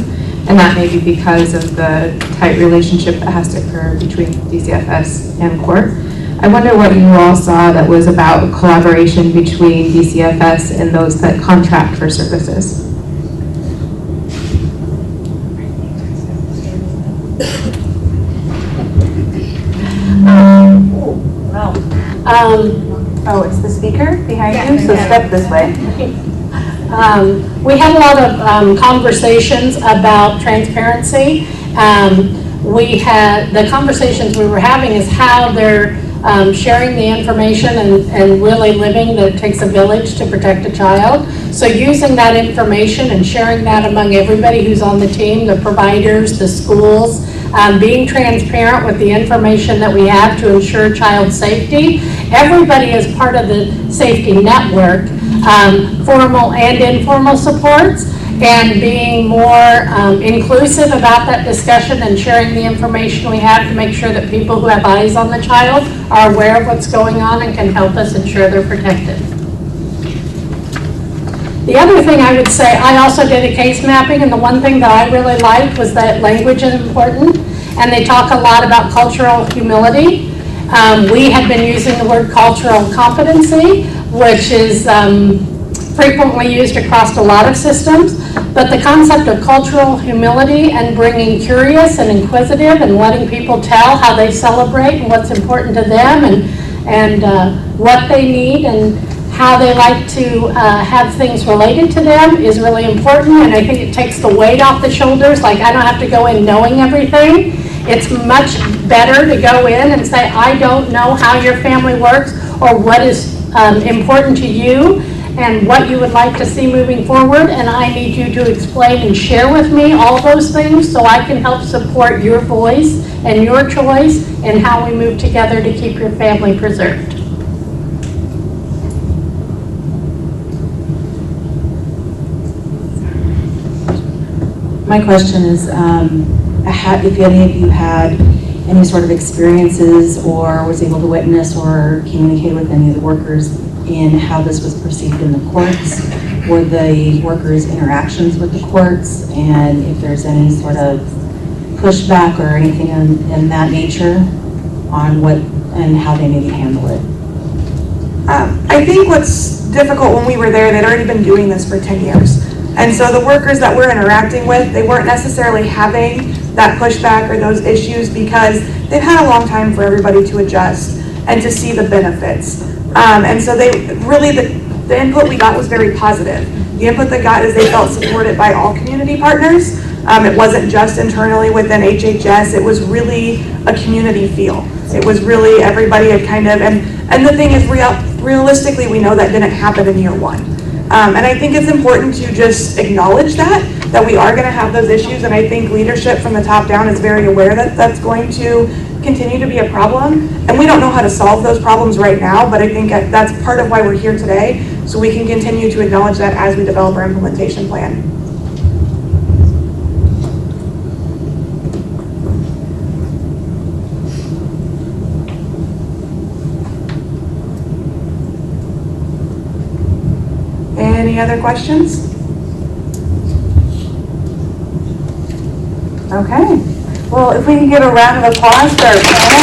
and that may be because of the tight relationship that has to occur between DCFS and court. I wonder what you all saw that was about collaboration between DCFS and those that contract for services. It's the speaker behind you, so step this way. We had a lot of conversations about transparency. We had, the conversations we were having is how they're sharing the information and really living that it takes a village to protect a child. So using that information and sharing that among everybody who's on the team, the providers, the schools, being transparent with the information that we have to ensure child safety. Everybody is part of the safety network, formal and informal supports, and being more inclusive about that discussion and sharing the information we have to make sure that people who have eyes on the child are aware of what's going on and can help us ensure they're protected. The other thing I would say, I also did a case mapping, and the one thing that I really liked was that language is important, and they talk a lot about cultural humility. We had been using the word cultural competency, which is frequently used across a lot of systems, but the concept of cultural humility and bringing curious and inquisitive and letting people tell how they celebrate and what's important to them, and what they need and how they like to have things related to them is really important, and I think it takes the weight off the shoulders. Like, I don't have to go in knowing everything. It's much better to go in and say, I don't know how your family works or what is important to you and what you would like to see moving forward, and I need you to explain and share with me all those things so I can help support your voice and your choice and how we move together to keep your family preserved. My question is, if any of you had any sort of experiences or was able to witness or communicate with any of the workers in how this was perceived in the courts, or the workers' interactions with the courts, and if there's any sort of pushback or anything in that nature on what and how they maybe handle it. I think what's difficult when we were there, they'd already been doing this for 10 years. And so the workers that we're interacting with, they weren't necessarily having that pushback or those issues because they've had a long time for everybody to adjust and to see the benefits. And so they really, the input we got was very positive. The input they got is they felt supported by all community partners. It wasn't just internally within HHS, it was really a community feel. It was really everybody had kind of, and the thing is, realistically, we know that didn't happen in year one. And I think it's important to just acknowledge that we are going to have those issues, and I think leadership from the top down is very aware that that's going to continue to be a problem, and we don't know how to solve those problems right now, but I think that's part of why we're here today, so we can continue to acknowledge that as we develop our implementation plan. Any other questions? Okay. Well, if we can give a round of applause for our panel.